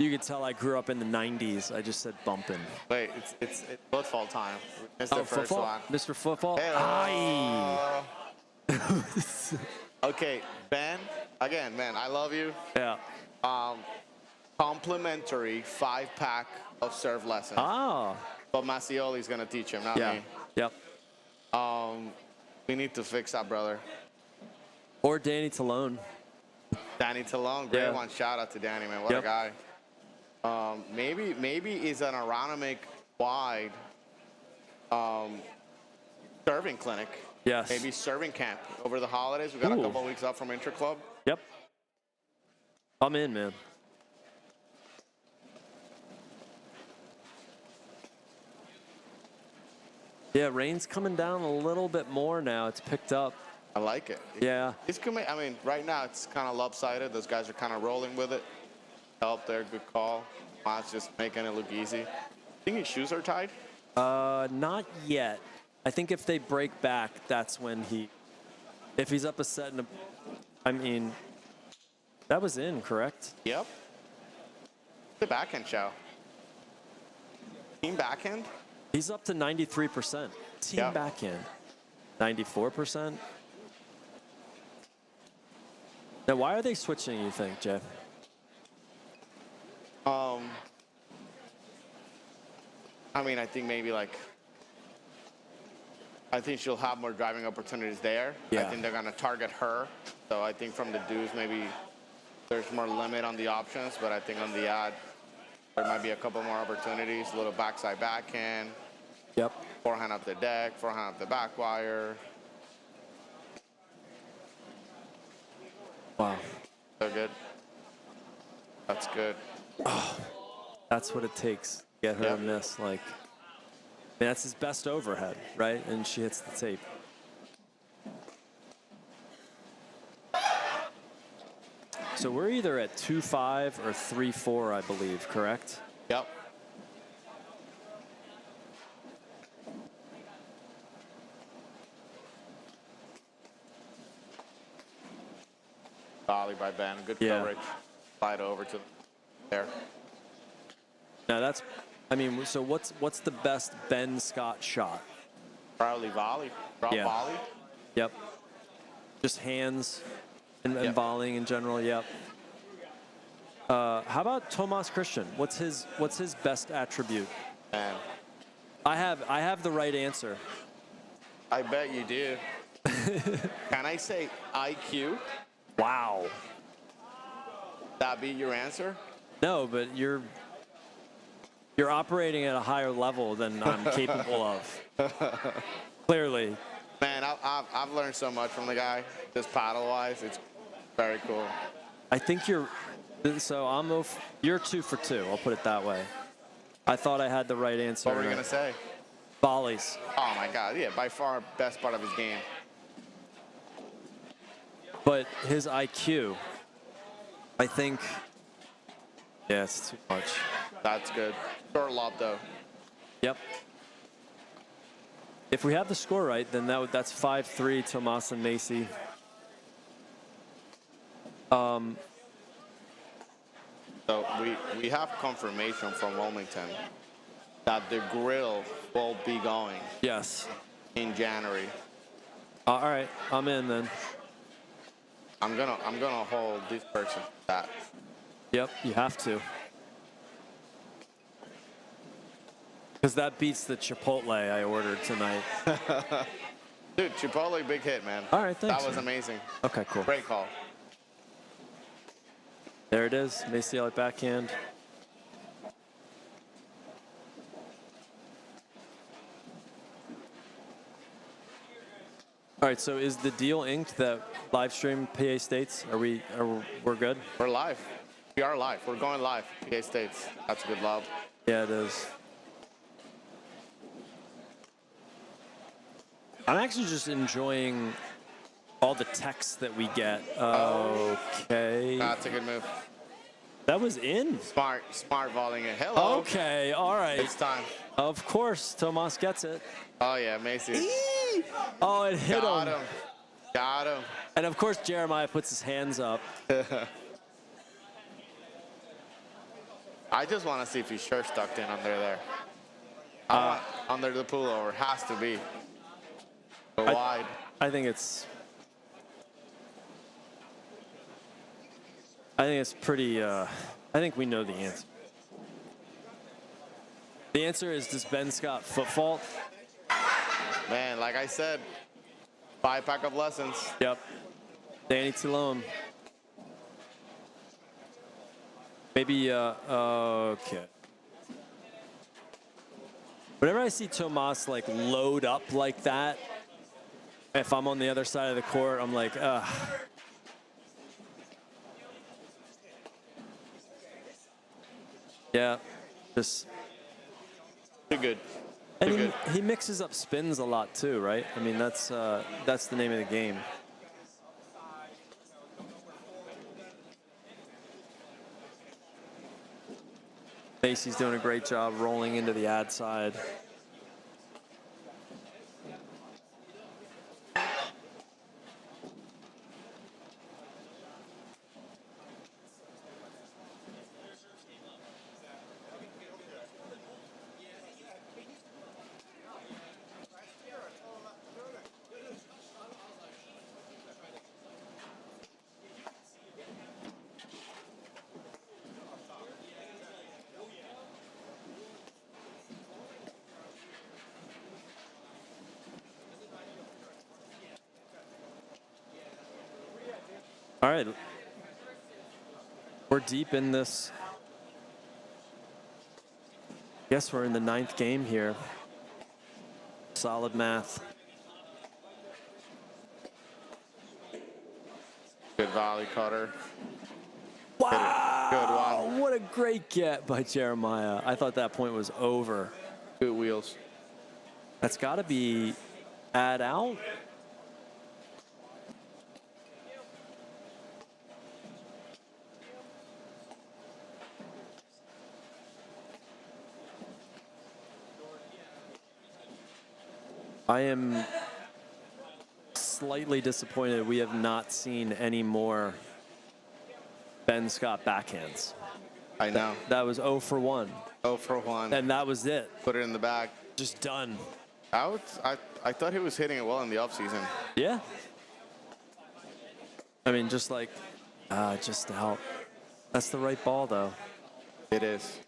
You could tell I grew up in the 90s. I just said bumping. Wait, it's football time. Missed the first football? one. Mr. Football? Hello. Aye. Okay, Ben, again, man, I love you. Yeah. Complimentary 5-pack of serve lessons. Ah. But Macioli's going to teach him, not Yeah. me. Yep. We need to fix that, brother. Or Danny Talone. Danny Talone, great Yeah. one. Shout out to Danny, man. What Yep. a guy. Maybe is an agronomic wide serving clinic. Yes. Maybe serving camp over the holidays. We got Ooh. a couple weeks off from Inter Club. Yep. I'm in, man. Yeah, rain's coming down a little bit more now. It's picked up. I like it. Yeah. I mean, right now it's kind of lopsided. Those guys are kind of rolling with it. Help there, good call. Mott's just making it look easy. Think his shoes are tied? Not yet. I think if they break back, that's when if he's up a set and I mean, that was in, correct? Yep. The backhand show. Team backhand? He's up to 93%. Team Yeah. backhand. 94%. Now, why are they switching, you think, Jeff? I mean, I think maybe I think she'll have more driving opportunities there. Yeah. I think they're going to target her. So I think from the dues, maybe there's more limit on the options. But I think on the ad, there might be a couple more opportunities. A little backside backhand. Yep. Forehand up the deck. Forehand up the back wire. Wow. So good. That's good. That's what it takes. Get her Yep. to miss. Like, I mean, that's his best overhead, right? And she hits the tape. So we're either at 2-5 or 3-4, I believe, correct? Yep. Volley by Ben. Good Yeah. coverage. Slide over to there. Now that's, I mean, so what's the best Ben Scott shot? Probably volley. Drop Yeah. volley. Yep. Just hands and Yep. volleying in general. Yep. How about Tomas Christian? What's his best attribute? And I have the right answer. I bet you do. Can I say IQ? Wow. That be your answer? No, but you're operating at a higher level than I'm capable of. Clearly. Man, I've learned so much from the guy, just paddle-wise. It's very cool. I think you're 2 for 2. I'll put it that way. I thought I had the right answer. What were you going to say? Volleys. Oh, my God. Yeah, by far best part of his game. But his IQ, I think, yeah, it's too much. That's good. Short lob, though. Yep. If we have the score right, then that's 5-3, Tomas and Macy. So we have confirmation from Wilmington that the grill will be going Yes. in January. All right, I'm in then. I'm gonna hold this person to that. Yep, you have to. Because that beats the Chipotle I ordered tonight. Dude, Chipotle, big hit, man. All right, thanks, That was man. amazing. Okay, cool. Great call. There it is. Macy out backhand. All right, so is the deal inked that live stream PA States? We're good? We're live. We are live. We're going live. PA States. That's a good love. Yeah, it is. I'm actually just enjoying all the texts that we get. Okay. That's a good move. That was in. Smart volleying it. Hello. Okay, all right. It's time. Of course, Tomas gets it. Oh, yeah, Macy. Oh, it hit Got him. him. Got him. And of course, Jeremiah puts his hands up. I just want to see if his shirt's tucked in under there. I want under the pullover. Has to be. Go wide. I think it's. I think it's pretty, I think we know the answer. The answer is, does Ben Scott foot fault? Man, like I said, 5-pack of lessons. Yep. Danny Tulum. Maybe, okay. Whenever I see Tomas like load up like that, if I'm on the other side of the court, I'm like, ugh. Yeah, just. Too good. And he mixes up spins a lot too, right? I mean, that's the name of the game. Macy's doing a great job rolling into the ad side. All right. We're deep in this. Guess we're in the 9th game here. Solid math. Good volley cutter. Wow! Good one. What a great get by Jeremiah. I thought that point was over. Good wheels. That's got to be ad out. I am slightly disappointed we have not seen any more Ben Scott backhands. I know. That was 0 for 1. 0 for 1. And that was it. Put it in the bag. Just done. I thought he was hitting it well in the offseason. Yeah. I mean, just like, just to help. That's the right ball, though. It is.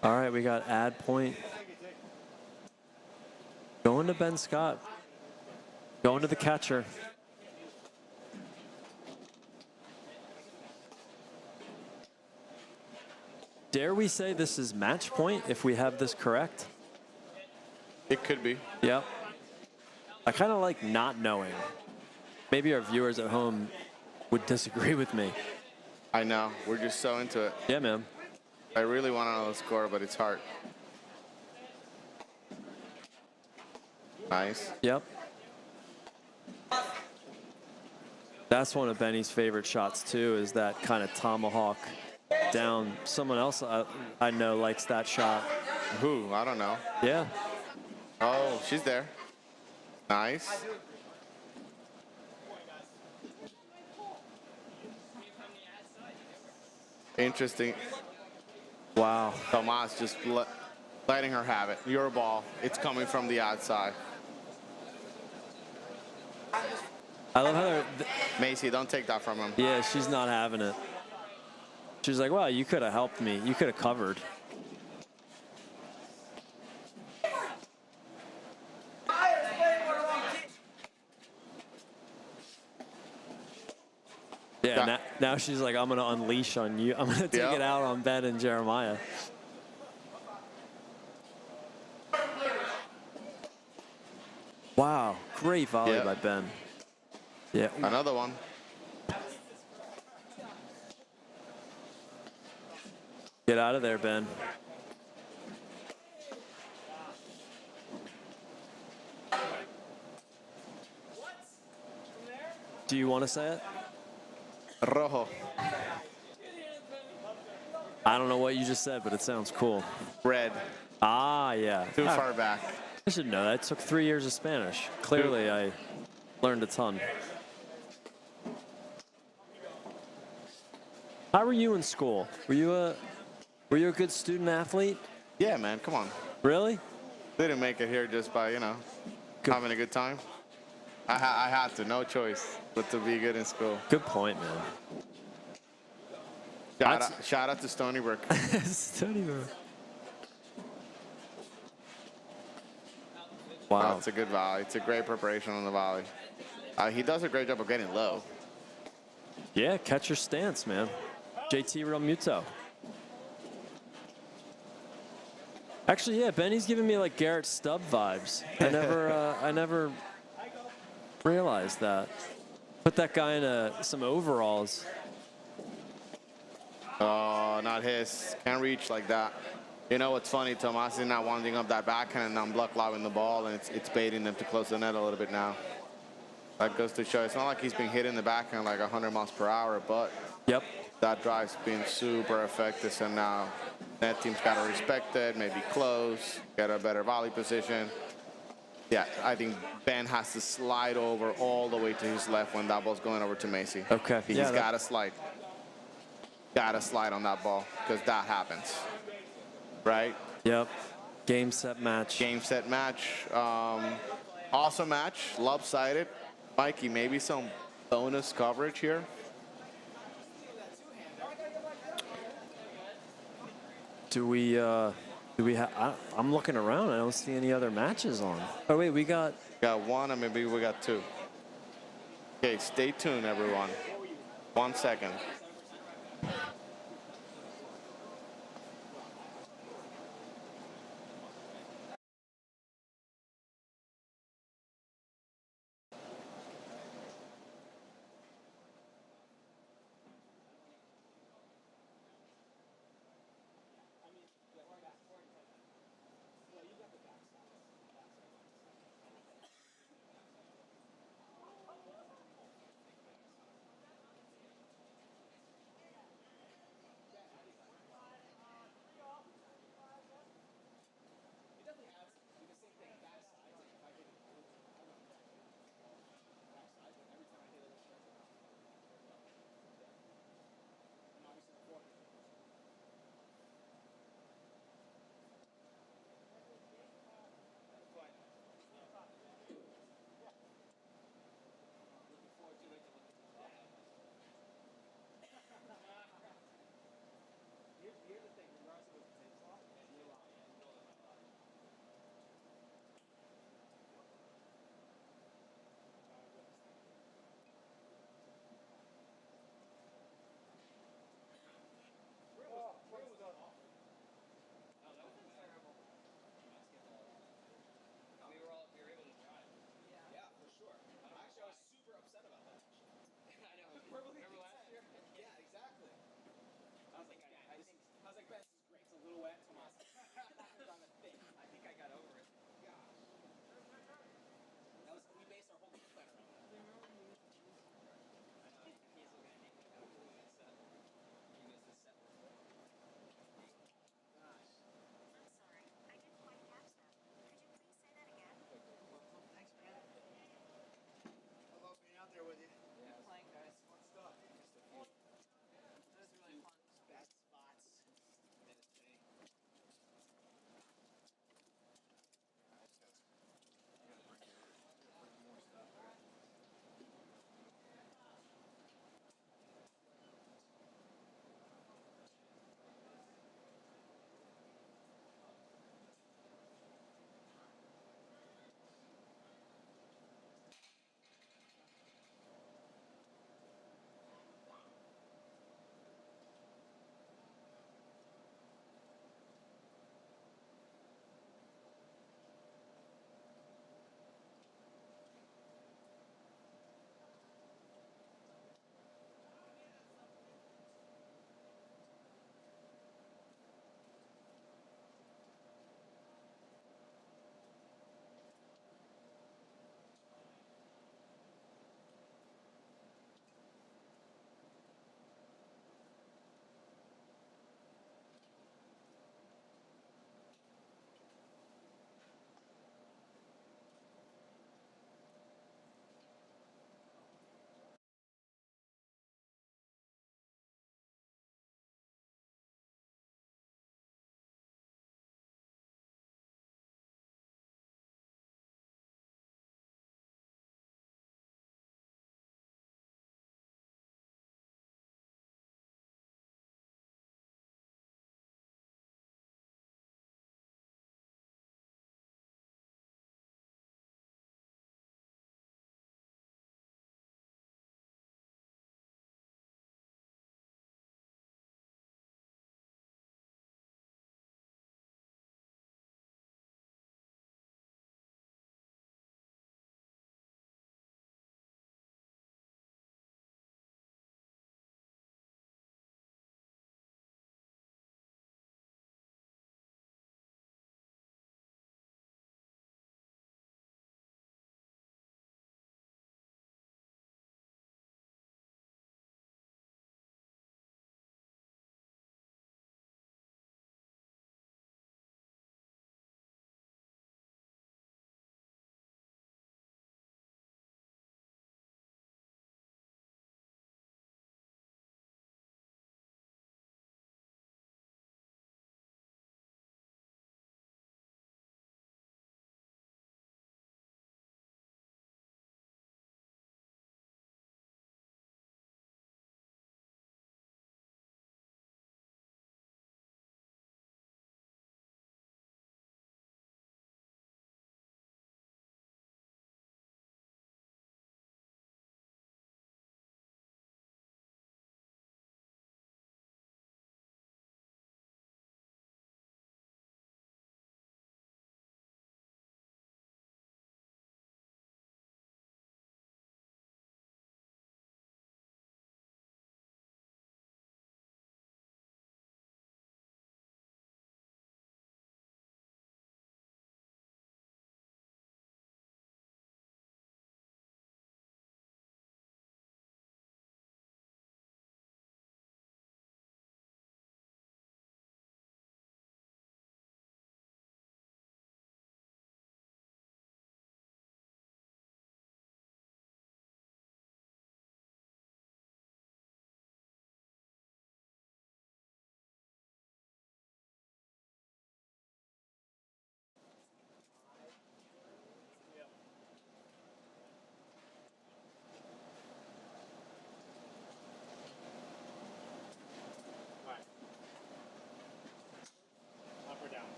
All right, we got ad point. Going to Ben Scott. Going to the catcher. Dare we say this is match point if we have this correct? It could be. Yep. I kind of like not knowing. Maybe our viewers at home would disagree with me. I know. We're just so into it. Yeah, man. I really want to know the score, but it's hard. Nice. Yep. That's one of Benny's favorite shots, too, is that kind of tomahawk down. Someone else I know likes that shot. Who? I don't know. Yeah. Oh, she's there. Nice. Interesting. Wow. Tomas just letting her have it. Your ball. It's coming from the outside. I love how they're... Macy, don't take that from him. Yeah, she's not having it. She's like, well, you could have helped me. You could have covered. Yeah, now she's like, I'm going to unleash on you. I'm going to take it out on Ben and Jeremiah. Wow, great volley by Ben. Yeah. Another one. Get out of there, Ben. Do you want to say it? Rojo. I don't know what you just said, but it sounds cool. Red. Ah, yeah. Too far back. I should know that. It took 3 years of Spanish. Clearly, I learned a ton. How were you in school? Were you a good student athlete? Yeah, man. Come on. Really? They didn't make it here just by, having a good time. I had to, no choice but to be good in school. Good point, man. Shout out to Stony Brook. Stony Brook. Oh, Wow. it's a good volley. It's a great preparation on the volley. He does a great job of getting low. Yeah, catcher stance, man. JT Realmuto. Actually, yeah, Benny's giving me like Garrett Stubb vibes. I never realized that. Put that guy in some overalls. Oh, not his. Can't reach like that. You know what's funny? Tomas is not winding up that backhand and I'm block lobbying the ball, and it's baiting them to close the net a little bit now. That goes to show it's not like he's been hitting the backhand like 100 miles per hour, but Yep. that drive's been super effective, and now net team's got to respect it, maybe close, get a better volley position. Yeah, I think Ben has to slide over all the way to his left when that ball's going over to Macy. Okay. He's Yeah, got to slide. Got to slide on that ball because that happens, right? Yep. Game, set, match. Game, set, match. Awesome match, lopsided. Mikey, maybe some bonus coverage here. Do we have? I'm looking around. I don't see any other matches on. Oh wait, we got. Got one, and maybe we got two. Okay, stay tuned, everyone. 1 second.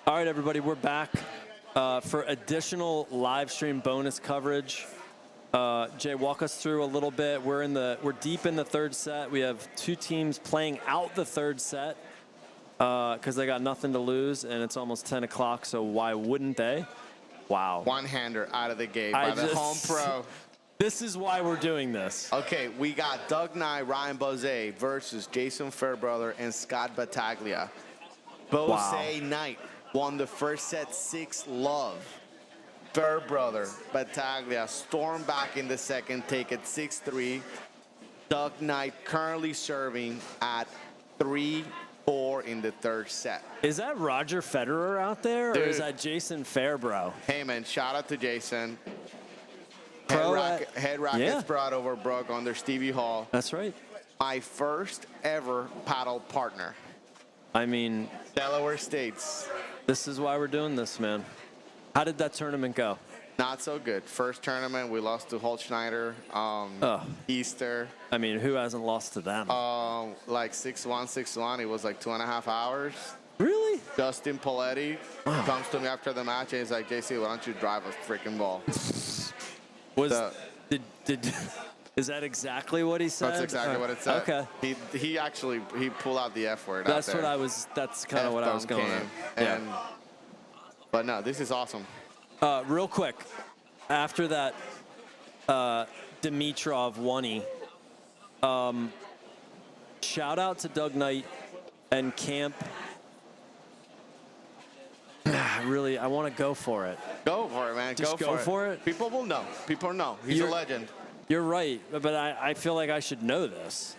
All right, everybody, we're back for additional live stream bonus coverage. Jay, walk us through a little bit. We're deep in the third set. We have two teams playing out the third set because they got nothing to lose, and it's almost 10 o'clock, so why wouldn't they? Wow. One-hander out of the gate by the home pro. This is why we're doing this. Okay, we got Doug Knight, Ryan Bose versus Jason Fairbrother and Scott Battaglia. Bose Knight won the first set 6-love. Fairbrother Battaglia stormed back in the second, take it 6-3. Doug Knight currently serving at 3-4 in the third set. Is that Roger Federer out there, Dude. or is that Jason Fairbro? Hey, man, shout out to Jason. Pro Head Rackets brought Overbrook under Stevie Hall. That's right. My first ever paddle partner. I mean, Delaware States. this is why we're doing this, man. How did that tournament go? Not so good. First tournament, we lost to Holtschneider, Easter. I mean, who hasn't lost to them? Like 6-1, 6-1. It was like 2.5 hours. Really? Justin Poletti comes to me after the match and he's like, JC, why don't you drive a freaking ball? Is that exactly what he said? That's exactly what it said. Okay. He pulled out the F word. That's out there. that's kind of what I was going came, at. and, But no, this is awesome. Real quick, after that Dimitrov 1-y, shout out to Doug Knight and Camp. Really, I want to go for it. Go for it, man. Just go for it? People will know. People know. He's a legend. You're right, but I feel like I should know this.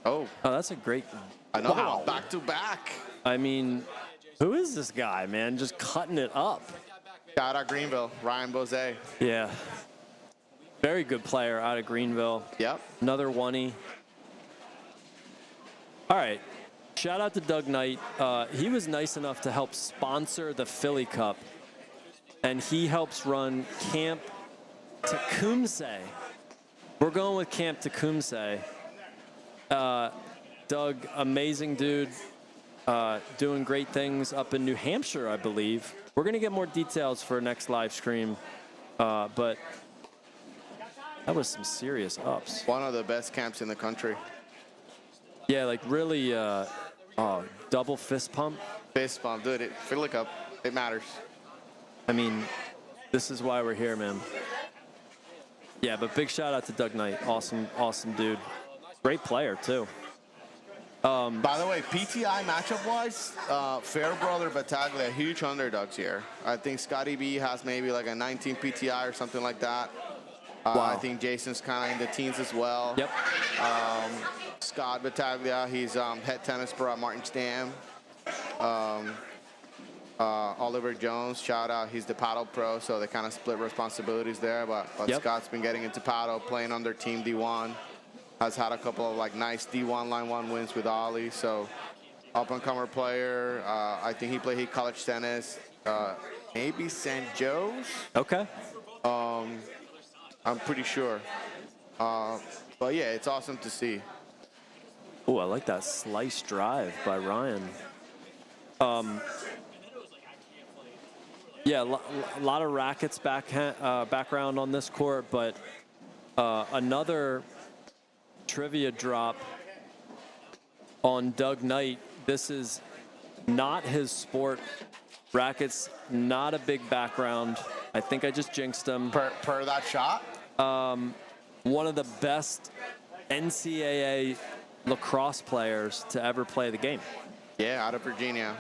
Oh, that's a great. another Wow. one. Back to back. I mean, who is this guy, man? Just cutting it up. Shout out Greenville, Ryan Bose. Yeah. Very good player out of Greenville. Yep. Another 1-y. All right. Shout out to Doug Knight. He was nice enough to help sponsor the Philly Cup, and he helps run Camp Tecumseh. We're going with Camp Tecumseh. Doug, amazing dude, doing great things up in New Hampshire, I believe. We're going to get more details for next live stream, but that was some serious ups. One of the best camps in the country. Yeah, like really double fist pump. Fist bump, dude. Philly Cup, it matters. I mean, this is why we're here, man. Yeah, but big shout out to Doug Knight. Awesome, awesome dude. Great player, too. By the way, PTI matchup-wise, Fairbrother Battaglia, huge underdogs here. I think Scotty B has maybe like a 19 PTI or something like that. Wow. I think Jason's kind of in the teens as well. Yep. Scott Battaglia, he's head tennis pro at Martin Stam. Oliver Jones, shout out, he's the paddle pro, so they kind of split responsibilities there. But Yep. Scott's been getting into paddle, playing under Team D1. Has had a couple of like nice D1 line 1 wins with Ollie. So up-and-comer player. I think he played college tennis. Maybe St. Joe's. Okay. I'm pretty sure. But yeah, it's awesome to see. Oh, I like that slice drive by Ryan. Yeah, a lot of rackets background on this court, but another trivia drop on Doug Knight. This is not his sport. Rackets, not a big background. I think I just jinxed him. Per that shot? One of the best NCAA lacrosse players to ever play the game. Yeah, out of Virginia.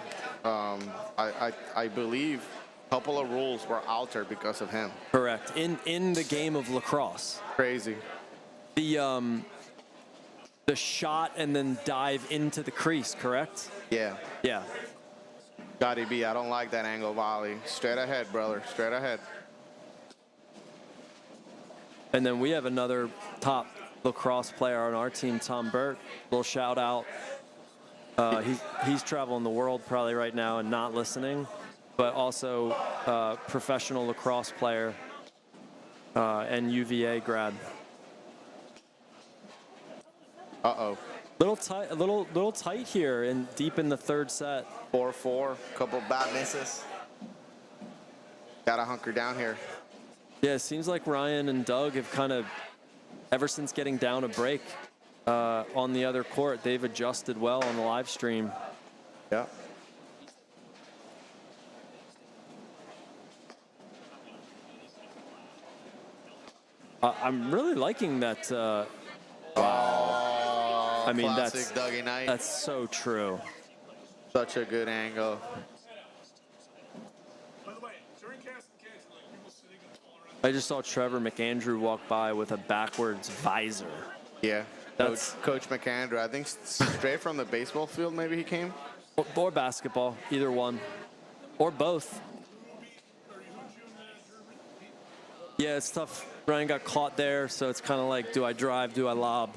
I believe a couple of rules were altered because of him. Correct. In the game of lacrosse. Crazy. The shot and then dive into the crease, correct? Yeah. Yeah. Scotty B, I don't like that angle volley. Straight ahead, brother. Straight ahead. And then we have another top lacrosse player on our team, Tom Burt. Little shout out. He's traveling the world probably right now and not listening, but also professional lacrosse player and UVA grad. Uh-oh. Little tight, little tight here, and deep in the third set. 4-4, couple bad misses. Gotta hunker down here. Yeah, it seems like Ryan and Doug have kind of, ever since getting down a break on the other court, they've adjusted well on the live stream. Yeah. I'm really liking that. Wow. I mean, Classic Dougie Knight. that's so true. Such a good angle. I just saw Trevor McAndrew walk by with a backwards visor. Yeah. That's Coach McAndrew. I think straight from the baseball field, maybe he came. or basketball, either one, or both. Yeah, it's tough. Ryan got caught there, so it's kind of like, do I drive, do I lob?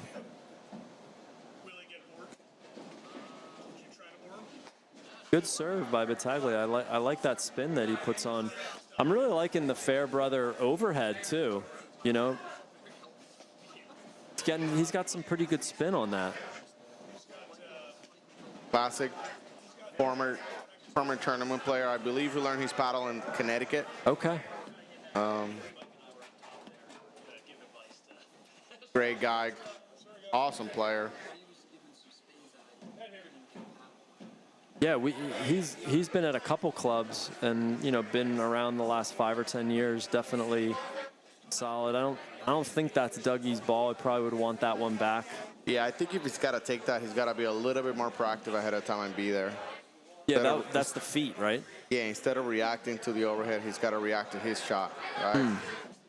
Good serve by Battaglia. I like that spin that he puts on. I'm really liking the Fairbrother overhead too. You know, he's got some pretty good spin on that. Classic former tournament player. I believe he learned his paddle in Connecticut. Okay. Great guy. Awesome player. Yeah, he's been at a couple clubs and, you know, been around the last 5 or 10 years. Definitely solid. I don't think that's Dougie's ball. I probably would want that one back. Yeah, I think if he's got to take that, he's got to be a little bit more proactive ahead of time and be there. Yeah, that's the feet, right? Yeah, instead of reacting to the overhead, he's got to react to his shot, right?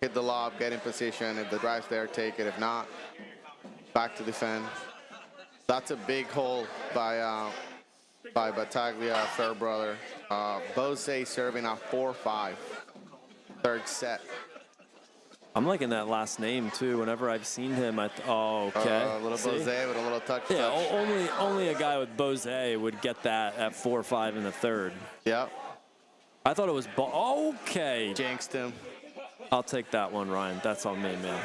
Hit the lob, get in position. If the drive's there, take it. If not, back to defend. That's a big hole by Battaglia, Fairbrother. Bose serving a 4-5, third set. I'm liking that last name too. Whenever I've seen him, okay. A little See? Bose with a little touch. Yeah, only a guy with Bose would get that at 4-5 in the third. Yep. I thought it was okay. Jinxed him. I'll take that one, Ryan. That's on me, man.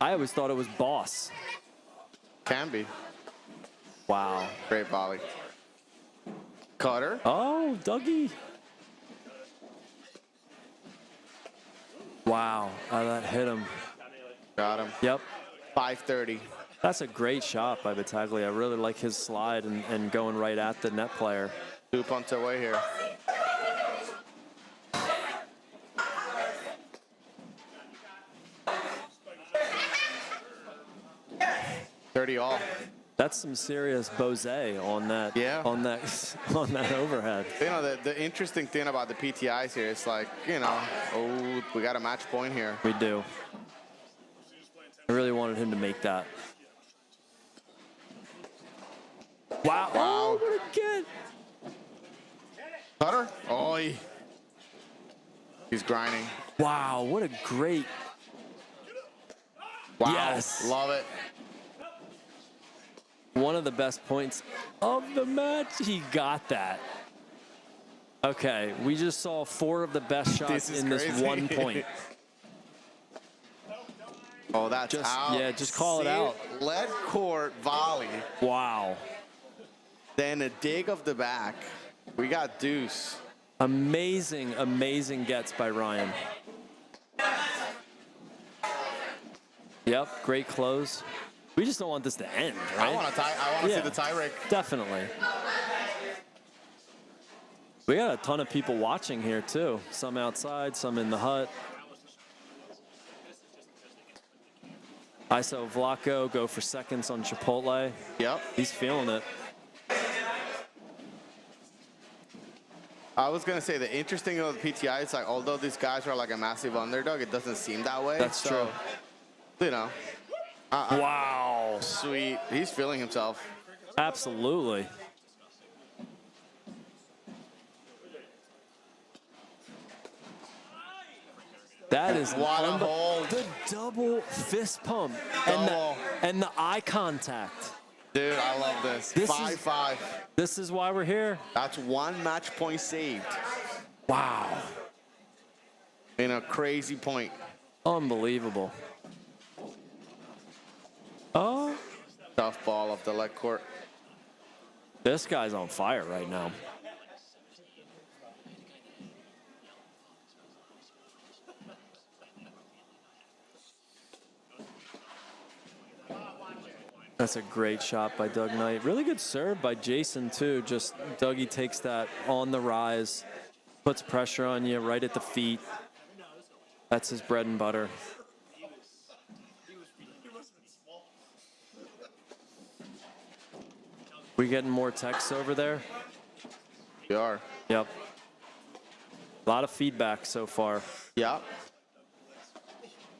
I always thought it was boss. Can be. Wow. Great volley. Cutter. Oh, Dougie. Wow, that hit him. Got him. Yep. 530. That's a great shot by Battaglia. I really like his slide and going right at the net player. 2 punts away here. All. That's some serious Bose on that. Yeah. On that overhead. You know, the interesting thing about the PTIs here is like, you know, we got a match point here. We do. I really wanted him to make that. Wow. Oh, what a get. Cutter. Oh, he's grinding. Wow, what a great. Wow. Yes. Love it. One of the best points of the match. He got that. Okay, we just saw 4 of the best shots in crazy. this 1 point. Oh, that's out. Yeah, just call it out. Lead court volley. Wow. Then a dig of the back. We got deuce. Amazing, amazing gets by Ryan. Yep, great close. We just don't want this to end, right? I want to see the tie break. Definitely. We got a ton of people watching here too. Some outside, some in the hut. ISO Vlaco go for seconds on Chipotle. Yep. He's feeling it. I was going to say the interesting thing of the PTI is like, although these guys are like a massive underdog, it doesn't seem that way. That's true. You know. Wow. Sweet. He's feeling himself. Absolutely. That is what a hold. The double fist pump Double. and the eye contact. Dude, I love this. 5-5. This is why we're here. That's 1 match point saved. Wow. In a crazy point. Unbelievable. Oh, Tough ball off the leg court. this guy's on fire right now. That's a great shot by Doug Knight. Really good serve by Jason, too. Just Dougie takes that on the rise, puts pressure on you right at the feet. That's his bread and butter. We getting more texts over there? We are. Yep. A lot of feedback so far. Yeah.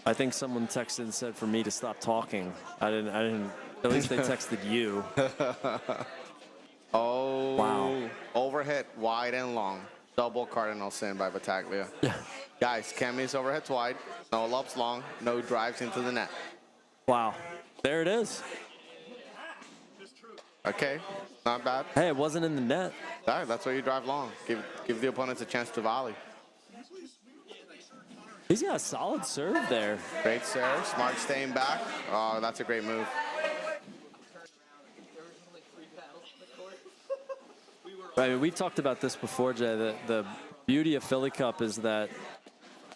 I think someone texted and said for me to stop talking. I didn't. At least they texted you. Oh. Wow. Overhead wide and long. Double cardinal sin by Battaglia. Yeah. Guys, Kemi's overheads wide. No lobs long. No drives into the net. Wow. There it is. Okay. Not bad. Hey, it wasn't in the net. All right, that's why you drive long. Give the opponents a chance to volley. He's got a solid serve there. Great serve. Smart staying back. Oh, that's a great move. I mean, we've talked about this before, Jay. The beauty of Philly Cup is that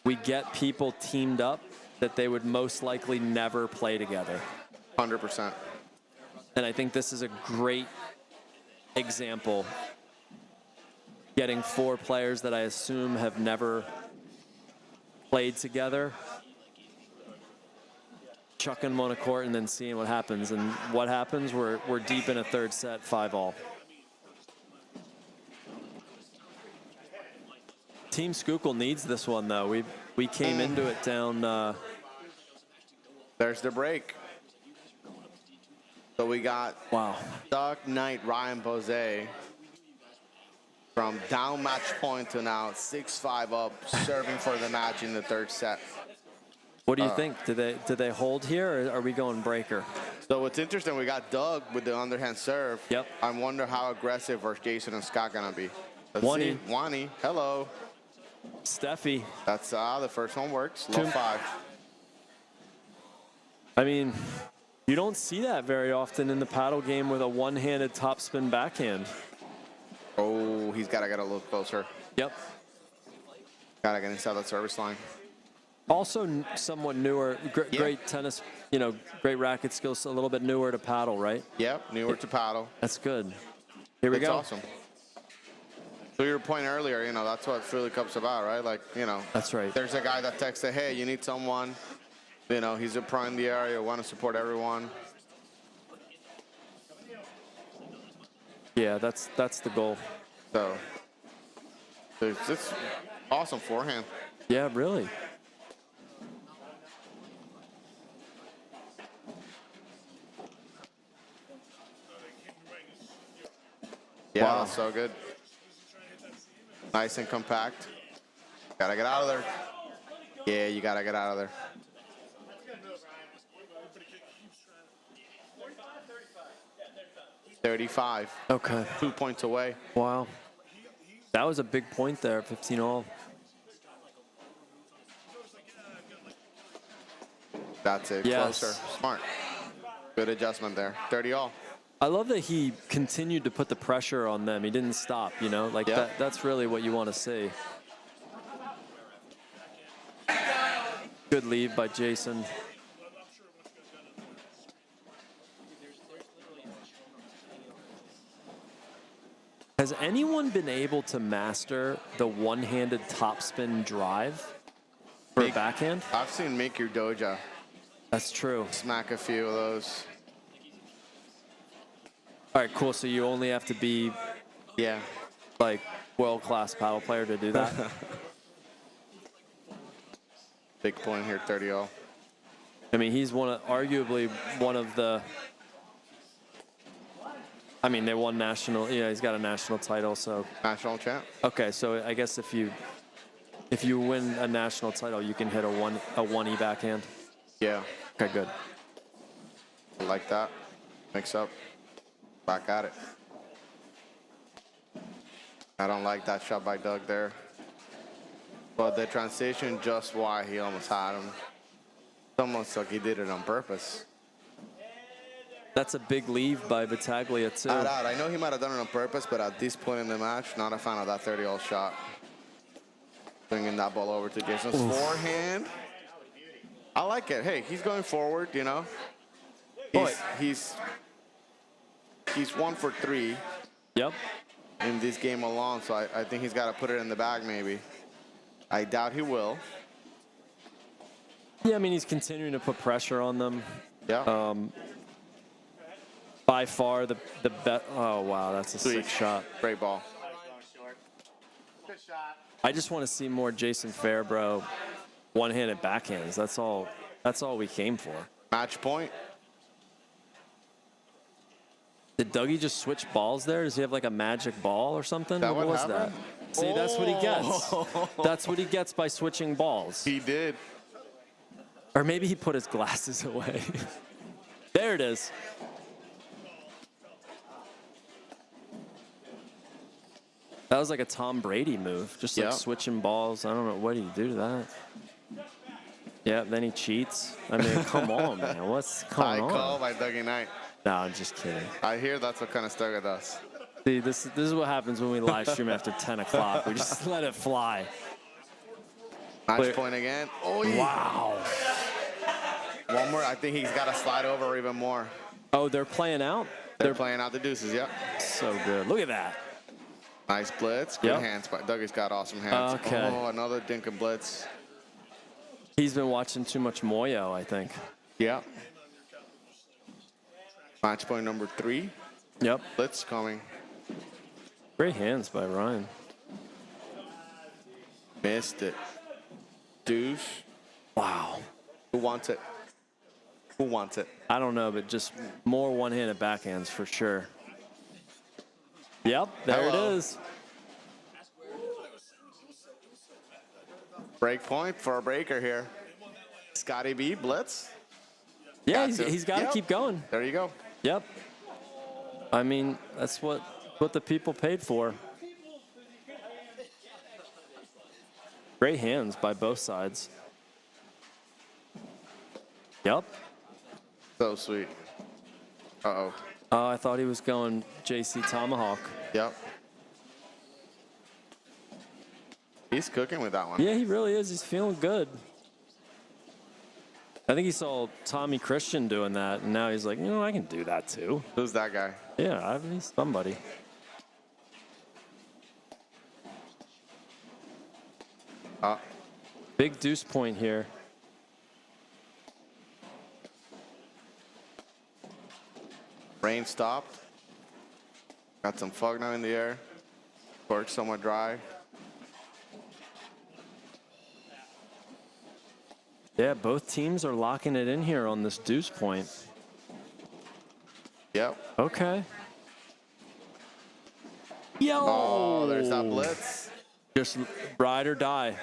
we get people teamed up that they would most likely never play together. 100%. And I think this is a great example. Getting 4 players that I assume have never played together, chucking them on a court and then seeing what happens. And what happens, we're deep in a third set, 5-all. Team Schuylkill needs this one, though. We came into it down. There's the break. So we got Wow. Doug Knight, Ryan Bose from down match point to now 6-5 up, serving for the match in the third set. What do you think? Do they hold here, or are we going breaker? So what's interesting, we got Doug with the underhand serve. Yep. I wonder how aggressive versus Jason and Scott gonna be. Let's Wani. see. Wani, hello. Steffi. That's the first one works. Low 5. I mean, you don't see that very often in the paddle game with a one-handed topspin backhand. Oh, he's got to get a little closer. Yep. Got to get inside that service line. Also somewhat newer, great tennis, great racket skills, a little bit newer to paddle, right? Yep, newer to paddle. That's good. Here we go. That's awesome. So your point earlier, that's what Philly Cup's about, right? Like, That's right. there's a guy that texted, hey, you need someone, he's a pro in the area, want to support everyone. Yeah, that's the goal. So, it's awesome forehand. Yeah, really. Yeah, Wow. that's so good. Nice and compact. Gotta get out of there. Yeah, you gotta get out of there. $35. Okay. 2 points away. Wow. That was a big point there, 15-all. That's it. Yes. Closer. Smart. Good adjustment there. 30-all. I love that he continued to put the pressure on them. He didn't stop, Like Yeah. that's really what you want to see. Good lead by Jason. Has anyone been able to master the one-handed topspin drive for a backhand? I've seen Make Your Doja That's true. smack a few of those. All right, cool. So you only have to be Yeah. like world-class paddle player to do that. Big point here, 30-all. I mean, he's arguably one of the. I mean, they won national. Yeah, he's got a national title. So National champ. okay, so I guess if you win a national title, you can hit a 1E backhand. Yeah. Okay, good. I like that. Mix up. Back at it. I don't like that shot by Doug there. But the transition, just why he almost had him. It's almost like he did it on purpose. That's a big leave by Battaglia, too. I know he might have done it on purpose, but at this point in the match, not a fan of that 30-all shot. Bringing that ball over to Jason's forehand. I like it. Hey, he's going forward, you know. He's 1 for 3 Yep. in this game alone, so I think he's got to put it in the bag maybe. I doubt he will. Yeah, I mean, he's continuing to put pressure on them. Yeah. By far the best. Oh, wow, that's a sick shot. Great ball. I just want to see more Jason Fairbro one-handed backhands. That's all we came for. Match point. Did Dougie just switch balls there? Does he have like a magic ball or something? That what what was happened? that? See, that's what he gets. That's what he gets by switching balls. He did. Or maybe he put his glasses away. There it is. That was like a Tom Brady move, just like switching balls. I don't know, what do you do to that? Yeah, then he cheats. I mean, come on, man. What's going on? High call by Dougie Knight. No, I'm just kidding. I hear that's what kind of Conestoga does. See, this is what happens when we live stream after 10 o'clock. We just let it fly. Match point again. Oh, yeah. Wow. One more. I think he's got to slide over even more. Oh, they're playing out? They're playing out the deuces, yep. So good. Look at that. Nice blitz. Good hands. But Dougie's got awesome hands. Okay. Oh, another dinkum blitz. He's been watching too much Moyo, I think. Yep. Match point number 3. Yep. Blitz coming. Great hands by Ryan. Missed it. Deuce. Wow. Who wants it? Who wants it? I don't know, but just more one-handed backhands for sure. Yep, there it is. Break point for a breaker here. Scotty B, blitz. Yeah, he's got to keep going. There you go. Yep. I mean, that's what the people paid for. Great hands by both sides. Yep. So sweet. Uh-oh. Oh, I thought he was going JC Tomahawk. Yep. He's cooking with that one. Yeah, he really is. He's feeling good. I think he saw Tommy Christian doing that, and now he's like, you know, I can do that too. Who's that guy? Yeah, he's somebody. Big deuce point here. Rain stopped. Got some fog now in the air. Court somewhat dry. Yeah, both teams are locking it in here on this deuce point. Yep. Okay. Yo! Oh, there's that blitz. Just ride or die.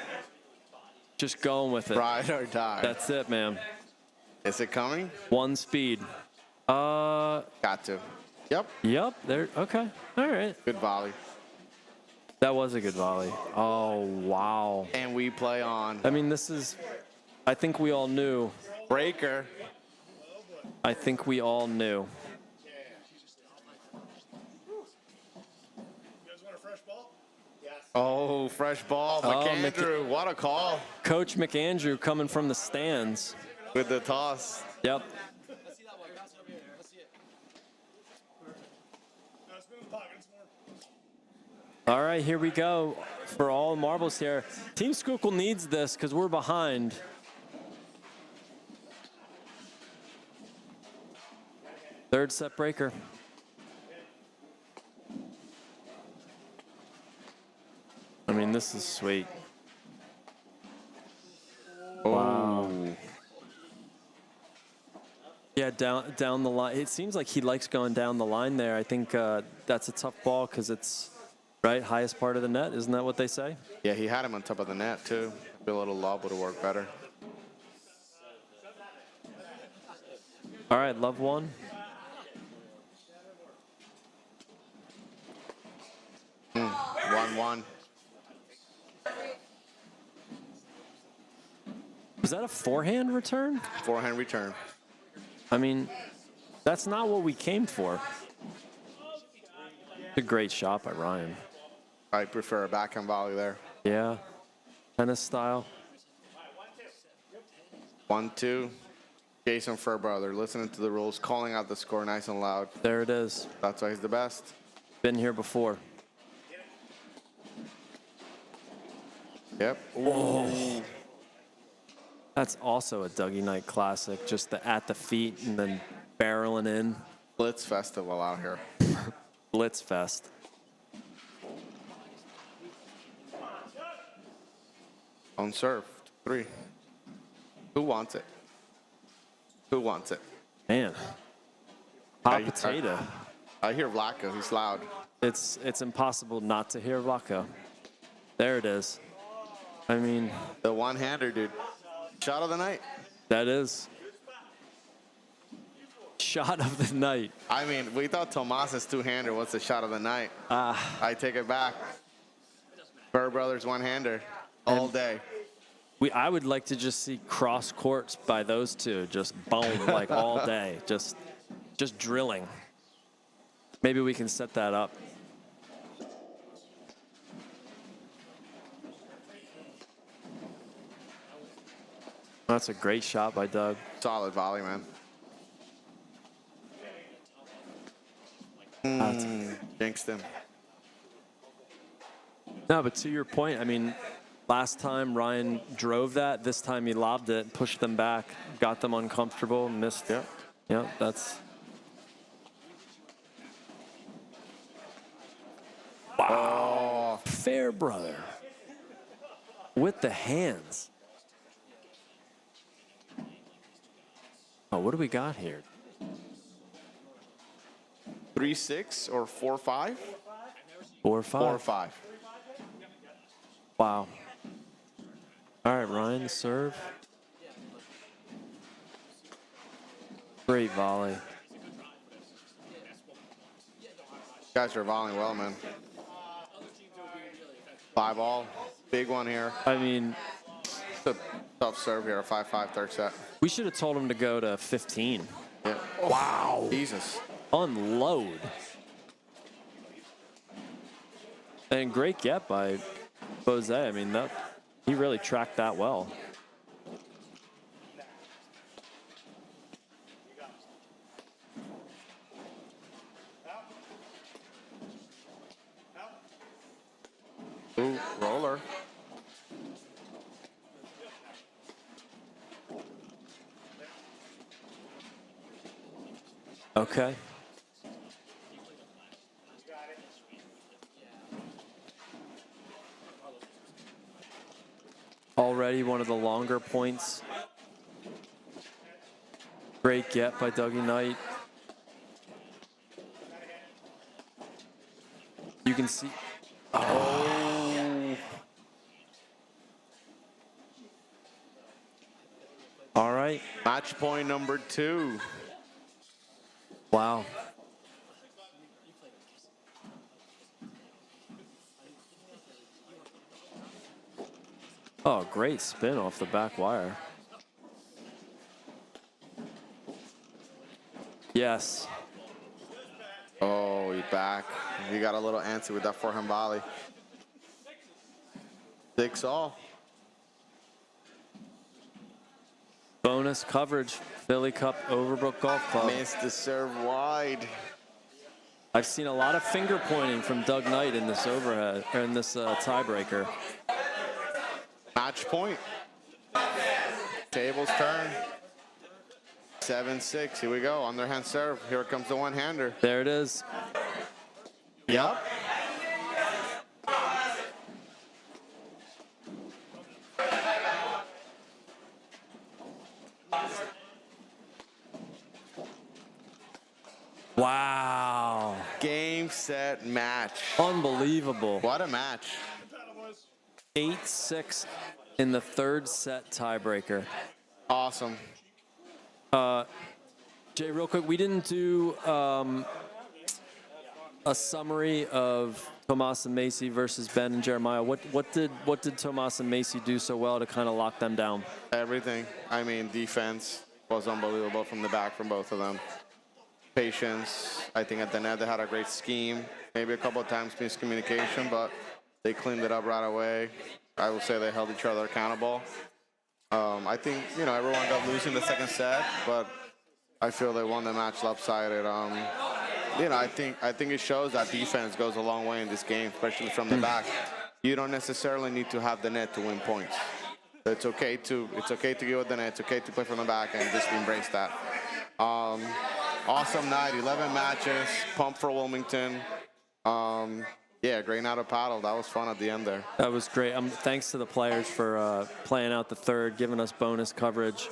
Just going with it. Ride or die. That's it, man. Is it coming? One speed. Got to. Yep. Yep. There. Okay. All right. Good volley. That was a good volley. Oh, wow. And we play on. I mean, this is, I think we all knew. Breaker. I think we all knew. Oh, fresh ball. McAndrew, what a call. Coach McAndrew coming from the stands. With the toss. Yep. All right, here we go for all marbles here. Team Schuylkill needs this because we're behind. Third set breaker. I mean, this is sweet. Wow. Yeah, down the line. It seems like he likes going down the line there. I think that's a tough ball because it's, right, highest part of the net. Isn't that what they say? Yeah, he had him on top of the net, too. A little lob would have worked better. All right, love one. Mm, 1-1. Was that a forehand return? Forehand return. I mean, That's not what we came for. A great shot by Ryan. I prefer a backhand volley there. Yeah, tennis style. 1-2. Jason Fairbrother listening to the rules, calling out the score nice and loud. There it is. That's why he's the best. Been here before. Yep. Oh. That's also a Dougie Knight classic. Just the at the feet and then barreling in. Blitz festival out here. Blitz fest. On serve. 3. Who wants it? Who wants it? Man. Hot I- potato. I hear Vlaco. He's loud. It's impossible not to hear Vlaco. There it is. I mean, The one-hander, dude. Shot of the night. that is shot of the night. I mean, we thought Tomas's two-hander was the shot of the night. I take it back. Fairbrother's one-hander all day. I would like to just see cross courts by those two, just boom, like all day, just drilling. Maybe we can set that up. That's a great shot by Doug. Solid volley, man. Jinxed him. No, but to your point, I mean, last time Ryan drove that. This time he lobbed it, pushed them back, got them uncomfortable, missed. Yeah. Yeah, that's. Wow. Fairbrother. With the hands. Oh, what do we got here? 3-6 or 4-5? 4 or 5? 4-5. Wow. All right, Ryan, serve. Great volley. Guys are volleying well, man. 5-all. Big one here. I mean, It's a tough serve here. A 5-5 third set. we should have told him to go to 15. Yeah. Wow. Jesus. Unload. And great get by Jose. I mean, he really tracked that well. Ooh, roller. Okay. Already one of the longer points. Great get by Dougie Knight. You can see. Oh. All right. Match point number 2. Wow. Oh, great spin off the back wire. Yes. Oh, he's back. He got a little antsy with that forehand volley. 6-all. Bonus coverage, Philly Cup, Overbrook Golf Club. Missed the serve wide. I've seen a lot of finger pointing from Doug Knight in this overhead, or in this tiebreaker. Match point. Tables turn. 7-6. Here we go. Underhand serve. Here comes the one-hander. There it is. Yep. Wow. Game, set, match. Unbelievable. What a match. 8-6 in the third set tiebreaker. Awesome. Jay, real quick, we didn't do a summary of Tomas and Macy versus Ben and Jeremiah. What did Tomas and Macy do so well to kind of lock them down? Everything. I mean, defense was unbelievable from the back from both of them. patience. I think at the net they had a great scheme. Maybe a couple of times miscommunication, but they cleaned it up right away. I will say they held each other accountable. I think, everyone got loose in the second set, but I feel they won the match lopsided. I think it shows that defense goes a long way in this game, especially from the back. You don't necessarily need to have the net to win points. It's okay to give it the net. It's okay to play from the back and just embrace that. Awesome night, 11 matches, pumped for Wilmington. Yeah, great night of paddle. That was fun at the end there. That was great. Thanks to the players for playing out the third, giving us bonus coverage.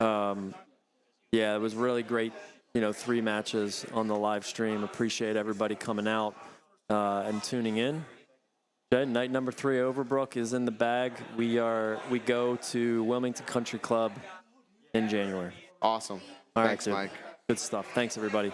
Yeah, it was really great, 3 matches on the live stream. Appreciate everybody coming out and tuning in. Okay, night number 3, Overbrook is in the bag. We go to Wilmington Country Club in January. Awesome. All right, Thanks, dude. Mike. Good stuff. Thanks, everybody.